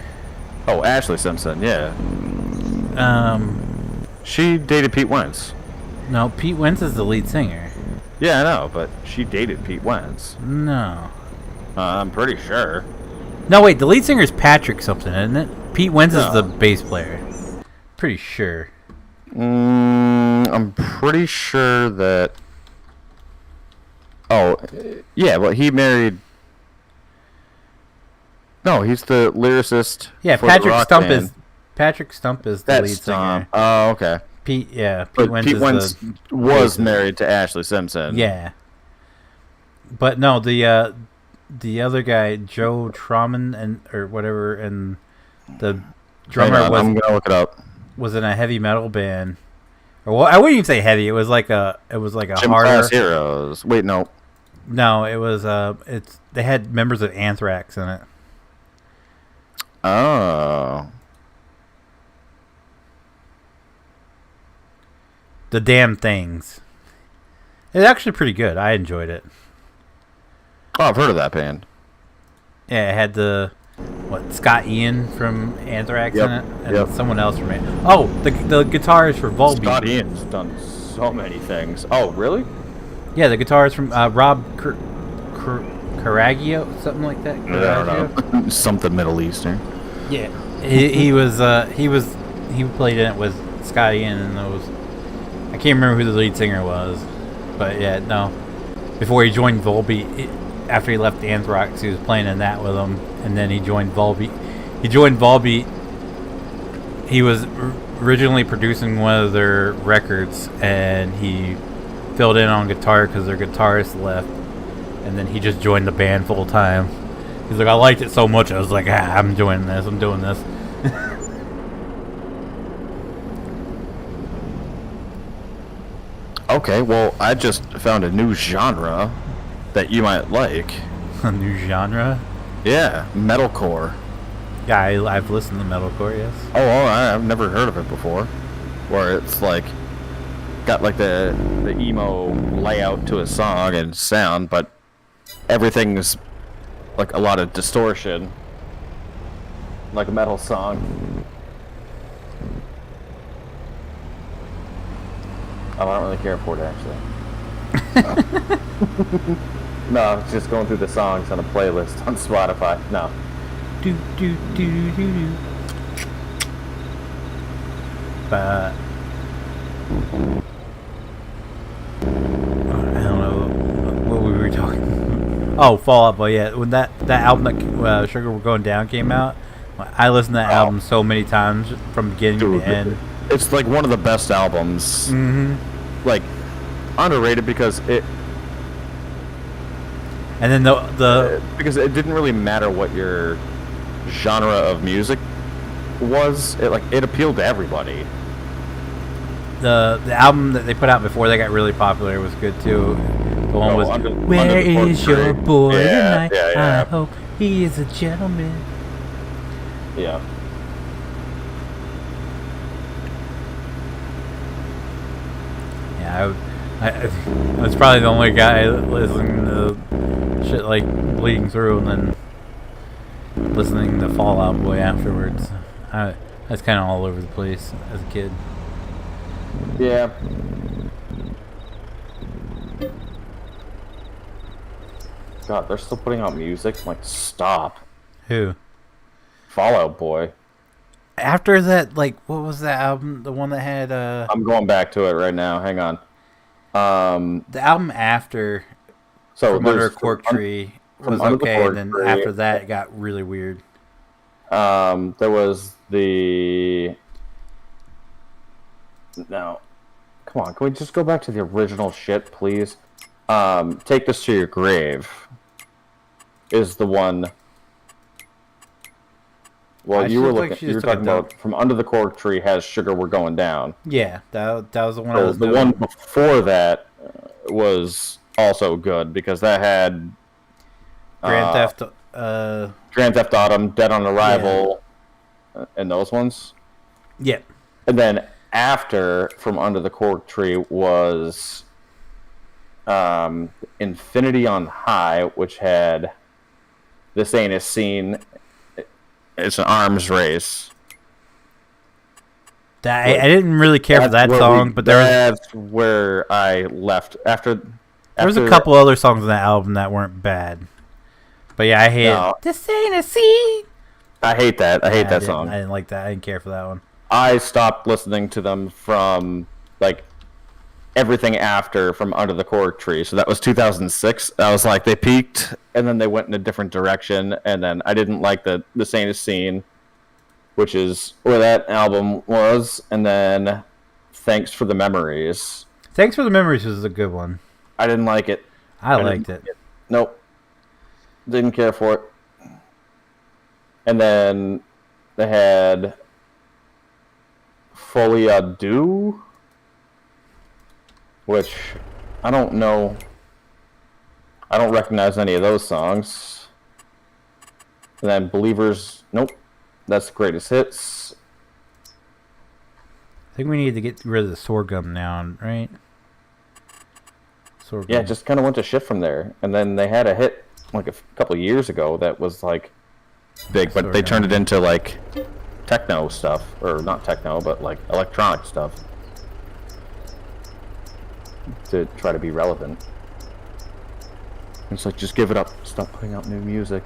Oh, Ashley Simpson, yeah. She dated Pete Wentz. No, Pete Wentz is the lead singer. Yeah, I know, but she dated Pete Wentz. No. I'm pretty sure. No, wait. The lead singer is Patrick something, isn't it? Pete Wentz is No. the bass player. Pretty sure. I'm pretty sure that. Oh, yeah. Well, he married. No, he's the lyricist. Yeah, for the Patrick rock Stump band. is Patrick Stump is the That's lead singer. Oh, okay. Pete But Wentz Pete is Wentz the was bassist. married to Ashley Simpson. Yeah. But no, the other guy, Joe Trauman or whatever, and the drummer I'm gonna look it up. was in a heavy metal band. Or well, I wouldn't even say heavy. It was like a Gym harder. Class Heroes. Wait, no. No, it was they had members of Anthrax in it. Oh. The Damn Things. It's actually pretty good. I enjoyed it. Oh, I've heard of that band. Yeah, it had Scott Ian from Anthrax Yep, in it, and yep. someone else from it. Oh, the guitarist for Volbeat. Scott Ian's done so many things. Oh, really? Yeah, the guitarist from Rob Caraggio, something like that. I don't know. Something Middle Eastern. Yeah, he played in it with Scott Ian and those. I can't remember who the lead singer was, but yeah, no. Before he joined Volbeat, after he left Anthrax, he was playing in that with them, and then he joined Volbeat. He was originally producing one of their records, and he filled in on guitar because their guitarist left, and then he just joined the band full time. He's like, I liked it so much, I was like, I'm doing this. Okay, well, I just found a new genre that you might like. A new genre? Yeah, metalcore. Yeah, I've listened to metalcore, yes. Oh, all right. I've never heard of it before. Where it's like got like the emo layout to a song and sound, but everything's like a lot of distortion, like a metal song. Oh, I don't really care for it actually. No, it's just going through the songs on a playlist on Spotify. No. Do do do do do. But I don't know what we were talking. Oh, Fallout Boy. Yeah, when that album that Sugar We're Going Down came out, I listened to that album so many times from beginning to end. It's like one of the best albums. Mm-hmm. Like underrated because it. And then the because it didn't really matter what your genre of music was. It appealed to everybody. the album that they put out before they got really popular was good too. The one was Where is your boy tonight? Yeah. I hope he is a gentleman. Yeah. Yeah, I was probably the only guy listening to shit like Bleeding Through and then listening to Fall Out Boy afterwards. I was kind of all over the place as a kid. Yeah. God, they're still putting out music? Like, stop. Who? Fall Out Boy. After that, like, what was that album? The one that had I'm going back to it right now. Hang on. the album after So From Under a there's Cork Tree was Under the okay, Cork and then Tree. after that it got really weird. There was the... No. Come on, can we just go back to the original shit, please? Take This to Your Grave is the one... Well, you were talking about From Under the Cork Tree has Sugar We're Going Down. Yeah, that was the one. So the one before that was also good because that had Grand Theft. Grand Theft Auto, Dead on Arrival, and those ones. Yeah. And then after From Under the Cork Tree was Infinity on High, which had This Ain't a Scene. It's an arms race. I didn't really care for that song, but there was... That's where I left after. There was a couple other songs on that album that weren't bad. But yeah, I hate it. This ain't a scene. I hate that. I hate that song. I didn't like that. I didn't care for that one. I stopped listening to them from like everything after from Under the Cork Tree. So that was 2006. I was like, they peaked and then they went in a different direction. And then I didn't like the Saint of Scene, which is where that album was. And then Thanks for the Memories. Thanks for the Memories was a good one. I didn't like it. I liked it. Nope. Didn't care for it. And then they had Folia Do, which I don't know. I don't recognize any of those songs. And then Believers, nope. That's the Greatest Hits. I think we need to get rid of the sorghum now, right? Sorghum. Yeah, just kind of went to shit from there. And then they had a hit like a couple years ago that was like big, but they turned it into like techno stuff, or not techno, but like electronic stuff to try to be relevant. It's like, just give it up. Stop putting out new music.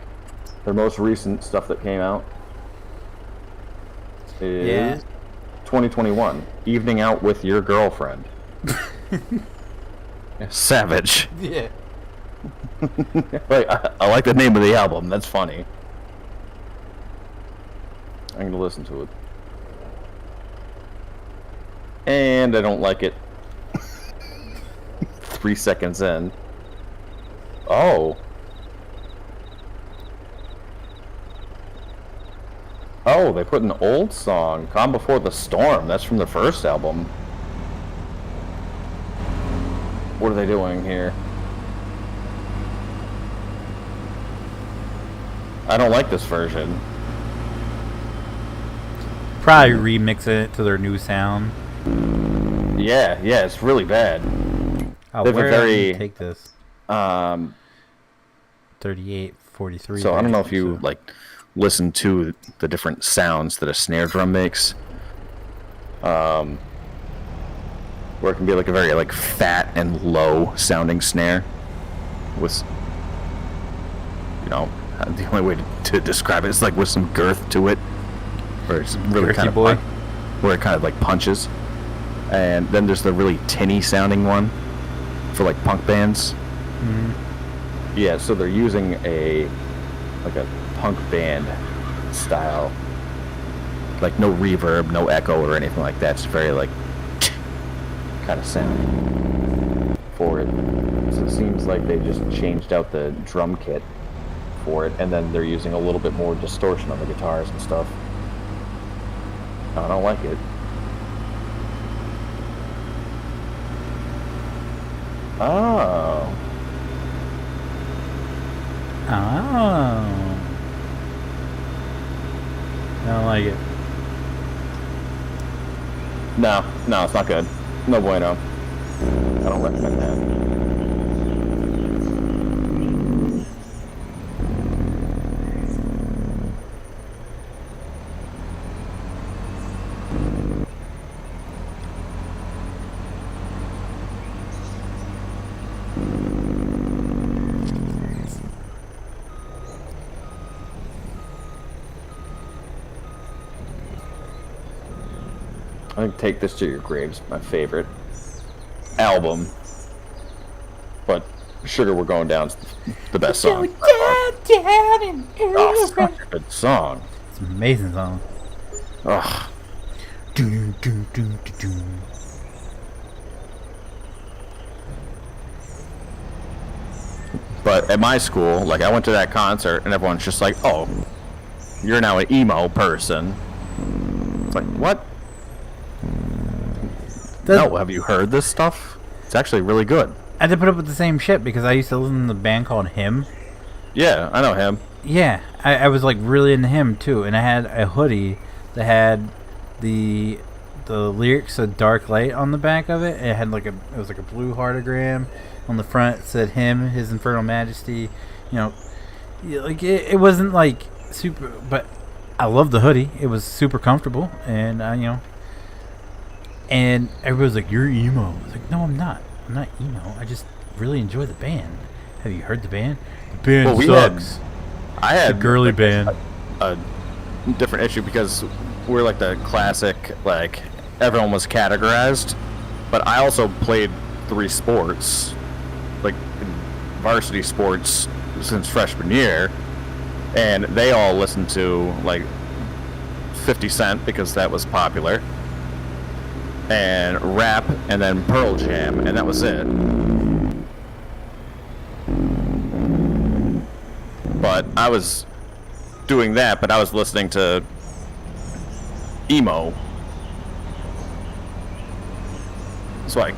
Their most recent stuff that came out is 2021. Evening Out with Your Girlfriend. Savage. Yeah. Like, I like the name of the album. That's funny. I'm gonna listen to it. And I don't like it. 3 seconds in. Oh. Oh, they put an old song, Calm Before the Storm. That's from the first album. What are they doing here? I don't like this version. Probably remixing it to their new sound. Yeah, it's really bad. Oh, They have a where very, did you take this? 3843. So I don't know if you like listen to the different sounds that a snare drum makes. Where it can be like a very like fat and low sounding snare with, you know, the only way to describe it is like with some girth to it, where it's really kind of where it kind of like punches. And then there's the really tinny sounding one for like punk bands. Mm-hmm. Yeah, so they're using a punk band style, like no reverb, no echo or anything like that. It's very like kind of sound for it. So it seems like they just changed out the drum kit for it, and then they're using a little bit more distortion on the guitars and stuff. I don't like it. Oh. I don't like it. No, it's not good. No bueno. I don't recommend that. I think Take This to Your Grave's my favorite album, but Sugar We're Going Down's the best song. Oh, it's such a good song. It's an amazing song. Ugh. But at my school, like, I went to that concert and everyone's just like, "Oh, you're now an emo person." It's like, what? No, have you heard this stuff? It's actually really good. I had to put up with the same shit because I used to listen to the band called Him. Yeah, I know Him. Yeah, I was like really into Him too, and I had a hoodie that had the lyrics of Dark Light on the back of it. It had it was like a blue heartogram on the front. It said Him, His Infernal Majesty. You know, like it wasn't like super, but I loved the hoodie. It was super comfortable, and you know. And everybody was like, "You're emo." I was like, "No, I'm not. I'm not emo. I just really enjoy the band. Have you heard the band? The band Well, sucks. I had The girly band. a different issue because we're like the classic, like everyone was categorized, but I also played 3 sports, like varsity sports since freshman year, and they all listened to like 50 Cent because that was popular, and rap, and then Pearl Jam, and that was it. But I was doing that, but I was listening to emo. So I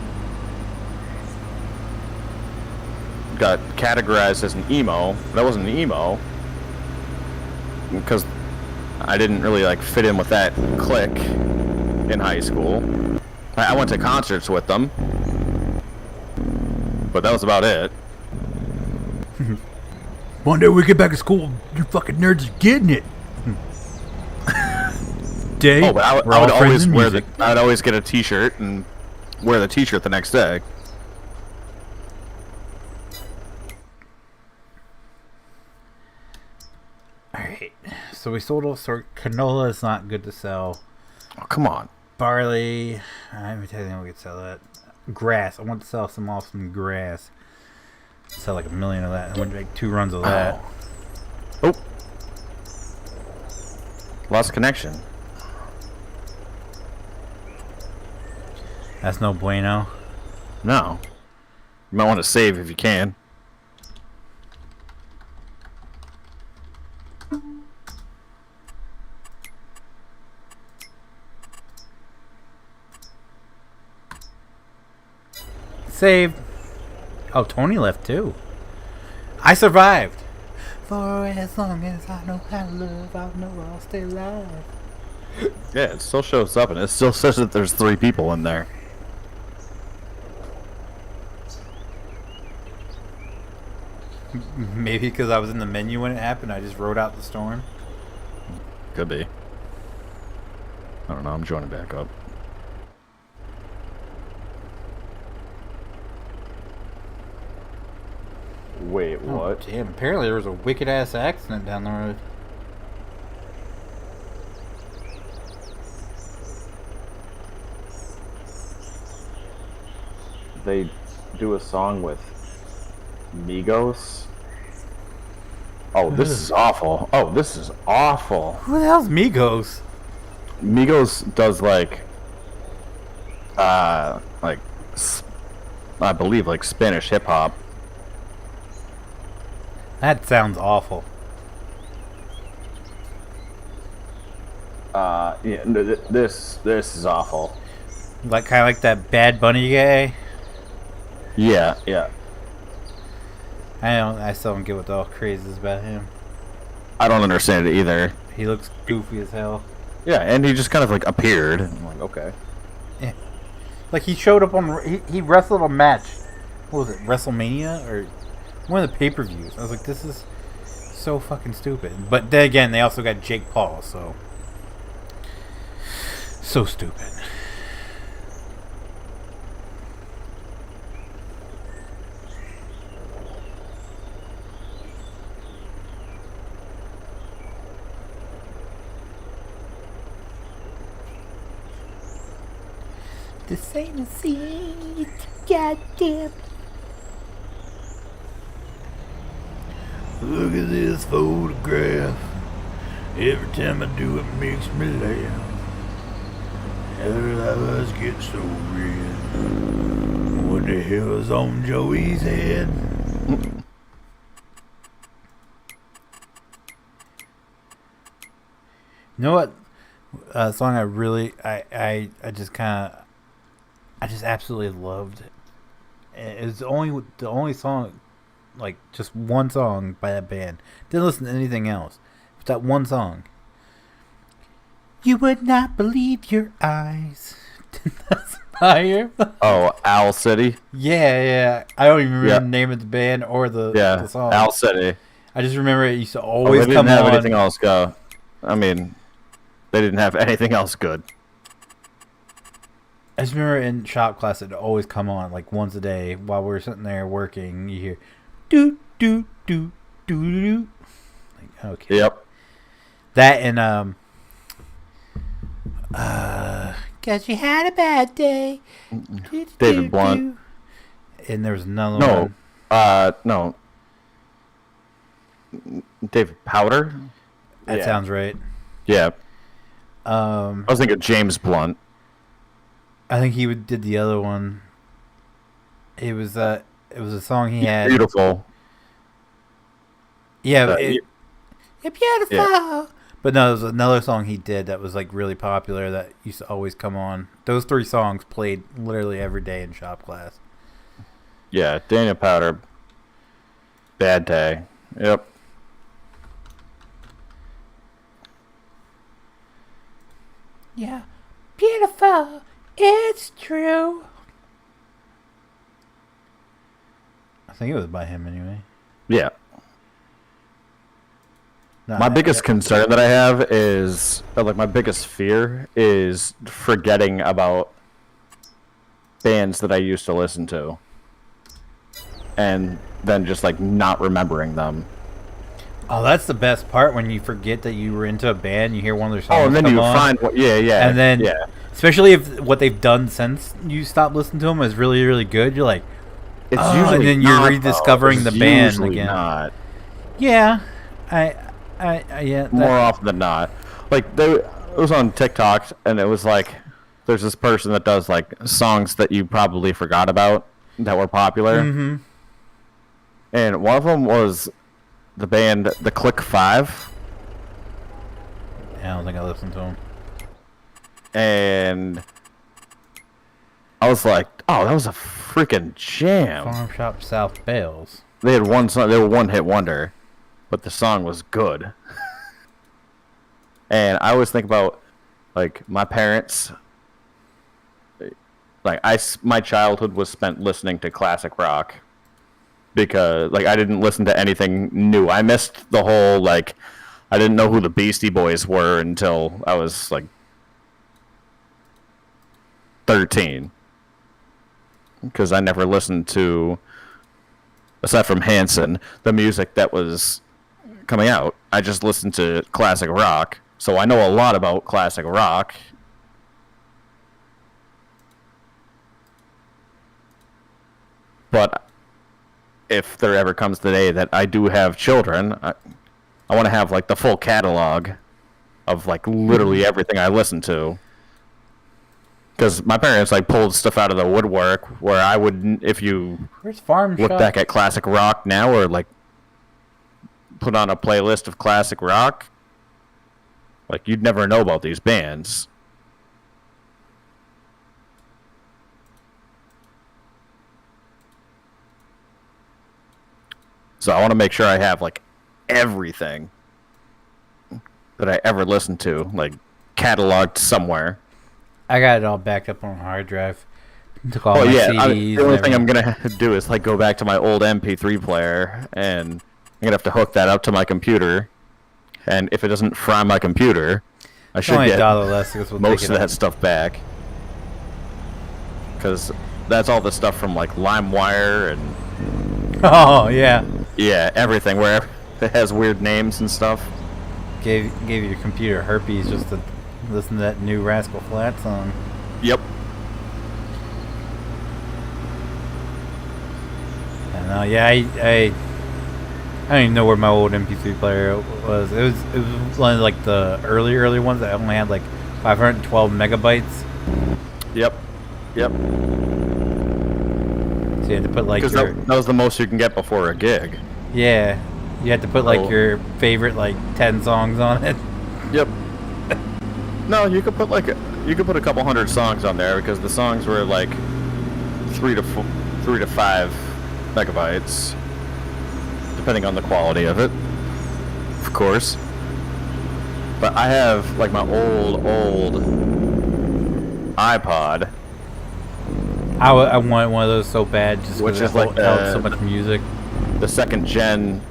got categorized as an emo, but I wasn't an emo because I didn't really like fit in with that clique in high school. I went to concerts with them, but that was about it. One day we get back to school, you fucking nerds are getting it. Day, Oh, but I we're all would friends always in wear music. I'd always get a T-shirt and wear the T-shirt the next day. Alright, so we sold all sort. Canola is not good to sell. Oh, come on. Barley, I'm telling you we could sell that. Grass, I want to sell some awesome grass. Sell like 1 million of that. I want to make 2 runs of that. Oh. Lost connection. That's no bueno. No. You might want to save if you can. Save. Oh, Tony left too. I survived. For as long as I know how to love, I know I'll stay alive. Yeah, it still shows up, and it still says that there's 3 people in there. Maybe because I was in the menu when it happened, I just wrote out the storm. Could be. I don't know. I'm joining back up. Wait, what? Oh, damn, apparently there was a wicked ass accident down the road. They do a song with Migos. Oh, this is awful. Oh, this is awful. Who the hell's Migos? Migos does like I believe like Spanish hip hop. That sounds awful. Yeah, this is awful. Like kind of like that Bad Bunny guy. Yeah, yeah. I still don't get what the all craze is about him. I don't understand it either. He looks goofy as hell. Yeah, and he just kind of like appeared. I'm like, okay. Yeah. Like he showed up on he wrestled a match. What was it? WrestleMania or one of the pay-per-views. I was like, this is so fucking stupid. But then again, they also got Jake Paul, so stupid. This ain't a seat, goddamn. Look at this photograph. Every time I do it makes me laugh. Her eyes get so red. What the hell is on Joey's head? You know what? Song I really, I just kind of, I just absolutely loved. It's the only song, like just one song by that band. Didn't listen to anything else. It's that one song. You would not believe your eyes. That's fire. Oh, Owl City. Yeah. I don't even remember the name of the band or the song. Owl City. I just remember it used to always they come didn't have on. anything else go. I mean, they didn't have anything else good. I just remember in shop class it'd always come on like once a day while we were sitting there working. You hear, doo doo doo doo doo. Like, okay. Yep. That and cause you had a bad day. David Blunt. And there was another one. No. David Powder. That sounds right. Yeah. I was thinking James Blunt. I think he did the other one. It was a song he had. Beautiful. Yeah, you're beautiful. Yeah. But no, there was another song he did that was like really popular that used to always come on. Those 3 songs played literally every day in shop class. Yeah, Daniel Powder. Bad Day. Yep. Yeah, beautiful. It's true. I think it was by him anyway. Yeah. No, My biggest concern that I have is, like, my biggest fear is forgetting about bands that I used to listen to. And then just, like, not remembering them. Oh, that's the best part when you forget that you were into a band, you hear one of their songs. Oh, and then come you on, find what, yeah. And then, yeah. especially if what they've done since you stopped listening to them is really, really good, you're like, It's oh, usually and then not, you're rediscovering though. the It's band usually again. Not. Yeah, yeah. More often than not. Like, it was on TikTok, and it was like, there's this person that does, like, songs that you probably forgot about that were popular. Mm-hmm. And one of them was the band The Click 5. Yeah, I don't think I listened to them. And I was like, oh, that was a freaking jam. Farm Shop South Bales. They had one song, they were one-hit wonder, but the song was good. And I always think about, like, my parents. Like, my childhood was spent listening to classic rock. Because, like, I didn't listen to anything new. I missed the whole, like, I didn't know who the Beastie Boys were until I was, like, 13. Because I never listened to, aside from Hanson, the music that was coming out. I just listened to classic rock. So I know a lot about classic rock. But if there ever comes the day that I do have children, I want to have, like, the full catalog of, like, literally everything I listen to. Because my parents, like, pulled stuff out of the woodwork where I would, if you Where's Farm look Shop? back at classic rock now, or, like, put on a playlist of classic rock, like, you'd never know about these bands. So I want to make sure I have, like, everything that I ever listened to, like, cataloged somewhere. I got it all backed up on a hard drive. Took all my CDs. The only thing I'm gonna have to do is, like, go back to my old MP3 player, and I'm gonna have to hook that up to my computer. And if it doesn't fry my computer, I should get most of that stuff back. Because that's all the stuff from, like, LimeWire and Oh yeah. Yeah, everything where it has weird names and stuff. Gave your computer herpes just to listen to that new Rascal Flatts song. Yep. And yeah, I don't even know where my old MP3 player was. It was one of, like, the early ones that only had like 512 megabytes. Yep. So you had to put, like, Because that was the most you can get before a gig. Yeah, you had to put, like, your favorite, like, 10 songs on it. Yep. No, you could put a couple hundred songs on there because the songs were like 3 to 5 megabytes, depending on the quality of it, of course. But I have, like, my old iPod. I wanted one of those so bad just Which because is it like held so much music. The second gen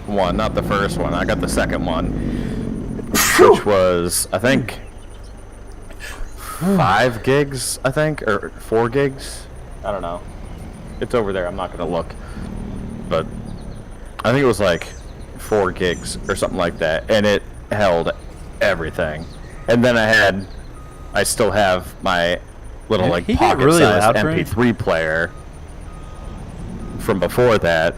one, not the first one. I got the second one, which was, I think, 5 gigs, I think, or 4 gigs. I don't know. It's over there. I'm not gonna look, but I think it was like 4 gigs or something like that, and it held everything. And then I still have my little like He got really pocket-sized loud, right? MP3 player from before that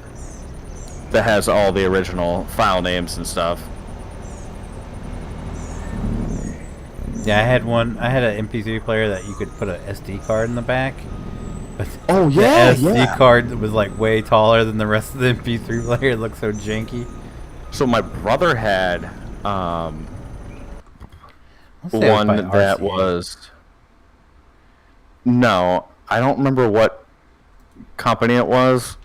has all the original file names and stuff. Yeah, I had an MP3 player that you could put an SD card in the back. But Oh, the yeah, SD yeah. card was like way taller than the rest of the MP3 player. It looked so janky. So my brother had I'll say it was one by that RCA. was... No, I don't remember what company it was,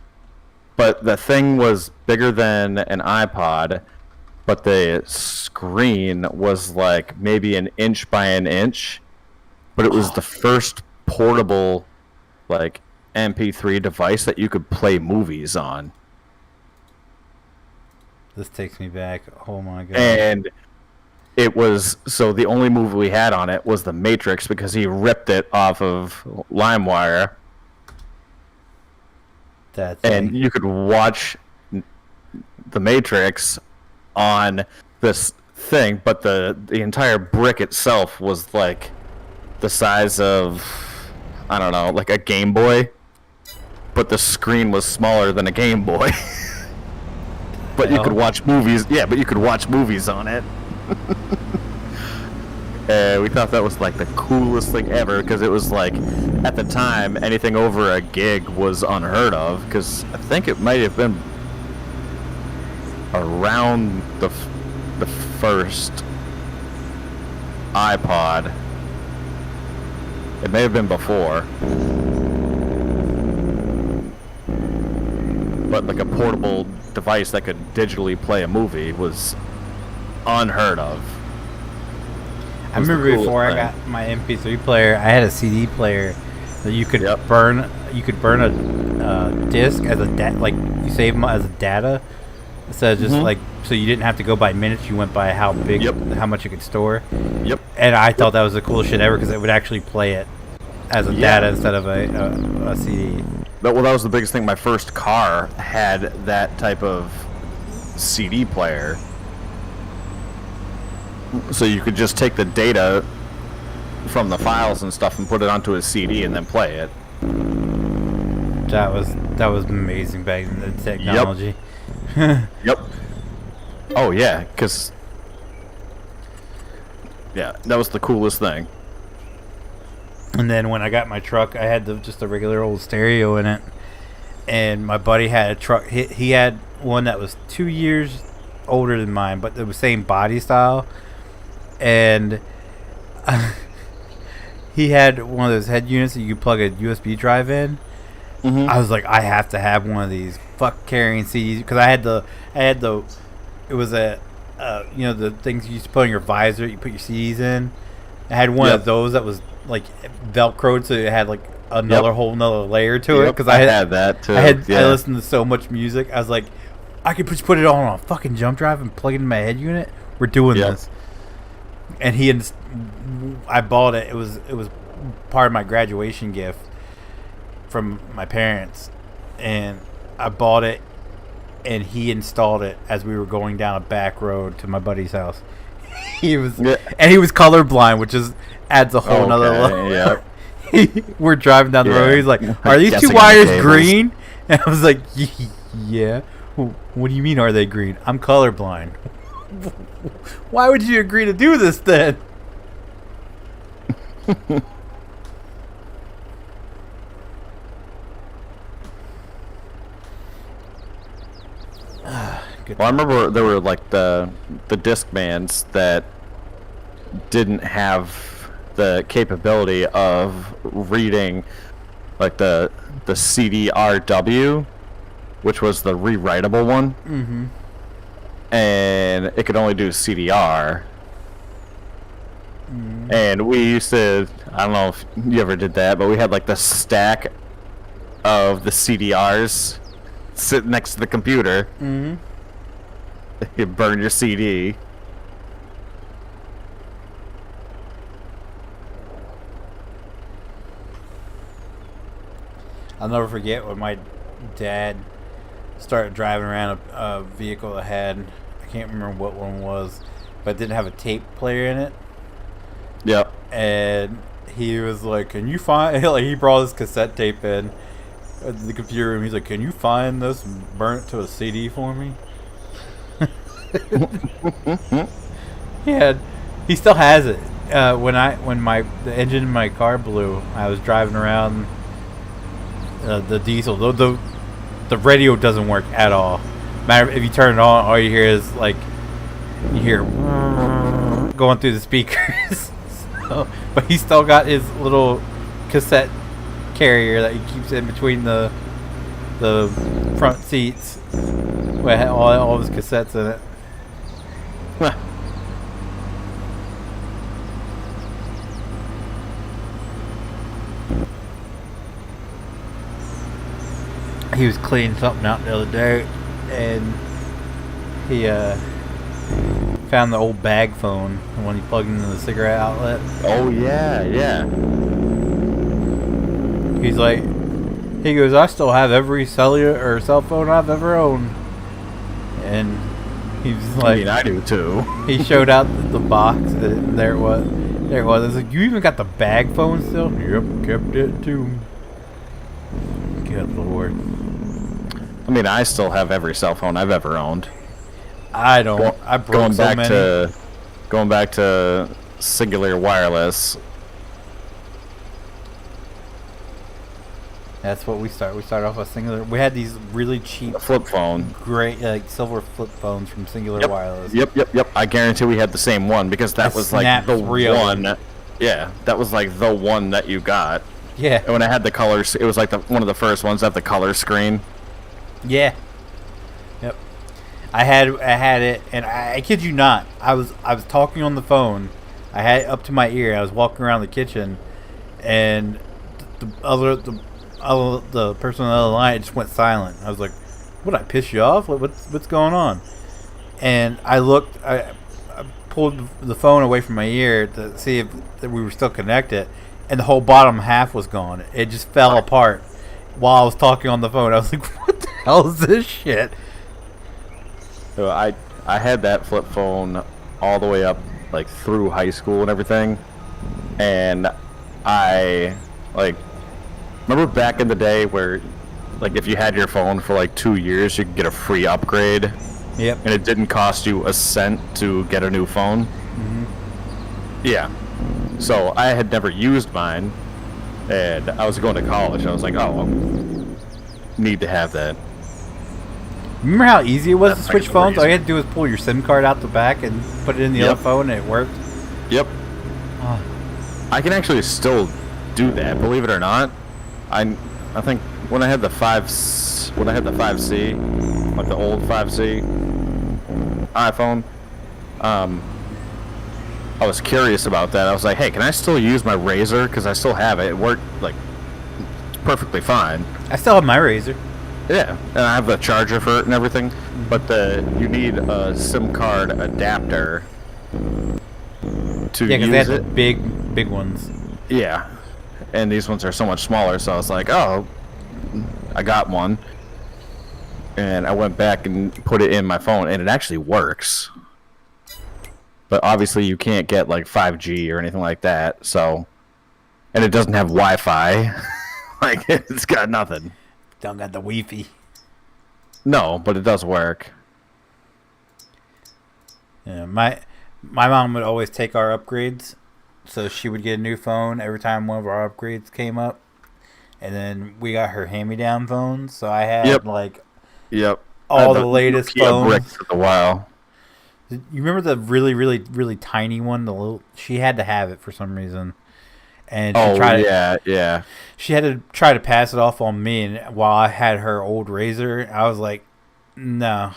but the thing was bigger than an iPod, but the screen was like maybe an inch by an inch, but it was the first portable like MP3 device that you could play movies on. This takes me back. Oh my god. And it was, so the only movie we had on it was The Matrix because he ripped it off of LimeWire, and you could watch The Matrix on this thing, but the entire brick itself was like the size of, I don't know, like a Game Boy, but the screen was smaller than a Game Boy. But you could watch movies. Yeah, but you could watch movies on it. We thought that was like the coolest thing ever because it was like, at the time, anything over a gig was unheard of. Because I think it might have been around the first iPod. It may have been before. But like a portable device that could digitally play a movie was unheard of. I remember before I got my MP3 player, I had a CD player that you could burn. You could burn a disc as like you save them as a data instead of just like, so you didn't have to go by minutes. You went by how big, how much you could store. Yep. And I thought that was the coolest shit ever because it would actually play it as a data instead of a CD. Well, that was the biggest thing. My first car had that type of CD player. So you could just take the data from the files and stuff and put it onto a CD and then play it. That was amazing back in the technology. Yep. Oh yeah, because that was the coolest thing. And then when I got my truck, I had just a regular old stereo in it. And my buddy had a truck. He had one that was 2 years older than mine, but it was same body style. And he had one of those head units that you could plug a USB drive in. I was like, I have to have one of these. Fuck carrying CDs, because I had the. It was a, the things you used to put on your visor. You put your CDs in. I had one of those that was like Velcroed, so it had like another whole nother layer to it. Because I had that too. I listened to so much music. I was like, I could just put it all on a fucking jump drive and plug it in my head unit. We're doing this. And I bought it. It was part of my graduation gift from my parents, and I bought it, and he installed it as we were going down a back road to my buddy's house. He was colorblind, which adds a whole nother level. We're driving down the road. He's like, "Are these two wires green?" And I was like, "Yeah." What do you mean, are they green? I'm colorblind. Why would you agree to do this then? Well, I remember there were like the Discmans that didn't have the capability of reading like the CDRW, which was the rewritable one. And it could only do CDR. And we used to, I don't know if you ever did that, but we had like the stack of the CDRs sitting next to the computer. You burn your CD. I'll never forget when my dad started driving around a vehicle that had, I can't remember what one was, but it didn't have a tape player in it. Yep. And he was like, "Can you find?" Like, he brought his cassette tape in the computer room. He's like, "Can you find this and burn it to a CD for me?" He still has it. When the engine in my car blew, I was driving around the diesel. The radio doesn't work at all. Matter if you turn it on, all you hear is like you hear going through the speakers. So, but he still got his little cassette carrier that he keeps in between the front seats with all of his cassettes in it. He was cleaning something out the other day, and he found the old bag phone, the one he plugged into the cigarette outlet. Oh yeah, yeah. He's like, he goes, "I still have every cellular or cell phone I've ever owned," and he was like, I mean, I do too. He showed out the box, and there it was. There it was. I was like, "You even got the bag phone still?" "Yep, kept it too." Good Lord. I mean, I still have every cell phone I've ever owned. I don't. I broke so many. Going back to Singular Wireless. That's what we start. We started off with Singular. We had these really cheap flip phone, great like silver flip phones from Singular Wireless. Yep. I guarantee we had the same one because that was like the one. Yeah, that was like the one that you got. Yeah. And when I had the colors, it was like one of the first ones that had the color screen. Yeah. Yep. I had it, and I kid you not, I was talking on the phone. I had it up to my ear. I was walking around the kitchen, and the person on the other line just went silent. I was like, "What? I piss you off? What's going on?" And I looked. I pulled the phone away from my ear to see if we were still connected, and the whole bottom half was gone. It just fell apart while I was talking on the phone. I was like, "What the hell is this shit?" So I had that flip phone all the way up like through high school and everything, and I remember back in the day where like if you had your phone for like 2 years you could get a free upgrade. Yep. And it didn't cost you a cent to get a new phone. Mm-hmm. Yeah. So I had never used mine, and I was going to college, and I was like, "Oh, I need to have that." Remember how easy it was to switch phones? All you had to do was pull your SIM card out the back and put it in the other phone, and it worked. Yep. Oh. I can actually still do that, believe it or not. I think when I had the 5C, like the old 5C iPhone, I was curious about that. I was like, "Hey, can I still use my Razor? Because I still have it. It worked like perfectly fine." I still have my Razor. Yeah, and I have the charger for it and everything. But you need a SIM card adapter to use it. Yeah, because they have the big ones. Yeah, and these ones are so much smaller. So I was like, "Oh, I got one." And I went back and put it in my phone, and it actually works. But obviously you can't get like 5G or anything like that, so... And it doesn't have Wi-Fi. Like, it's got nothing. Don't got the Wi-Fi. No, but it does work. Yeah, my mom would always take our upgrades, so she would get a new phone every time one of our upgrades came up. And then we got her hand-me-down phones, so I had all the latest phones. Brick for a while. You remember the really, really, really tiny one? She had to have it for some reason, and she had to try to pass it off on me. And while I had her old Razor, I was like, "No,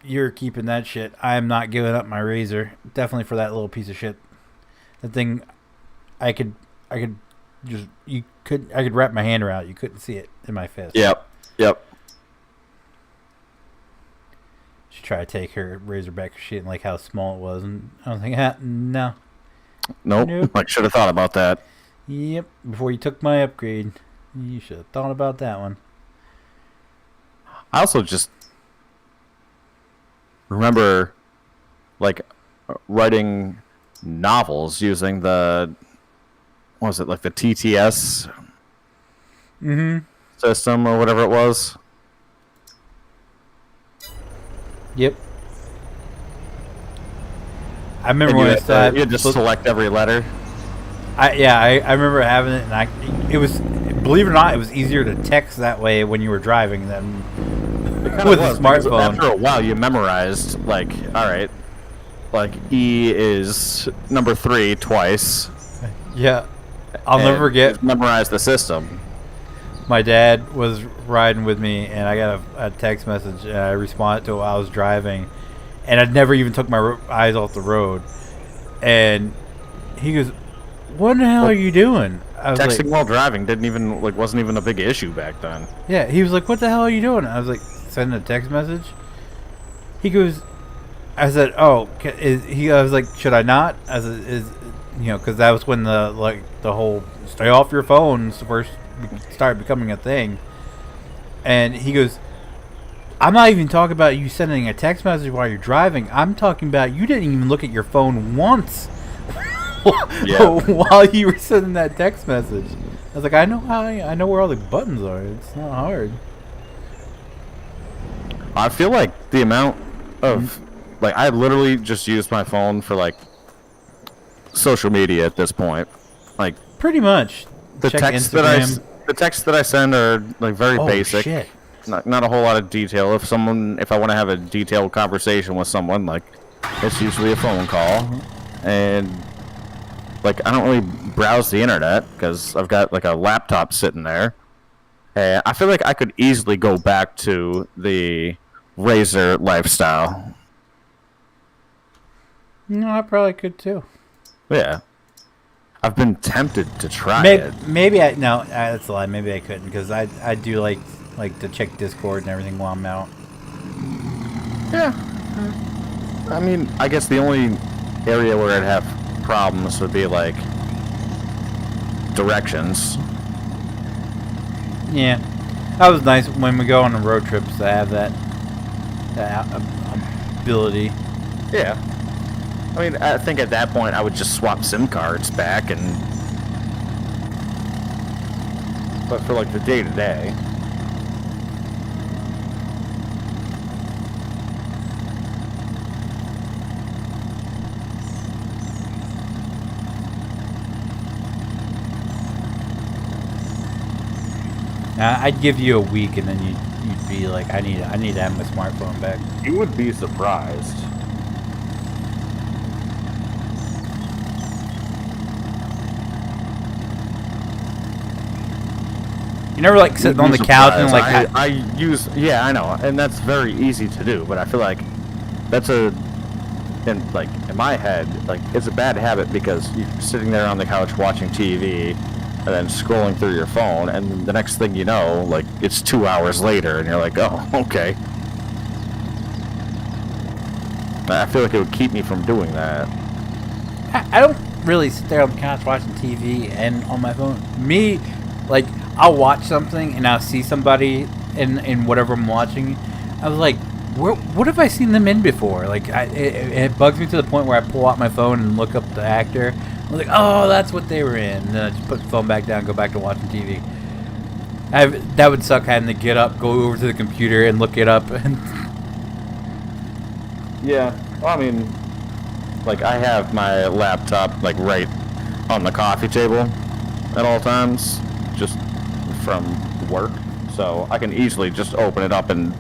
you're keeping that shit. I am not giving up my Razor. Definitely for that little piece of shit. The thing, I could wrap my hand around it. You couldn't see it in my fist." Yep. She tried to take her Razor back because she didn't like how small it was, and I was like, no. Nope. I should have thought about that. Yep. Before you took my upgrade, You should have thought about that one. I also just remember, like, writing novels using the, what was it, like the TTS system or whatever it was. Yep. I remember when I started. You just select every letter. I remember having it, and it was, believe it or not, it was easier to text that way when you were driving than with a smartphone. After a while, you memorized, like, all right, like E is number 3 twice. Yeah, I'll never forget. Memorize the system. My dad was riding with me, and I got a text message, and I responded to it while I was driving, and I'd never even took my eyes off the road, and he goes, "What in the hell are you doing?" I was Texting like, while driving wasn't even a big issue back then. Yeah, he was like, "What the hell are you doing?" I was like, sending a text message. He goes, I said, "Oh," I was like, "Should I not?" I said, because that was when the whole stay off your phone first started becoming a thing. And he goes, "I'm not even talking about you sending a text message while you're driving. I'm talking about you didn't even look at your phone once while you were sending that text message." I was like, I know where all the buttons are. It's not hard. I feel like the amount of I literally just use my phone for like social media at this point. Like pretty much. The texts that I send are like very basic. Shit. Not a whole lot of detail. If I want to have a detailed conversation with someone, like it's usually a phone call, and like I don't really browse the internet because I've got like a laptop sitting there. And I feel like I could easily go back to the Razer lifestyle. No, I probably could too. Yeah. I've been tempted to try it. Maybe that's a lie. Maybe I couldn't because I do like to check Discord and everything while I'm out. Yeah. I mean, I guess the only area where I'd have problems would be like directions. Yeah, that was nice when we go on the road trips to have that ability. Yeah. I mean, I think at that point I would just swap SIM cards back but for like the day-to-day. I'd give you a week and then you'd be like, I need to have my smartphone back. You would be surprised. You never like sitting on the couch and like I use I know, and that's very easy to do, but I feel like that's in my head, like it's a bad habit because you're sitting there on the couch watching TV and then scrolling through your phone, and the next thing you know, like it's 2 hours later and you're like, oh, okay. I feel like it would keep me from doing that. I don't really sit there on the couch watching TV and on my phone. Me, like, I'll watch something and I'll see somebody in whatever I'm watching. I was like, what have I seen them in before? Like, it bugs me to the point where I pull out my phone and look up the actor. I'm like, oh, that's what they were in. And then I just put the phone back down and go back to watching TV. That would suck having to get up, go over to the computer and look it up. And yeah, well, I mean, like, I have my laptop, like, right on the coffee table at all times, just from work, so I can easily just open it up and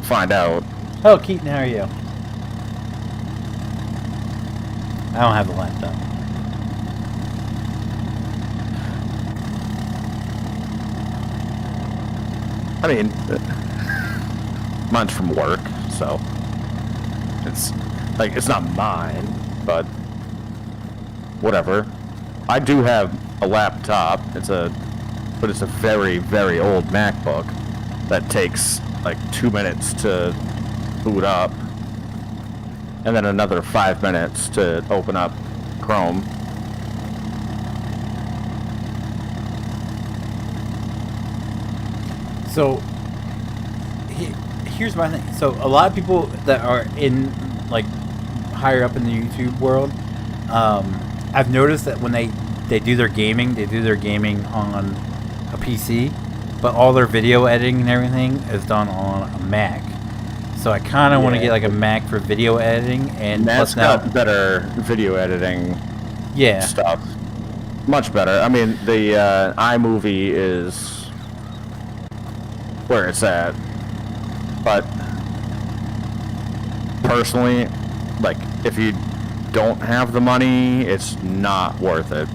find out. Oh, Keaton, how are you? I don't have a laptop. I mean, mine's from work, so it's like it's not mine, but whatever. I do have a laptop. But it's a very, very old MacBook that takes like 2 minutes to boot up, and then another 5 minutes to open up Chrome. So here's my thing. So a lot of people that are in like higher up in the YouTube world, I've noticed that when they do their gaming, they do their gaming on a PC, but all their video editing and everything is done on a Mac. So I kind of want to get like a Mac for video editing, and Mac's plus now got better video editing yeah stuff. Much better. I mean, the iMovie is where it's at, but personally, like, if you don't have the money, it's not worth it.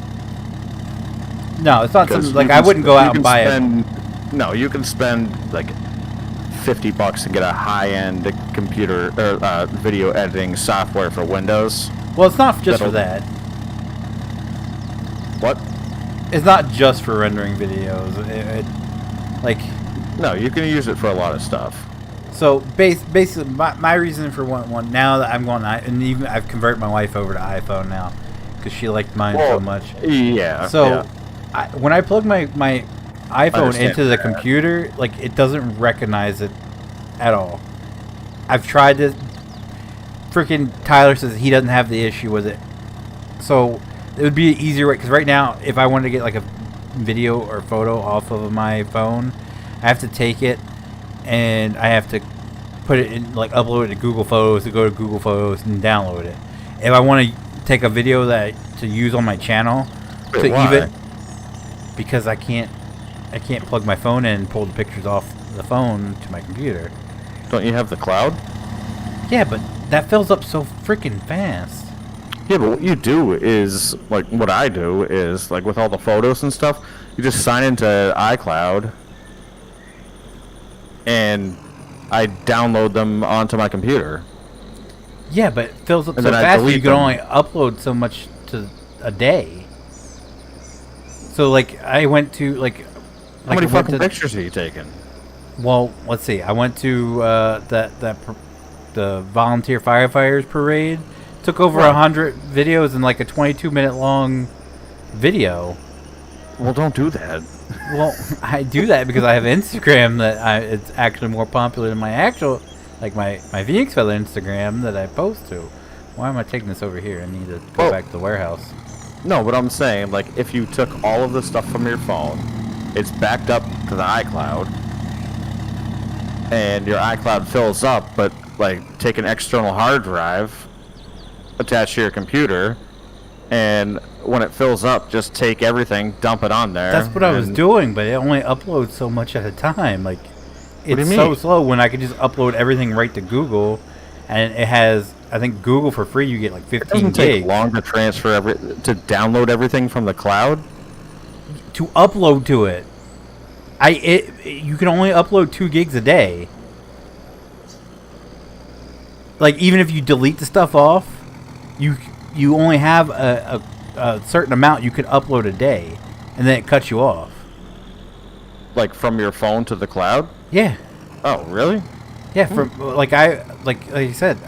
no, it's not something like I wouldn't go out and buy it. No, you can spend like $50 and get a high-end computer or video editing software for Windows. Well, it's not just for that. What? It's not just for rendering videos. Like, no, you can use it for a lot of stuff. So basically, my reason for one now that I'm going, and even I've converted my wife over to iPhone now because she liked mine so much. Yeah. So when I plug my iPhone into the computer, like, it doesn't recognize it at all. I've tried to. Freaking Tyler says he doesn't have the issue with it. So it would be an easier way, because right now, if I wanted to get like a video or photo off of my phone, I have to take it and I have to put it in, like, upload it to Google Photos, to go to Google Photos and download it. If I want to take a video to use on my channel, even because I can't plug my phone in and pull the pictures off the phone to my computer. Don't you have the cloud? Yeah, but that fills up so freaking fast. Yeah, but what you do is, like, what I do is, like, with all the photos and stuff, you just sign into iCloud, and I download them onto my computer. Yeah, but it fills up And so then I fast that delete you can them. only upload so much to a day. So, like, I went to, like... How many fucking pictures are you taking? Well, let's see. I went to the volunteer firefighters parade. Took over 100 videos in like a 22-minute long video. Well, don't do that. Well, I do that because I have Instagram it's actually more popular than my actual, like my Feenix Feather Instagram that I post to. Why am I taking this over here? I need to go back to the warehouse. No, but I'm saying, like, if you took all of the stuff from your phone, it's backed up to the iCloud, and your iCloud fills up, but, like, take an external hard drive, attach to your computer, and when it fills up, just take everything, dump it on there. That's what I was doing, but it only uploads so much at a time. Like, it's mean? so slow when I could just upload everything right to Google, and it has, I think Google for free you get like 15 It doesn't gigs. take long to to download everything from the cloud. To upload to it. You can only upload 2 gigs a day. Like, even if you delete the stuff off, you only have a certain amount you can upload a day, and then it cuts you off. Like, from your phone to the cloud? Yeah. Oh, really? Yeah, from like I said,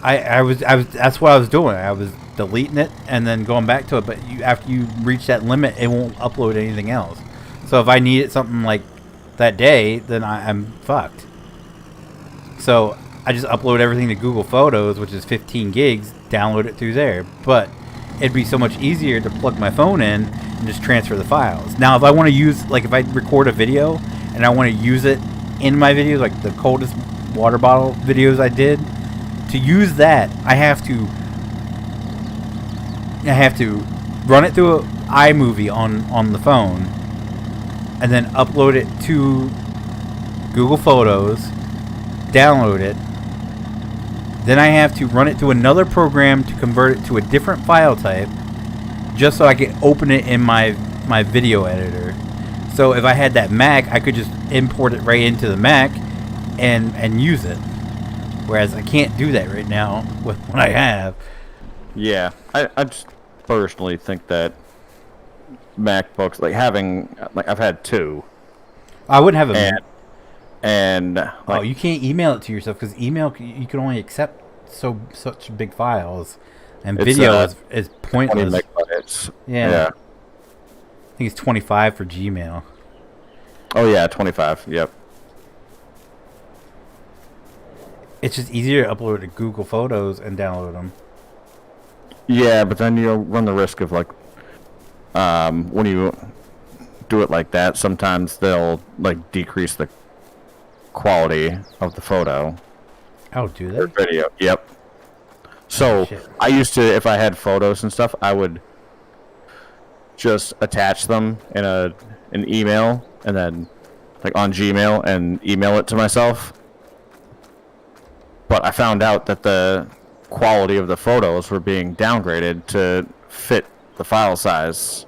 I was that's what I was doing. I was deleting it and then going back to it, but after you reach that limit, it won't upload anything else. So if I needed something like that day, then I'm fucked. So I just upload everything to Google Photos, which is 15 gigs, download it through there. But it'd be so much easier to plug my phone in and just transfer the files. Now, if I want to use, like, if I record a video and I want to use it in my videos, like the coldest water bottle videos I did, to use that, I have to run it through iMovie on the phone, and then upload it to Google Photos, download it. Then I have to run it through another program to convert it to a different file type, just so I can open it in my video editor. So if I had that Mac, I could just import it right into the Mac and use it. Whereas I can't do that right now with what I have. Yeah, I just personally think that MacBooks, like, I've had 2. I wouldn't have a Mac. And like, you can't email it to yourself, because email you can only accept such big files, and video is pointless. 20 megabytes. Yeah. I think it's 25 for Gmail. Oh yeah, 25. Yep. It's just easier to upload to Google Photos and download them. Yeah, but then you run the risk of like, when you do it like that, sometimes they'll like decrease the quality of the photo. Oh, do Or they? video. Yep. So Shit. I used to, if I had photos and stuff, I would just attach them in an email and then like on Gmail and email it to myself. But I found out that the quality of the photos were being downgraded to fit the file size.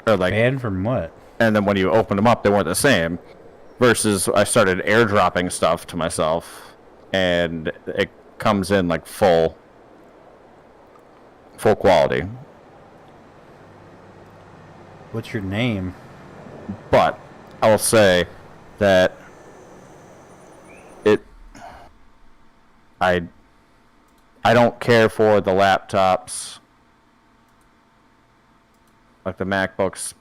Or like, Banned from what? and then when you open them up, they weren't the same. Versus I started airdropping stuff to myself, and it comes in like full quality. What's your name? But I will say that I don't care for the laptops like the MacBooks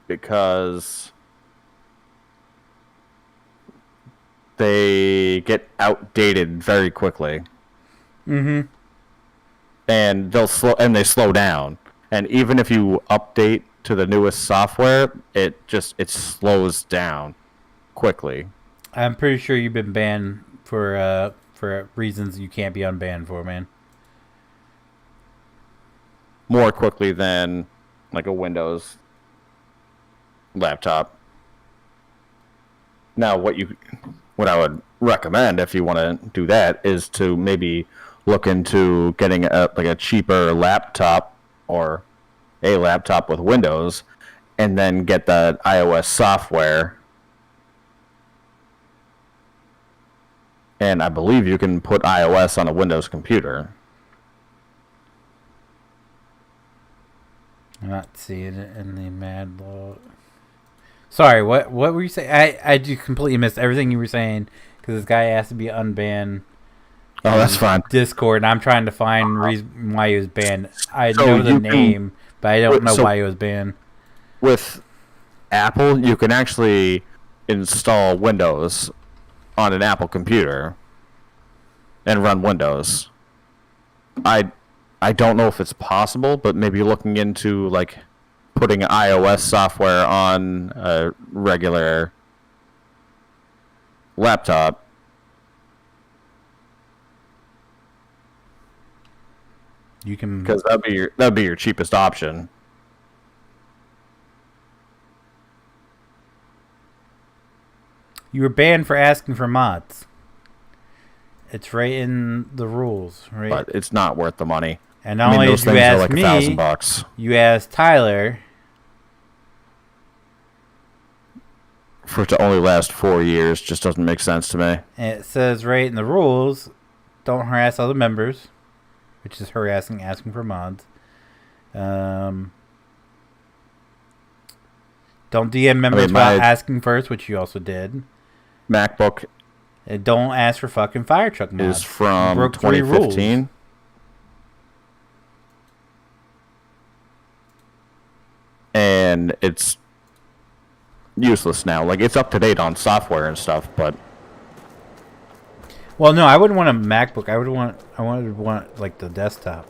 because they get outdated very quickly. Mm-hmm. And they slow down. And even if you update to the newest software, it slows down quickly. I'm pretty sure you've been banned for reasons you can't be unbanned for, man. More quickly than like a Windows laptop. Now, what I would recommend if you want to do that is to maybe look into getting a cheaper laptop or a laptop with Windows, and then get the iOS software. And I believe you can put iOS on a Windows computer. I'm not seeing it in the Mad Log. Sorry, what were you saying? I just completely missed everything you were saying because this guy asked to be unbanned. Oh, that's fine. Discord, and I'm trying to find reason why he was banned. I So know the you name, but I don't know so- why he was banned. With Apple, you can actually install Windows on an Apple computer and run Windows. I don't know if it's possible, but maybe looking into like putting iOS software on a regular laptop. You can, Because that'd be your cheapest option. you were banned for asking for mods. It's right in the rules, right? But it's not worth the money. And not only those did you things are ask like me, $1,000. you asked Tyler. For it to only last 4 years just doesn't make sense to me. And it says right in the rules, don't harass other members, which is harassing, asking for mods. Don't DM members without asking first, which you also did. MacBook And don't ask for fucking fire truck mods. is from You broke 3 rules. 2015. And it's useless now. Like, it's up to date on software and stuff, but Well, no, I wouldn't want a MacBook. I would want like the desktop.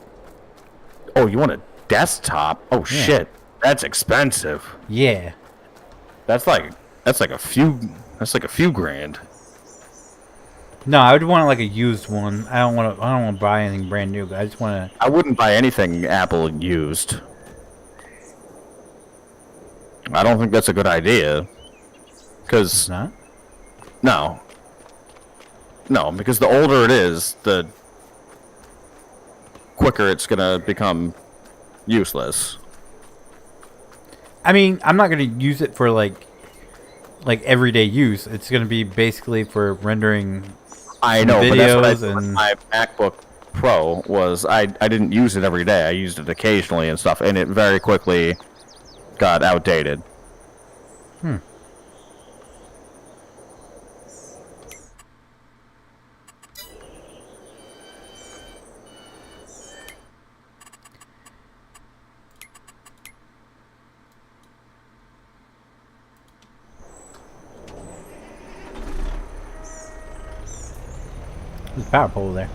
oh, you want a desktop? Oh shit, that's expensive. Yeah. That's like a few grand. No, I would want like a used one. I don't want to buy anything brand new. But I just want to. I wouldn't buy anything Apple used. I don't think that's a good idea. Because Not. no, because the older it is, the quicker it's gonna become useless. I mean, I'm not gonna use it for like everyday use. It's gonna be basically for rendering. I know, but that's what I videos did with and- my MacBook Pro was I didn't use it every day. I used it occasionally and stuff, and it very quickly got outdated. power pole there.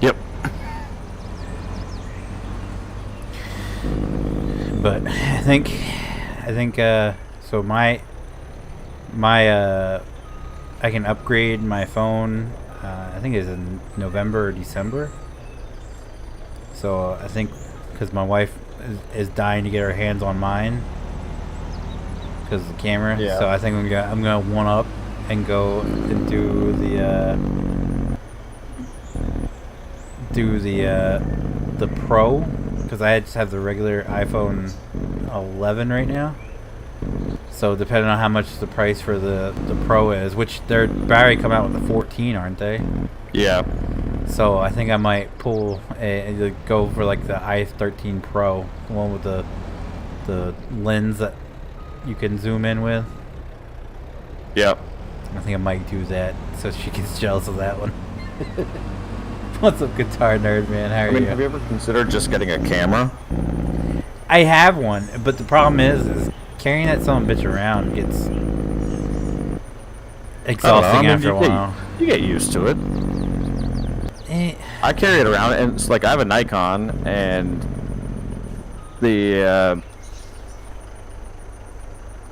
Yep. But I think so my I can upgrade my phone. I think it's in November or December. So I think because my wife is dying to get her hands on mine because of the camera. Yeah. So I think I'm gonna one up and go and do the Pro, because I just have the regular iPhone 11 right now. So depending on how much the price for the Pro is, which they're battery come out with the 14, aren't they? Yeah. So I think I might pull go for like the i13 Pro, the one with the lens that you can zoom in with. Yep. I think I might do that so she gets jealous of that one. What's up, guitar nerd man? How are you? Have you ever considered just getting a camera? I have one, but the problem is carrying that son of a bitch around gets exhausting after a while. You get used to it. I carry it around, and it's like I have a Nikon, and the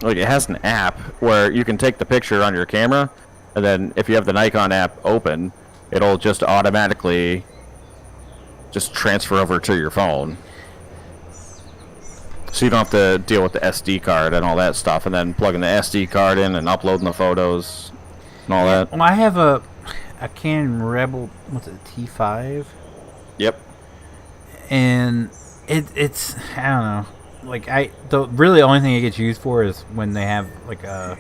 like it has an app where you can take the picture on your camera, and then if you have the Nikon app open, it'll just automatically just transfer over to your phone. So you don't have to deal with the SD card and all that stuff, and then plugging the SD card in and uploading the photos and all that. Well, I have a Canon Rebel, what's it, T5? Yep. And it's I don't know. Like the really only thing it gets used for is when they have like a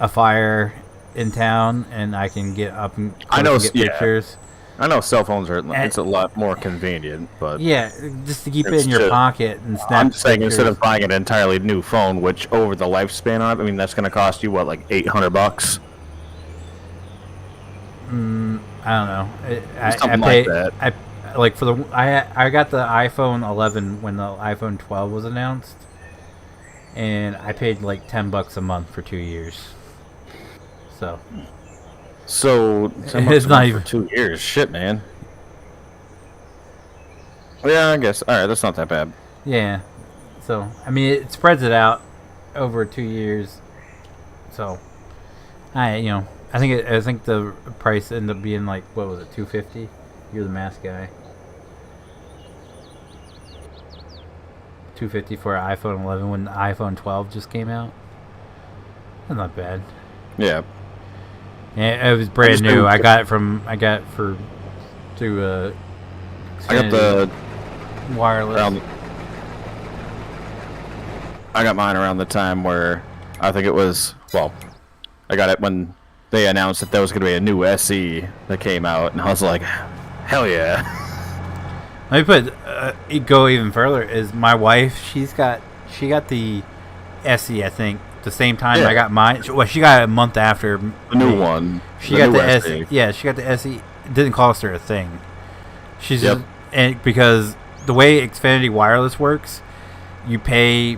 fire in town, and I can get up and get pictures. I know cell phones are it's a lot more convenient, but yeah, just to keep it in your pocket and snap. I'm saying pictures. Instead of buying an entirely new phone, which over the lifespan of it, I mean that's going to cost you what, like $800? I don't know. Something like that. I got the iPhone 11 when the iPhone 12 was announced, and I paid like $10 a month for 2 years. So it's not even for 2 years. Shit, man. Yeah, I guess. All right, that's not that bad. Yeah. So I mean, it spreads it out over 2 years. So I think the price ended up being like, what was it, $250? You're the math guy. $250 for an iPhone 11 when the iPhone 12 just came out. That's not bad. Yeah. Yeah, it was brand new. I got the wireless. I got mine around the time where I think it was, well, I got it when they announced that there was going to be a new SE that came out, and I was like, hell yeah. Let me go even further. Is my wife? She got the SE, I think, the same time I got mine. Well, she got it a month after the new one. She got the SE. Yeah, she got the SE. It didn't cost her a thing. She's just, and because the way Xfinity Wireless works, you pay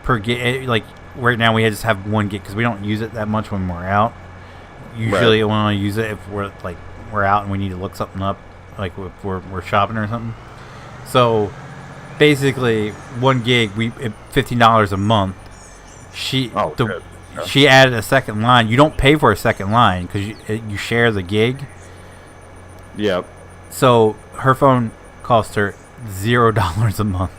per gig. Like right now, we just have 1 gig because we don't use it that much when we're out. Usually, we only use it if we're out and we need to look something up, like if we're shopping or something. So basically, 1 gig, $15 a month. She added a second line. You don't pay for a second line because you share the gig. Yep. So her phone cost her $0 a month,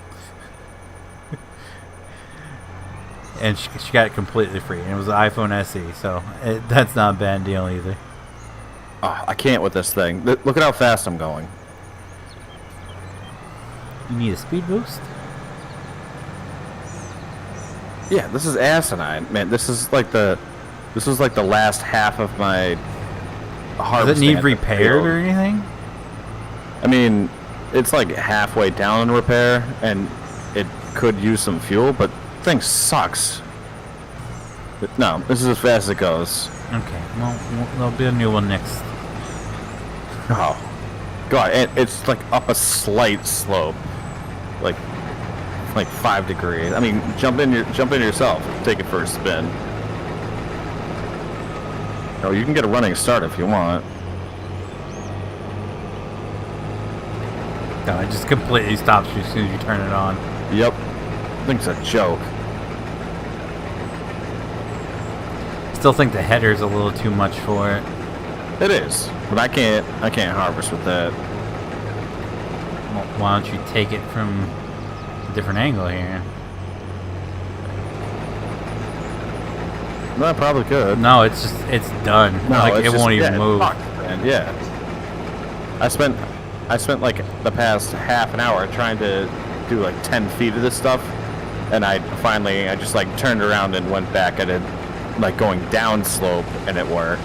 and she got it completely free. And it was an iPhone SE, so that's not a bad deal either. Oh, I can't with this thing. Look at how fast I'm going. You need a speed boost? Yeah, this is asinine, man. This is like the last half of my harvest. Does it need repaired or anything? I mean, it's like halfway down in repair, and it could use some fuel, but the thing sucks. But no, this is as fast as it goes. Okay, well, there'll be a new one next. Oh, God, and it's like up a slight slope, like 5 degrees. I mean, jump in yourself, take it for a spin. Oh, you can get a running start if you want. No, it just completely stops you as soon as you turn it on. Yep. I think it's a joke. Still think the header's a little too much for it. It is, but I can't harvest with that. Well, why don't you take it from a different angle here? No, I probably could. No, it's done. No, like it's it won't even it's move. fucked, man. Yeah. I spent like the past half an hour trying to do like 10 feet of this stuff, and I just like turned around and went back at it, like going down slope, and it worked.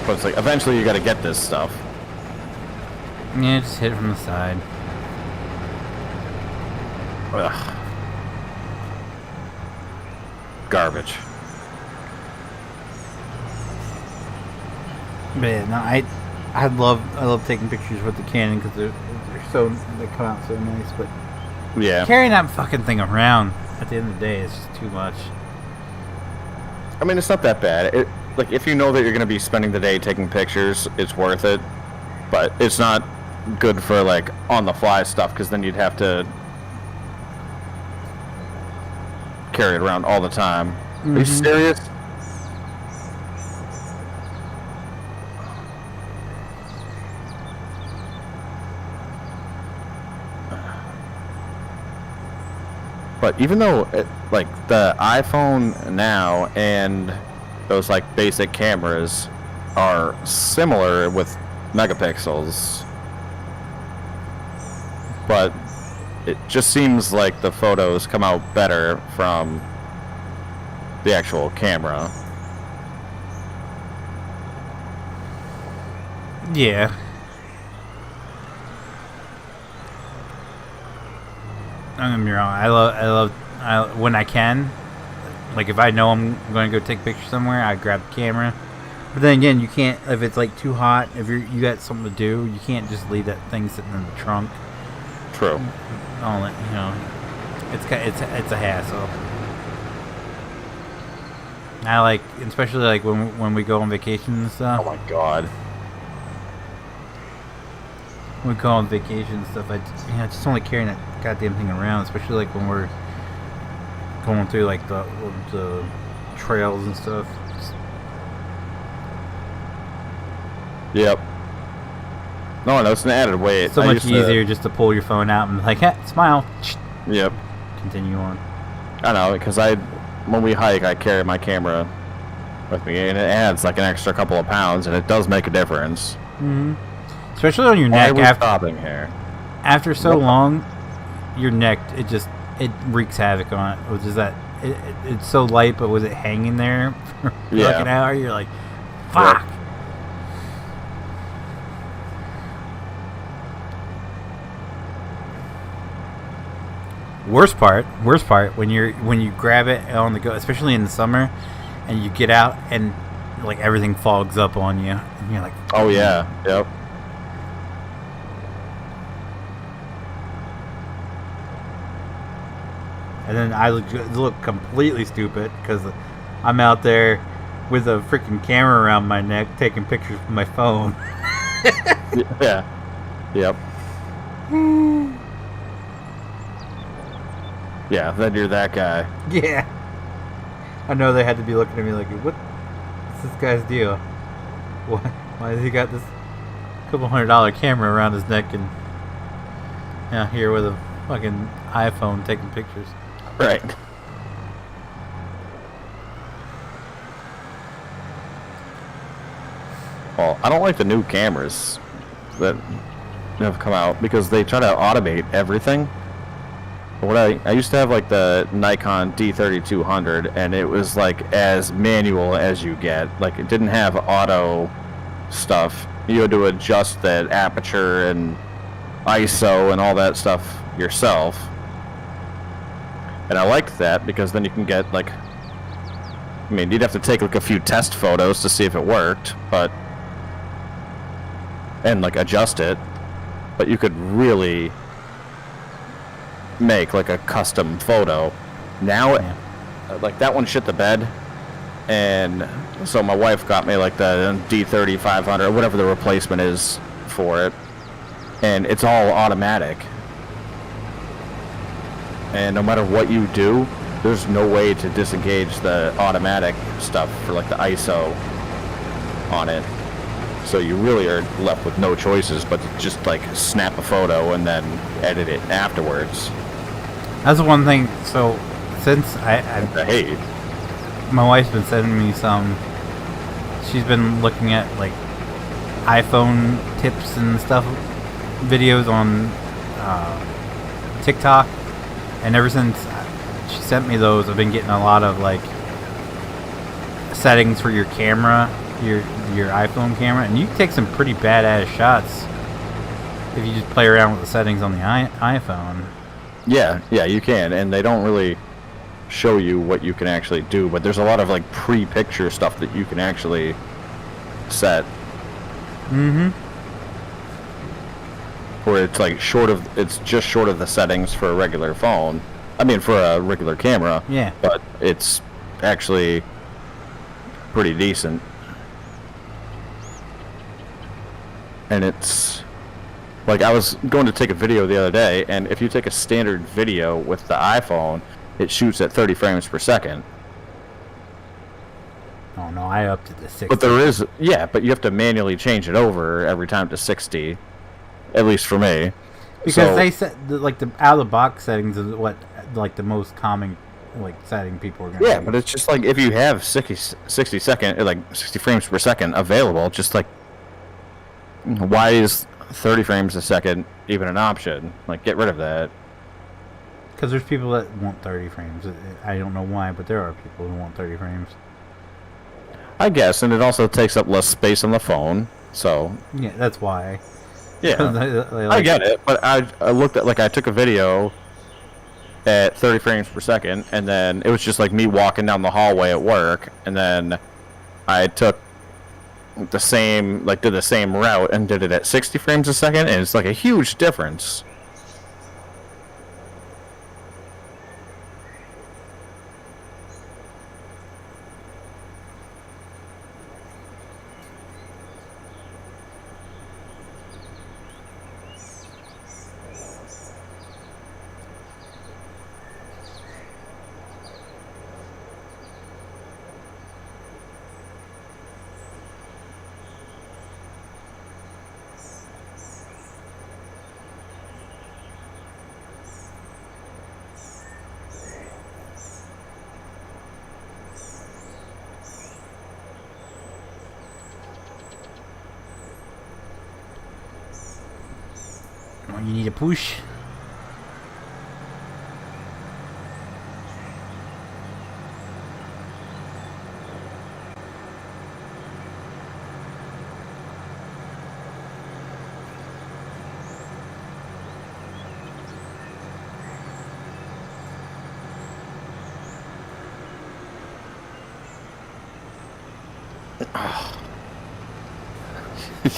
But it's like eventually you got to get this stuff. Yeah, just hit it from the side. Ugh. Garbage. But yeah, no, I love taking pictures with the Canon because they come out so nice. But Yeah. carrying that fucking thing around at the end of the day is just too much. I mean, it's not that bad. Like, if you know that you're going to be spending the day taking pictures, it's worth it. But it's not good for, like, on-the-fly stuff, because then you'd have to carry it around all the time. Are you serious? But even though, like, the iPhone now and those, like, basic cameras are similar with megapixels, but it just seems like the photos come out better from the actual camera. Yeah. Don't get me wrong. I love when I can. Like if I know I'm going to go take pictures somewhere, I grab the camera. But then again, you can't if it's like too hot. If you got something to do, you can't just leave that thing sitting in the trunk. True. It's a hassle. I like, especially like when we go on vacation and stuff. Oh my god. When we go on vacation and stuff, I just only carrying that goddamn thing around, especially like when we're going through like the trails and stuff. Yep. No, it's an added weight. It's so much easier just to pull your phone out and be like, hey, smile. Yep. Continue on. I know, because when we hike, I carry my camera with me, and it adds like an extra couple of pounds, and it does make a difference. Mm-hmm. Especially on your Why neck. are we stopping here? After so long, your neck, it wreaks havoc on it. Which is that it's so light, but with it hanging there for like an hour, you're like, fuck. Yep. Worst part, when you grab it on the go, especially in the summer, and you get out and like everything fogs up on you, and you're like, oh yeah, yep. And then I look completely stupid because I'm out there with a freaking camera around my neck taking pictures with my phone. Yeah. Yep. Yeah, then you're that guy. Yeah. I know they had to be looking at me like, what's this guy's deal? Why has he got this couple $100 camera around his neck and here with a fucking iPhone taking pictures? Right. Well, I don't like the new cameras that have come out because they try to automate everything. What I used to have like the Nikon D3200, and it was like as manual as you get. Like it didn't have auto stuff. You had to adjust the aperture and ISO and all that stuff yourself. And I liked that because then you can get like, I mean, you'd have to take like a few test photos to see if it worked, and like adjust it, but you could really make like a custom photo. Now, like that one shit the bed. And so my wife got me like the D3500, whatever the replacement is for it, and it's all automatic. And no matter what you do, there's no way to disengage the automatic stuff for like the ISO on it. So you really are left with no choices but to just like snap a photo and then edit it afterwards. That's the one thing. So since I hate. My wife's been sending me some. She's been looking at like iPhone tips and stuff, videos on TikTok, and ever since she sent me those, I've been getting a lot of like settings for your camera, your iPhone camera, and you can take some pretty badass shots if you just play around with the settings on the iPhone. Yeah, you can, and they don't really show you what you can actually do, but there's a lot of like pre-picture stuff that you can actually set. Where it's like it's just short of the settings for a regular phone. I mean, for a regular camera. Yeah. But it's actually pretty decent. And it's like, I was going to take a video the other day, and if you take a standard video with the iPhone, it shoots at 30 frames per second. Oh no, I upped it to 60. But but you have to manually change it over every time to 60, at least for me. Because they said like the out of the box settings is what like the most common like setting people are gonna use. But it's just like if you have 60 frames per second available, just like, why is 30 frames a second even an option? Like, get rid of that. Because there's people that want 30 frames. I don't know why, but there are people who want 30 frames. I guess, and it also takes up less space on the phone, so... Yeah, that's why. Yeah, I get it, but I looked at, like, I took a video at 30 frames per second, and then it was just like me walking down the hallway at work, and then I took the same, like, did the same route and did it at 60 frames a second, and it's like a huge difference. You need a push.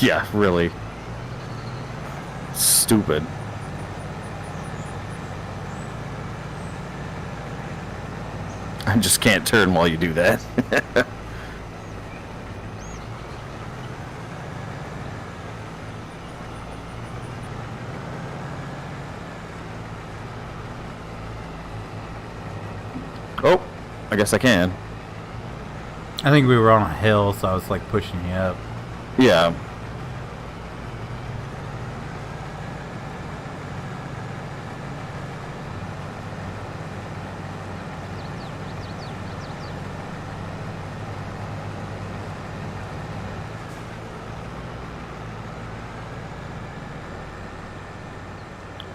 Yeah, really. Stupid. I just can't turn while you do that. Oh, I guess I can. I think we were on a hill, so I was like pushing you up. Yeah.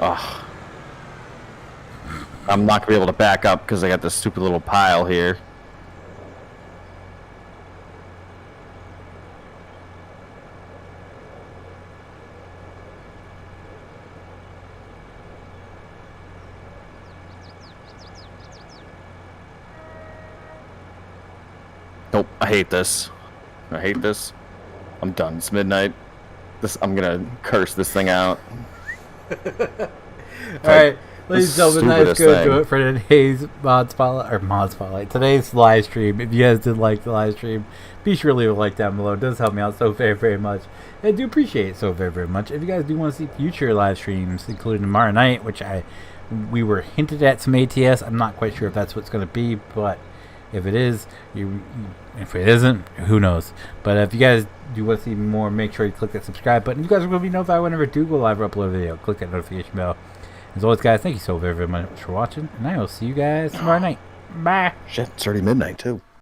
Oh. I'm not gonna be able to back up because I got this stupid little pile here. Nope, I hate this. I hate this. I'm done. It's midnight. I'm gonna curse this thing out. Alright, Ladies and gentlemen, that's going to do it for today's Mod Spotlight. Today's live stream. If you guys did like the live stream, be sure to leave a like down below. It does help me out so very, very much. I do appreciate it so very, very much. If you guys do want to see future live streams, including tomorrow night, which we were hinted at some ATS. I'm not quite sure if that's what's going to be, but if it is, if it isn't, who knows. But if you guys do want to see more, make sure you click that subscribe button. You guys are going to be notified whenever I do go live or upload a video. Click that notification bell. As always, guys, thank you so very, very much for watching, and I will see you guys tomorrow night. Bye. Shit, it's already midnight, too.